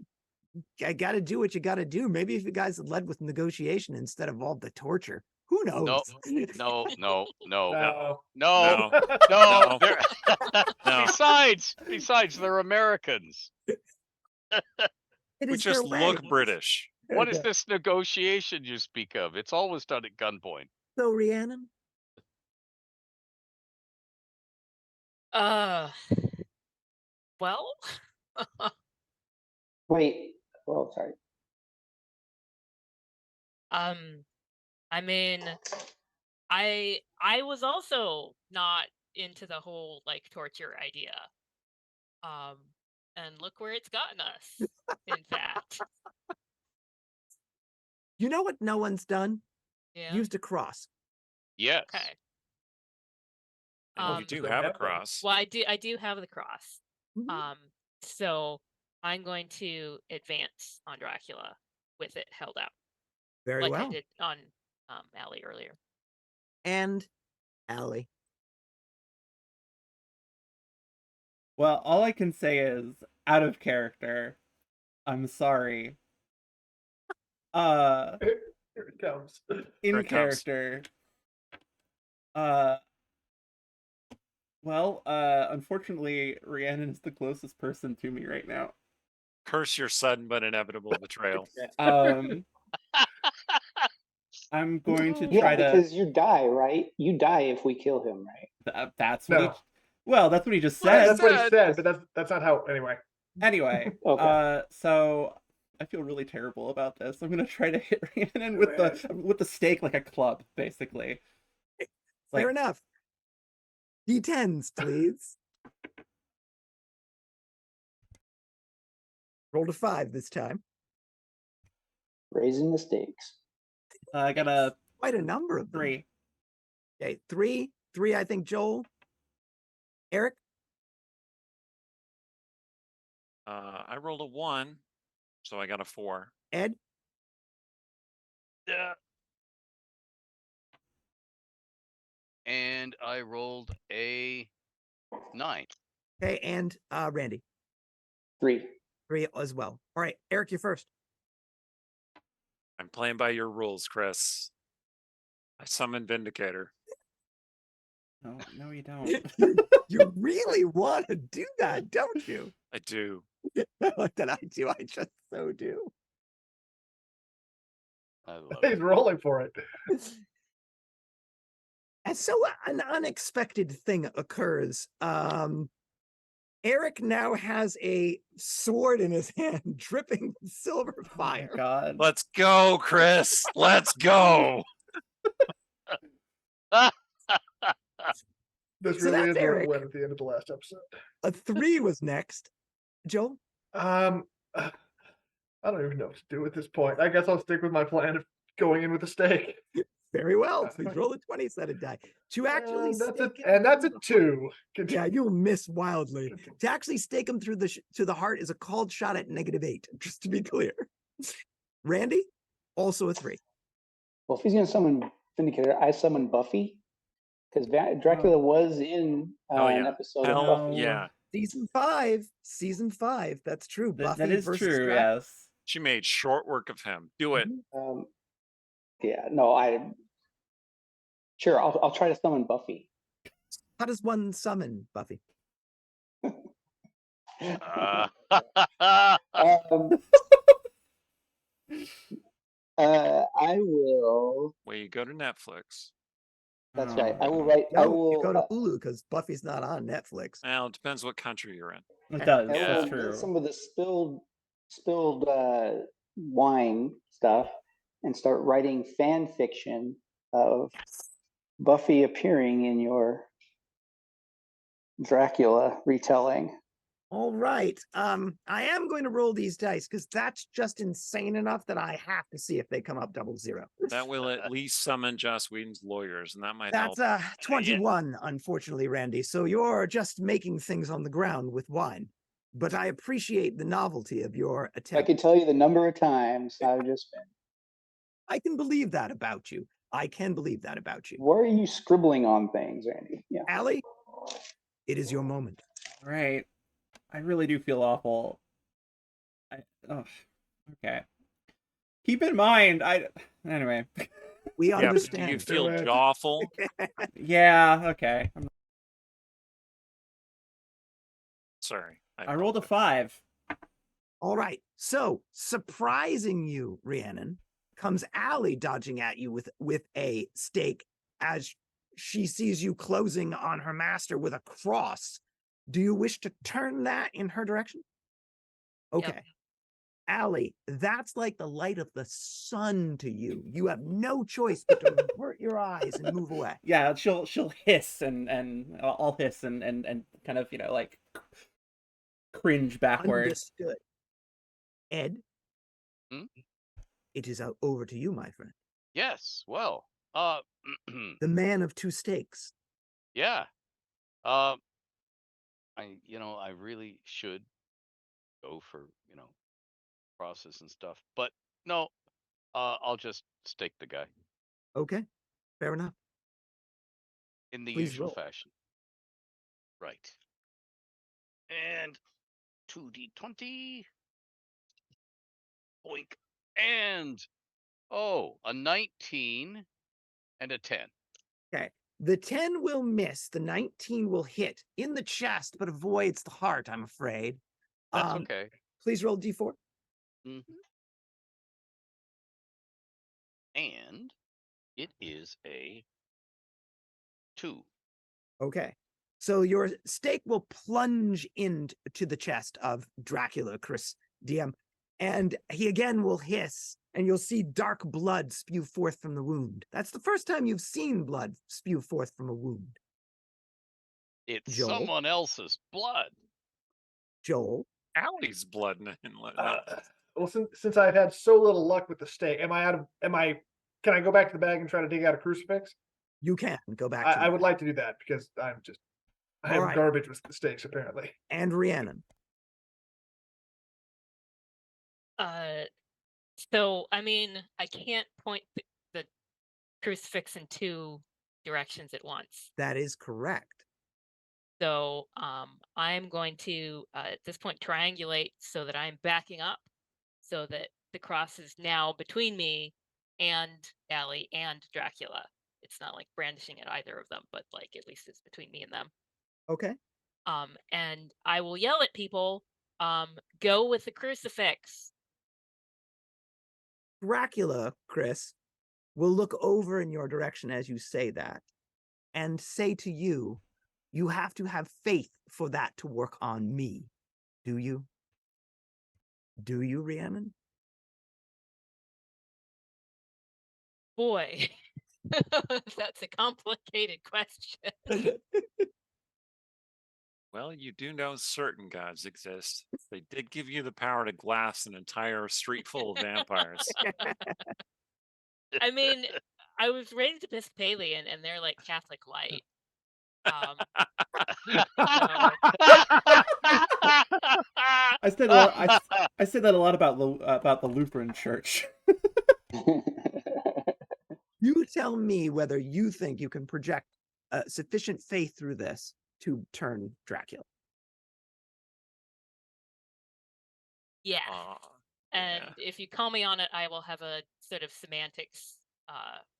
[SPEAKER 6] I got to do what you got to do. Maybe if you guys had led with negotiation instead of all the torture, who knows?
[SPEAKER 7] No.
[SPEAKER 4] No.
[SPEAKER 7] No.
[SPEAKER 1] No. No.
[SPEAKER 7] Besides, they're Americans.
[SPEAKER 6] It
[SPEAKER 1] We
[SPEAKER 6] is
[SPEAKER 1] just
[SPEAKER 6] their
[SPEAKER 1] look
[SPEAKER 6] way.
[SPEAKER 1] British.
[SPEAKER 7] What is this negotiation you speak of? It's always done at gunpoint.
[SPEAKER 6] So, Rhiannon?
[SPEAKER 3] Well,
[SPEAKER 5] Wait. Well, sorry.
[SPEAKER 3] I mean, I was also not into the whole like torture idea. And look where it's gotten us. In fact,
[SPEAKER 6] You know what no one's done?
[SPEAKER 3] yeah.
[SPEAKER 6] Used a cross.
[SPEAKER 7] Yes.
[SPEAKER 3] Okay.
[SPEAKER 1] And you do have a cross.
[SPEAKER 3] Well, I do have the cross.
[SPEAKER 6] Mhm.
[SPEAKER 3] So I'm going to advance on Dracula with it held out,
[SPEAKER 6] Very
[SPEAKER 3] like
[SPEAKER 6] well.
[SPEAKER 3] I did on Allie earlier.
[SPEAKER 6] And Allie.
[SPEAKER 2] Well, all I can say is, out of character, I'm sorry.
[SPEAKER 4] Here it comes.
[SPEAKER 2] In
[SPEAKER 1] Here it comes.
[SPEAKER 2] character. Unfortunately, Rhiannon is the closest person to me right now.
[SPEAKER 1] Curse your sudden but inevitable betrayal.
[SPEAKER 2] I'm going to
[SPEAKER 5] Yeah,
[SPEAKER 2] try to.
[SPEAKER 5] because you die, right? You die if we kill him, right?
[SPEAKER 2] That's what.
[SPEAKER 4] No.
[SPEAKER 2] Well, that's what he just
[SPEAKER 4] That's
[SPEAKER 2] said.
[SPEAKER 4] what he said, but that's not how. Anyway.
[SPEAKER 2] Anyway,
[SPEAKER 5] Okay.
[SPEAKER 2] so I feel really terrible about this. I'm gonna try to hit Rhiannon with the stake like a club, basically.
[SPEAKER 6] Fair enough. D10s, please. Roll to 5 this time.
[SPEAKER 5] Raising the stakes.
[SPEAKER 2] I got a
[SPEAKER 6] Quite a number of them.
[SPEAKER 2] 3.
[SPEAKER 6] Okay, 3. 3, I think, Joel. Eric?
[SPEAKER 1] I rolled a 1, so I got a 4.
[SPEAKER 6] Ed?
[SPEAKER 7] Yeah. And I rolled a 9.
[SPEAKER 6] Okay, and Randy,
[SPEAKER 5] 3.
[SPEAKER 6] 3 as well. All right, Eric, you're first.
[SPEAKER 1] I'm playing by your rules, Chris. I summon Vindicator.
[SPEAKER 2] No, you don't.
[SPEAKER 6] You really want to do that, don't you?
[SPEAKER 1] I do.
[SPEAKER 6] What did I do? I just so do.
[SPEAKER 7] I love
[SPEAKER 4] He's
[SPEAKER 7] it.
[SPEAKER 4] rolling for it.
[SPEAKER 6] And so an unexpected thing occurs. Eric now has a sword in his hand, dripping with silver
[SPEAKER 2] Oh my
[SPEAKER 6] fire.
[SPEAKER 2] God.
[SPEAKER 1] Let's go, Chris. Let's go.
[SPEAKER 4] This
[SPEAKER 6] So
[SPEAKER 4] really
[SPEAKER 6] that's
[SPEAKER 4] is where
[SPEAKER 6] Eric.
[SPEAKER 4] it went at the end of the last episode.
[SPEAKER 6] A 3 was next. Joel?
[SPEAKER 4] I don't even know what to do at this point. I guess I'll stick with my plan of going in with a stake.
[SPEAKER 6] Very well. Please roll a 20-sided die. To actually
[SPEAKER 4] And that's a
[SPEAKER 6] stake him
[SPEAKER 4] that's a
[SPEAKER 6] through the
[SPEAKER 4] 2.
[SPEAKER 6] Yeah, you'll miss wildly. To actually stake him through to the heart is a called shot at -8, just to be clear. Randy, also a 3.
[SPEAKER 5] Well, if he's going to summon Vindicator, I summon Buffy. Because Dracula was in
[SPEAKER 1] Oh,
[SPEAKER 5] an
[SPEAKER 1] yeah.
[SPEAKER 5] episode
[SPEAKER 1] Hell
[SPEAKER 5] of Buffy.
[SPEAKER 1] yeah.
[SPEAKER 6] Season 5. That's true. Buffy
[SPEAKER 2] That is
[SPEAKER 6] versus
[SPEAKER 2] true,
[SPEAKER 6] Dracula.
[SPEAKER 2] yes.
[SPEAKER 1] She made short work of him. Do it.
[SPEAKER 5] Yeah, no, sure, I'll try to summon Buffy.
[SPEAKER 6] How does one summon Buffy?
[SPEAKER 5] I will.
[SPEAKER 1] Well, you go to Netflix.
[SPEAKER 5] That's right.
[SPEAKER 2] Oh,
[SPEAKER 5] I will write. I
[SPEAKER 6] No,
[SPEAKER 5] will.
[SPEAKER 6] you go to Hulu because Buffy's not on Netflix.
[SPEAKER 1] Well, it depends what country you're in.
[SPEAKER 2] It does.
[SPEAKER 5] I
[SPEAKER 2] That's
[SPEAKER 5] will
[SPEAKER 2] true.
[SPEAKER 5] get some of the spilled wine stuff and start writing fan fiction of Buffy appearing in your Dracula retelling.
[SPEAKER 6] All right. I am going to roll these dice because that's just insane enough that I have to see if they come up 00.
[SPEAKER 1] That will at least summon Joss Whedon's lawyers, and that might
[SPEAKER 6] That's
[SPEAKER 1] help.
[SPEAKER 6] 21, unfortunately, Randy. So you're just making things on the ground with wine. But I appreciate the novelty of your
[SPEAKER 5] I
[SPEAKER 6] attempt.
[SPEAKER 5] could tell you the number of times I've just been.
[SPEAKER 6] I can believe that about you. I can believe that about you.
[SPEAKER 5] Why are you scribbling on things, Randy? Yeah.
[SPEAKER 6] Allie, it is your moment.
[SPEAKER 2] Right. I really do feel awful. Okay. Keep in mind, anyway.
[SPEAKER 6] We
[SPEAKER 1] Yeah, do
[SPEAKER 6] understand.
[SPEAKER 1] you feel
[SPEAKER 4] it.
[SPEAKER 1] jawful?
[SPEAKER 2] Yeah, okay.
[SPEAKER 1] Sorry.
[SPEAKER 2] I rolled a 5.
[SPEAKER 6] All right. So, surprising you, Rhiannon, comes Allie dodging at you with a stake as she sees you closing on her master with a cross. Do you wish to turn that in her direction? Okay.
[SPEAKER 3] Yep.
[SPEAKER 6] Allie, that's like the light of the sun to you. You have no choice but to avert your eyes and move away.
[SPEAKER 2] Yeah, she'll hiss and I'll hiss and kind of, like cringe backward.
[SPEAKER 6] Understood. Ed,
[SPEAKER 7] Hmm?
[SPEAKER 6] it is over to you, my friend.
[SPEAKER 7] Yes. Well.
[SPEAKER 6] The man of two stakes.
[SPEAKER 7] Yeah. I really should go for process and stuff, but no. I'll just stake the guy
[SPEAKER 6] Okay, fair enough.
[SPEAKER 7] in the
[SPEAKER 6] Please
[SPEAKER 7] usual
[SPEAKER 6] roll.
[SPEAKER 7] fashion. Right. And 2d20. Boink. And a 19 and a 10.
[SPEAKER 6] Okay. The 10 will miss. The 19 will hit in the chest, but avoids the heart, I'm afraid.
[SPEAKER 7] That's okay.
[SPEAKER 6] Please roll d4.
[SPEAKER 7] Mm-hmm. And it is a 2.
[SPEAKER 6] Okay. So your stake will plunge into the chest of Dracula, Chris DM, and he again will hiss, and you'll see dark blood spew forth from the wound. That's the first time you've seen blood spew forth from a wound.
[SPEAKER 7] It's
[SPEAKER 6] Joel?
[SPEAKER 7] someone else's blood.
[SPEAKER 6] Joel?
[SPEAKER 1] Allie's blood.
[SPEAKER 4] Well, since I've had so little luck with the stake, can I go back to the bag and try to dig out a crucifix?
[SPEAKER 6] You can go back.
[SPEAKER 4] I would like to do that because I
[SPEAKER 6] All
[SPEAKER 4] am
[SPEAKER 6] right.
[SPEAKER 4] garbage with the stakes apparently.
[SPEAKER 6] And Rhiannon.
[SPEAKER 3] So I mean, I can't point the crucifix in two directions at once.
[SPEAKER 6] That is correct.
[SPEAKER 3] So I'm going to, at this point, triangulate so that I'm backing up so that the cross is now between me and Allie and Dracula. It's not like brandishing at either of them, but like at least it's between me and them.
[SPEAKER 6] Okay.
[SPEAKER 3] And I will yell at people, go with the crucifix.
[SPEAKER 6] Dracula, Chris, will look over in your direction as you say that and say to you, you have to have faith for that to work on me. Do you? Do you, Rhiannon?
[SPEAKER 3] Boy, that's a complicated question.
[SPEAKER 1] Well, you do know certain gods exist. They did give you the power to glass an entire street full of vampires.
[SPEAKER 3] I mean, I was raised Episcopalian and they're like Catholic light.
[SPEAKER 2] I say that. I say that a lot about the Lutheran Church.
[SPEAKER 6] You tell me whether you think you can project sufficient faith through this to turn Dracula.
[SPEAKER 3] Yeah. And
[SPEAKER 1] yeah.
[SPEAKER 3] if you call me on it, I will have a sort of semantics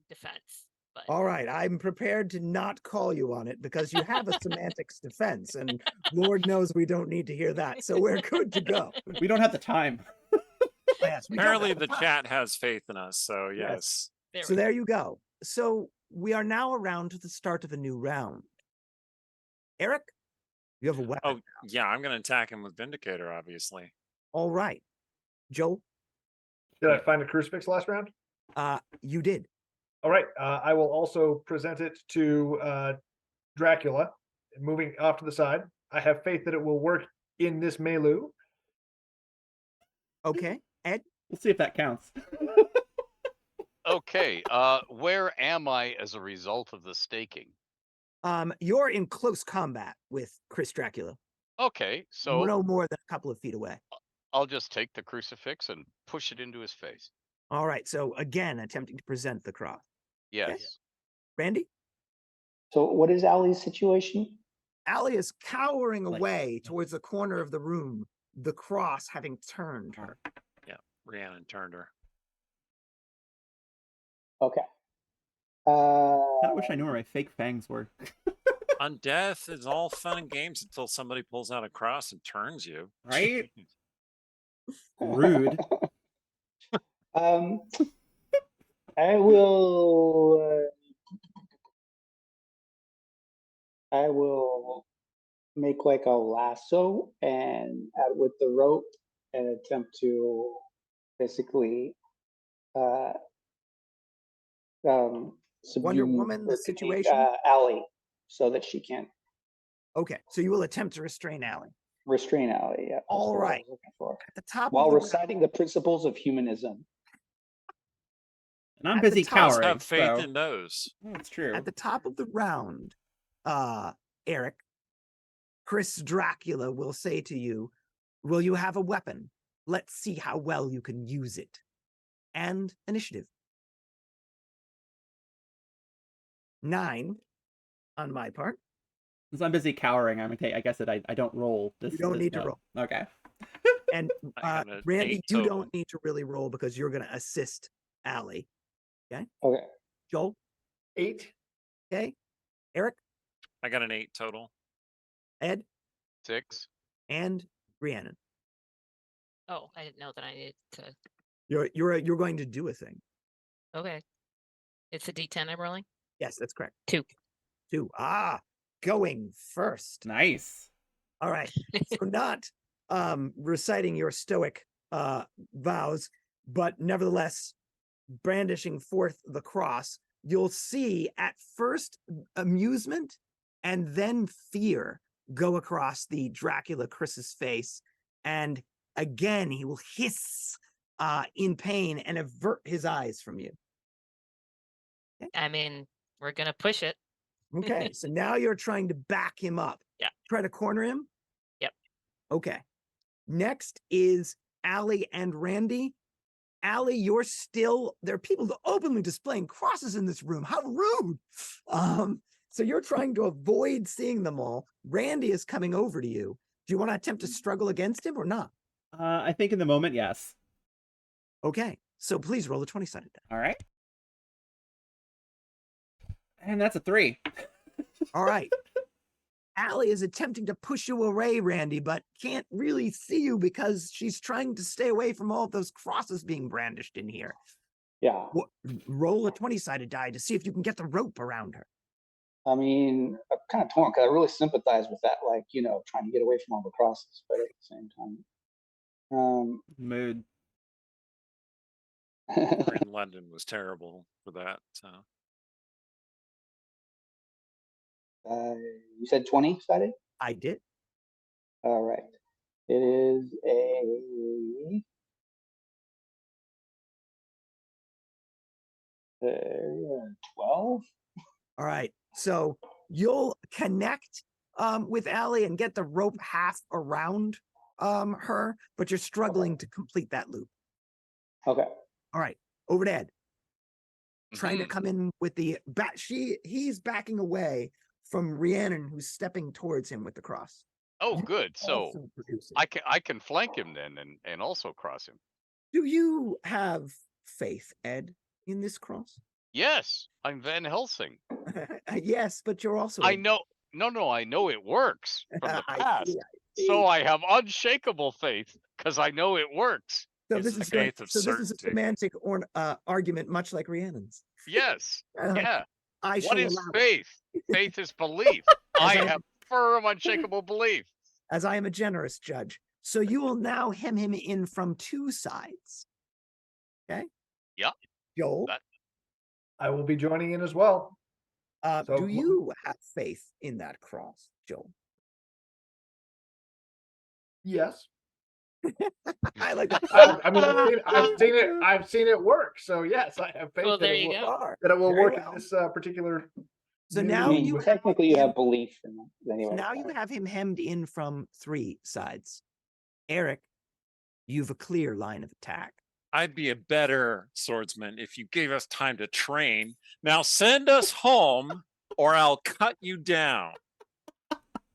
[SPEAKER 3] defense. But
[SPEAKER 6] All right, I'm prepared to not call you on it because you have a semantics defense, and Lord knows we don't need to hear that, so we're good to go.
[SPEAKER 2] We don't have the time.
[SPEAKER 6] Yes, we don't
[SPEAKER 1] Apparently,
[SPEAKER 6] have
[SPEAKER 1] the
[SPEAKER 6] time.
[SPEAKER 1] chat has faith in us, so yes.
[SPEAKER 6] So there you go. So we are now around to the start of a new round. Eric, you have a weapon.
[SPEAKER 1] Oh, yeah, I'm going to attack him with Vindicator, obviously.
[SPEAKER 6] All right. Joel?
[SPEAKER 4] Did I find a crucifix last round?
[SPEAKER 6] You did.
[SPEAKER 4] All right. I will also present it to Dracula, moving off to the side. I have faith that it will work in this melee.
[SPEAKER 6] Okay. Ed?
[SPEAKER 2] We'll see if that counts.
[SPEAKER 7] Okay, where am I as a result of the staking?
[SPEAKER 6] You're in close combat with Chris Dracula.
[SPEAKER 7] Okay, so
[SPEAKER 6] no more than a couple of feet away.
[SPEAKER 7] I'll just take the crucifix and push it into his face.
[SPEAKER 6] All right, so again, attempting to present the cross.
[SPEAKER 7] Yes.
[SPEAKER 6] Okay. Randy?
[SPEAKER 5] So what is Allie's situation?
[SPEAKER 6] Allie is cowering away towards the corner of the room, the cross having turned her.
[SPEAKER 1] Yeah, Rhiannon turned her.
[SPEAKER 5] Okay.
[SPEAKER 2] I wish I knew where my fake fangs were.
[SPEAKER 1] On death is all fun and games until somebody pulls out a cross and turns you.
[SPEAKER 2] Right? Rude.
[SPEAKER 5] I will make like a lasso and add with the rope and attempt to basically subdue
[SPEAKER 6] Wonder Woman, the situation?
[SPEAKER 5] Allie, so that she can't
[SPEAKER 6] Okay, so you will attempt to restrain Allie.
[SPEAKER 5] restrain Allie. Yeah,
[SPEAKER 6] All
[SPEAKER 5] that's what I
[SPEAKER 6] right.
[SPEAKER 5] was looking for.
[SPEAKER 6] At the top
[SPEAKER 5] While
[SPEAKER 6] of the
[SPEAKER 5] reciting the principles of humanism.
[SPEAKER 2] And I'm
[SPEAKER 6] At the
[SPEAKER 2] busy
[SPEAKER 6] top-
[SPEAKER 1] Let's
[SPEAKER 2] cowering.
[SPEAKER 1] have faith
[SPEAKER 2] so...
[SPEAKER 1] in those.
[SPEAKER 2] That's true.
[SPEAKER 6] At the top of the round, Eric, Chris Dracula will say to you, will you have a weapon? Let's see how well you can use it. And initiative. 9 on my part.
[SPEAKER 2] Since I'm busy cowering, I'm okay. I guess that I don't roll this.
[SPEAKER 6] You don't
[SPEAKER 2] this
[SPEAKER 6] need to
[SPEAKER 2] note.
[SPEAKER 6] roll.
[SPEAKER 2] Okay.
[SPEAKER 6] And
[SPEAKER 1] I got an
[SPEAKER 6] Randy,
[SPEAKER 1] 8
[SPEAKER 6] you
[SPEAKER 1] total.
[SPEAKER 6] don't need to really roll because you're going to assist Allie.
[SPEAKER 5] Okay.
[SPEAKER 6] Joel?
[SPEAKER 4] 8.
[SPEAKER 6] Okay. Eric?
[SPEAKER 1] I got an 8 total.
[SPEAKER 6] Ed?
[SPEAKER 7] 6.
[SPEAKER 6] And Rhiannon.
[SPEAKER 3] Oh, I didn't know that I needed to.
[SPEAKER 6] You're going to do a thing.
[SPEAKER 3] Okay. It's a D10 I'm rolling?
[SPEAKER 6] Yes, that's correct.
[SPEAKER 3] 2.
[SPEAKER 6] 2. Going first.
[SPEAKER 2] Nice.
[SPEAKER 6] All right. So not reciting your stoic vows, but nevertheless brandishing forth the cross. You'll see at first amusement and then fear go across the Dracula Chris's face. And again, he will hiss in pain and avert his eyes from you.
[SPEAKER 3] I mean, we're going to push it.
[SPEAKER 6] Okay, so now you're trying to back him up.
[SPEAKER 3] Yeah.
[SPEAKER 6] Try to corner him?
[SPEAKER 3] Yep.
[SPEAKER 6] Okay. Next is Allie and Randy. Allie, you're still, there are people openly displaying crosses in this room. How rude. So you're trying to avoid seeing them all. Randy is coming over to you. Do you want to attempt to struggle against him or not?
[SPEAKER 2] I think in the moment, yes.
[SPEAKER 6] Okay, so please roll a 20-sided die.
[SPEAKER 2] All right. And that's a 3.
[SPEAKER 6] All right. Allie is attempting to push you away, Randy, but can't really see you because she's trying to stay away from all of those crosses being brandished in here.
[SPEAKER 5] Yeah.
[SPEAKER 6] Roll a 20-sided die to see if you can get the rope around her.
[SPEAKER 5] I mean, I'm kind of torn because I really sympathize with that, like, trying to get away from all the crosses, but at the same time.
[SPEAKER 2] Mood.
[SPEAKER 1] In London was terrible for that. So
[SPEAKER 5] You said 20-sided?
[SPEAKER 6] I did.
[SPEAKER 5] All right. It is a 12.
[SPEAKER 6] All right. So you'll connect with Allie and get the rope half around her, but you're struggling to complete that loop.
[SPEAKER 5] Okay.
[SPEAKER 6] All right. Over to Ed. Trying to
[SPEAKER 7] Mhm.
[SPEAKER 6] come in with the back. He's backing away from Rhiannon, who's stepping towards him with the cross.
[SPEAKER 7] Oh,
[SPEAKER 6] You
[SPEAKER 7] good. So
[SPEAKER 6] also producing.
[SPEAKER 7] I can flank him then and also cross him.
[SPEAKER 6] Do you have faith, Ed, in this cross?
[SPEAKER 7] Yes, I'm Van Helsing.
[SPEAKER 6] Yes, but you're also.
[SPEAKER 7] I know. No, I know it works from the
[SPEAKER 6] I
[SPEAKER 7] past.
[SPEAKER 6] see, I see.
[SPEAKER 7] So I have unshakable faith because I know it works.
[SPEAKER 6] So
[SPEAKER 1] It's
[SPEAKER 6] this
[SPEAKER 1] the
[SPEAKER 6] is going,
[SPEAKER 1] faith of
[SPEAKER 6] so this is a
[SPEAKER 1] certainty.
[SPEAKER 6] semantic argument, much like Rhiannon's.
[SPEAKER 7] Yes. Yeah.
[SPEAKER 6] I
[SPEAKER 7] What
[SPEAKER 6] shall
[SPEAKER 7] is
[SPEAKER 6] allow it.
[SPEAKER 7] faith? Faith is belief. I have firm, unshakable belief.
[SPEAKER 6] As I am a generous judge. So you will now hem him in from 2 sides. Okay?
[SPEAKER 7] Yep.
[SPEAKER 6] Joel,
[SPEAKER 4] I will be joining in as well. So-
[SPEAKER 6] do you have faith in that cross, Joel?
[SPEAKER 4] Yes.
[SPEAKER 6] I like that.
[SPEAKER 4] I mean, I've seen it work. So yes, I have faith
[SPEAKER 3] Well,
[SPEAKER 4] that
[SPEAKER 3] there
[SPEAKER 4] it
[SPEAKER 3] you
[SPEAKER 4] will,
[SPEAKER 3] go.
[SPEAKER 4] that it will
[SPEAKER 6] Very
[SPEAKER 4] work
[SPEAKER 6] well.
[SPEAKER 4] in this particular.
[SPEAKER 6] So
[SPEAKER 4] new-
[SPEAKER 6] now
[SPEAKER 5] I mean,
[SPEAKER 6] you
[SPEAKER 5] technically you
[SPEAKER 6] him-
[SPEAKER 5] have belief in them.
[SPEAKER 6] So
[SPEAKER 5] Anyway,
[SPEAKER 6] now you have him hemmed in from 3 sides. Eric, you've a clear line of attack.
[SPEAKER 1] I'd be a better swordsman if you gave us time to train. Now send us home or I'll cut you down.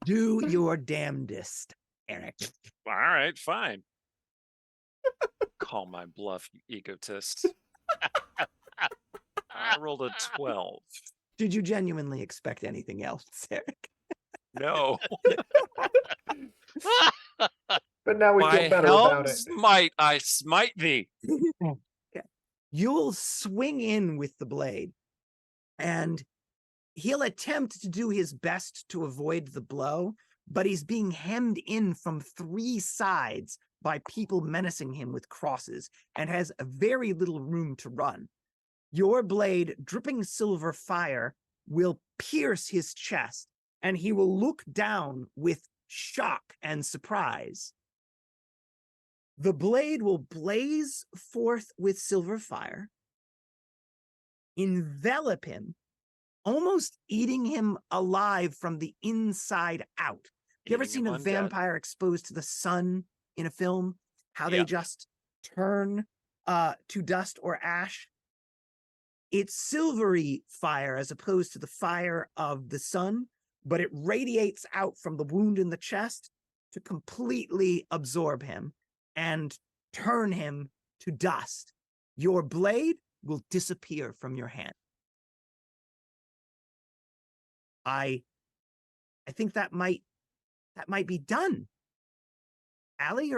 [SPEAKER 6] Do your damnedest, Eric.
[SPEAKER 1] All right, fine. Call my bluff, you egotist. I rolled a 12.
[SPEAKER 6] Did you genuinely expect anything else, Eric?
[SPEAKER 1] No.
[SPEAKER 4] But now we
[SPEAKER 1] By
[SPEAKER 4] feel better about it.
[SPEAKER 1] helm's might I smite thee.
[SPEAKER 6] You'll swing in with the blade, and he'll attempt to do his best to avoid the blow, but he's being hemmed in from 3 sides by people menacing him with crosses and has very little room to run. Your blade, dripping silver fire, will pierce his chest, and he will look down with shock and surprise. The blade will blaze forth with silver fire, envelop him, almost eating him alive from the inside out. You ever
[SPEAKER 1] Eating
[SPEAKER 6] seen
[SPEAKER 1] him
[SPEAKER 6] a
[SPEAKER 1] undead.
[SPEAKER 6] vampire exposed to the sun in a film? How they
[SPEAKER 7] Yeah.
[SPEAKER 6] just turn to dust or ash? It's silvery fire as opposed to the fire of the sun, but it radiates out from the wound in the chest to completely absorb him and turn him to dust. Your blade will disappear from your hand. I think that might be done. Allie,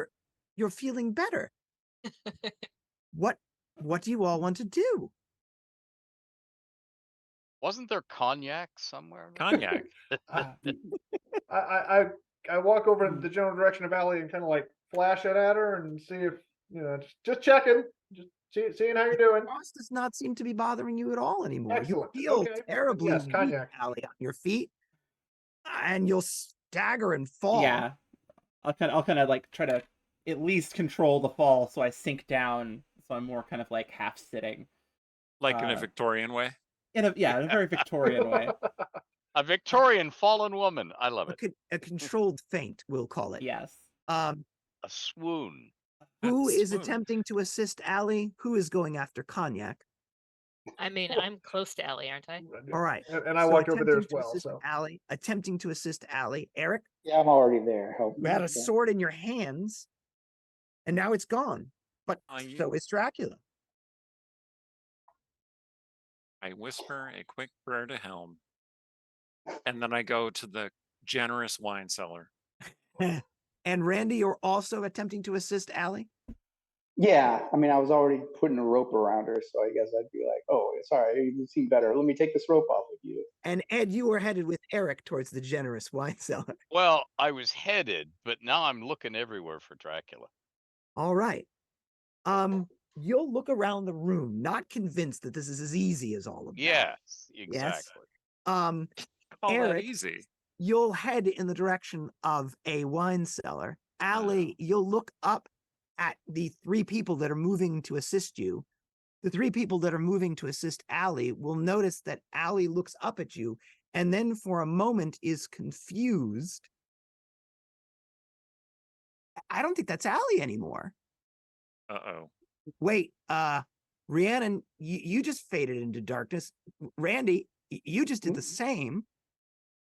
[SPEAKER 6] you're feeling better. What do you all want to do?
[SPEAKER 7] Wasn't there cognac somewhere?
[SPEAKER 1] Cognac.
[SPEAKER 4] I walk over in the general direction of Allie and kind of like flash it at her and see if just checking, just seeing how you're doing.
[SPEAKER 6] Frost does not seem to be bothering you at all anymore.
[SPEAKER 4] Excellent.
[SPEAKER 6] You feel
[SPEAKER 4] Okay.
[SPEAKER 6] terribly
[SPEAKER 4] Yes,
[SPEAKER 6] weak,
[SPEAKER 4] cognac.
[SPEAKER 6] Allie, on your feet, and you'll stagger and fall.
[SPEAKER 2] Yeah. I'll kind of like try to at least control the fall so I sink down, so I'm more kind of like half sitting.
[SPEAKER 1] Like in a Victorian way.
[SPEAKER 2] In a very Victorian way.
[SPEAKER 7] A Victorian fallen woman. I love it.
[SPEAKER 6] A controlled faint, we'll call it.
[SPEAKER 2] Yes.
[SPEAKER 7] A swoon.
[SPEAKER 6] Who is
[SPEAKER 1] Swoon.
[SPEAKER 6] attempting to assist Allie? Who is going after Cognac?
[SPEAKER 3] I mean, I'm close to Ellie, aren't I?
[SPEAKER 6] All right.
[SPEAKER 4] And I walked over there as well. So
[SPEAKER 6] Attempting to assist Allie. Eric,
[SPEAKER 5] Yeah, I'm already there. Help
[SPEAKER 6] you
[SPEAKER 5] me.
[SPEAKER 6] had a
[SPEAKER 5] so.
[SPEAKER 6] sword in your hands, and now it's gone. But so is Dracula.
[SPEAKER 1] I whisper a quick prayer to Helm, and then I go to the generous wine cellar.
[SPEAKER 6] And Randy, you're also attempting to assist Allie?
[SPEAKER 5] Yeah, I mean, I was already putting a rope around her, so I guess I'd be like, "Oh, sorry, you seem better. Let me take this rope off of you."
[SPEAKER 6] And Ed, you were headed with Eric towards the generous wine cellar.
[SPEAKER 7] Well, I was headed, but now I'm looking everywhere for Dracula.
[SPEAKER 6] All right. You'll look around the room, not convinced that this is as easy as all of that.
[SPEAKER 7] Yes, exactly.
[SPEAKER 1] Call
[SPEAKER 6] Eric,
[SPEAKER 1] that easy.
[SPEAKER 6] You'll head in the direction of a wine cellar. Allie, you'll look up at the three people that are moving to assist you. The three people that are moving to assist Allie will notice that Allie looks up at you and then for a moment is confused. I don't think that's Allie anymore.
[SPEAKER 1] Uh-oh.
[SPEAKER 6] Wait, Rhiannon, you just faded into darkness. Randy, you just did the same.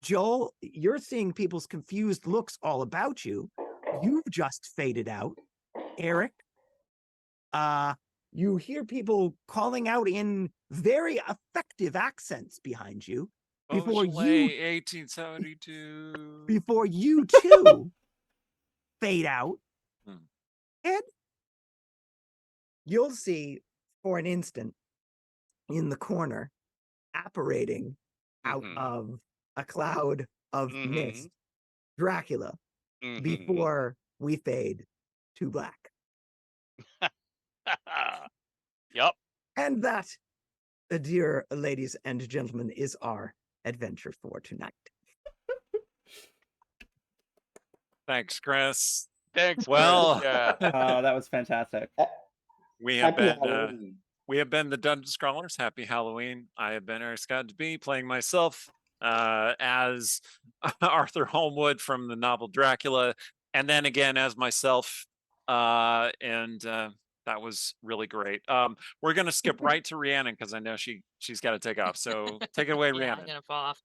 [SPEAKER 6] Joel, you're seeing people's confused looks all about you. You've just faded out. Eric, you hear people calling out in very effective accents behind you. Before you,
[SPEAKER 1] 1872.
[SPEAKER 6] before you too fade out. Ed, you'll see for an instant in the corner, apparating out of a cloud of mist, Dracula, before we fade to black.
[SPEAKER 7] Yep.
[SPEAKER 6] And that, dear ladies and gentlemen, is our adventure for tonight.
[SPEAKER 1] Thanks, Chris.
[SPEAKER 7] Thanks,
[SPEAKER 1] Well,
[SPEAKER 7] Chris. Yeah.
[SPEAKER 2] That was fantastic.
[SPEAKER 1] we have
[SPEAKER 5] Happy
[SPEAKER 1] been
[SPEAKER 5] Halloween.
[SPEAKER 1] we have been the Dungeon Scrollers. Happy Halloween. I have been Eric Scott to be playing myself as Arthur Holmwood from the novel Dracula, and then again as myself. And that was really great. We're gonna skip right to Rhiannon because I know she's got to take off. So take it away,
[SPEAKER 3] Yeah,
[SPEAKER 1] Rhiannon.
[SPEAKER 3] I'm gonna fall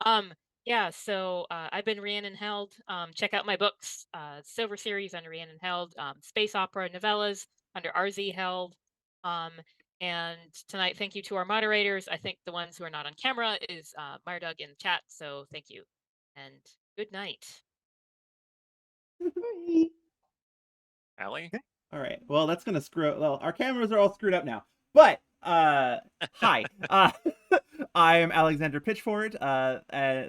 [SPEAKER 3] off. Yeah, so I've been Rhiannon Held. Check out my books, Silver Series under Rhiannon Held, Space Opera novellas under RZ Held. And tonight, thank you to our moderators. I think the ones who are not on camera is Mardug in the chat, so thank you. And good night.
[SPEAKER 1] Allie?
[SPEAKER 2] All right. Well, that's gonna screw. Well, our cameras are all screwed up now. But hi. I am Alexander Pitchford.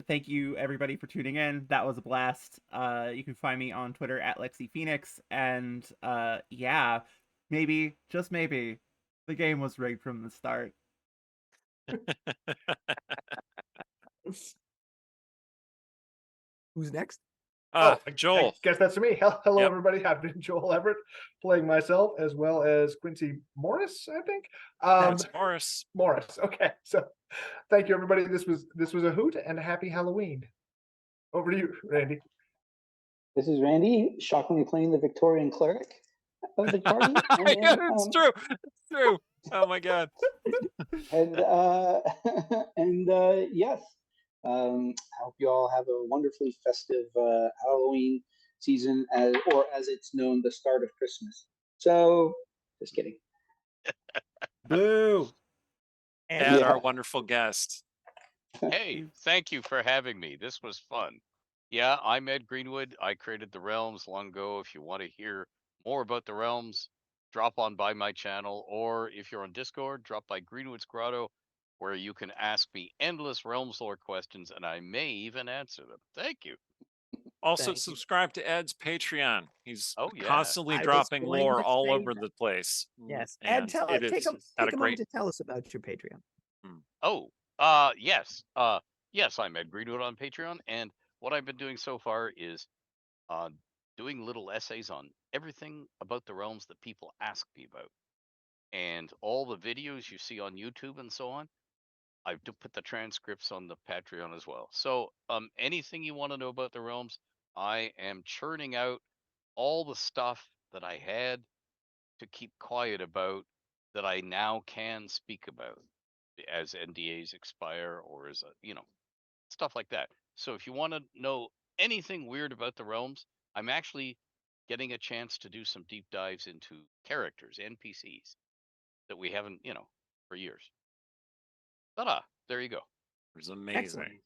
[SPEAKER 2] Thank you everybody for tuning in. That was a blast. You can find me on Twitter at LexiPhoenix. And yeah, maybe, just maybe, the game was rigged from the start.
[SPEAKER 6] Who's next?
[SPEAKER 1] Joel.
[SPEAKER 4] I guess that's me. Hello,
[SPEAKER 1] Yep.
[SPEAKER 4] everybody. I've been Joel Everett, playing myself as well as Quincy Morris, I think.
[SPEAKER 1] Morris.
[SPEAKER 4] Morris. Okay. So thank you, everybody. This was a hoot, and happy Halloween. Over to you, Randy.
[SPEAKER 5] This is Randy, shockingly playing the Victorian cleric of the party.
[SPEAKER 1] Yeah, it's true. It's true. Oh my god.
[SPEAKER 5] And yes, I hope you all have a wonderfully festive Halloween season, or as it's known, the start of Christmas. So, just kidding.
[SPEAKER 2] Boo.
[SPEAKER 1] And our wonderful guest.
[SPEAKER 7] Hey, thank you for having me. This was fun. Yeah, I'm Ed Greenwood. I created the Realms long ago. If you want to hear more about the Realms, drop on by my channel, or if you're on Discord, drop by Greenwood's Grotto, where you can ask me endless Realms lore questions, and I may even answer them. Thank you.
[SPEAKER 1] Also, subscribe to Ed's Patreon. He's constantly dropping lore all over the place.
[SPEAKER 6] Yes,
[SPEAKER 1] and
[SPEAKER 6] Ed, take a moment to tell us about your Patreon.
[SPEAKER 7] Oh, yes. Yes, I'm Ed Greenwood on Patreon, and what I've been doing so far is doing little essays on everything about the realms that people ask me about. And all the videos you see on YouTube and so on, I've put the transcripts on the Patreon as well. So anything you want to know about the realms, I am churning out all the stuff that I had to keep quiet about that I now can speak about. as NDAs expire or as stuff like that. So if you want to know anything weird about the realms, I'm actually getting a chance to do some deep dives into characters, NPCs that we haven't, for years. Ta-da! There you go.
[SPEAKER 1] It was amazing.
[SPEAKER 6] Excellent.
[SPEAKER 1] Take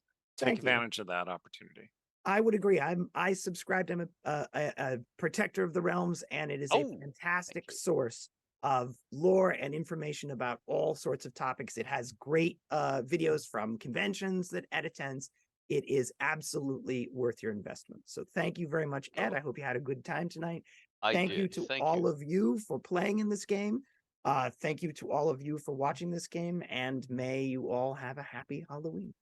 [SPEAKER 6] Thank you.
[SPEAKER 1] advantage of that opportunity.
[SPEAKER 6] I would agree. I subscribed. I'm a protector of the realms, and it is a
[SPEAKER 7] Oh,
[SPEAKER 6] fantastic
[SPEAKER 7] you.
[SPEAKER 6] source of lore and information about all sorts of topics. It has great videos from conventions that Ed attends. It is absolutely worth your investment. So thank you very much, Ed.
[SPEAKER 7] Oh.
[SPEAKER 6] I hope you had a good time tonight.
[SPEAKER 7] I
[SPEAKER 6] Thank
[SPEAKER 7] did.
[SPEAKER 6] you to
[SPEAKER 7] Thank
[SPEAKER 6] all
[SPEAKER 7] you.
[SPEAKER 6] of you for playing in this game. Thank you to all of you for watching this game, and may you all have a happy Halloween.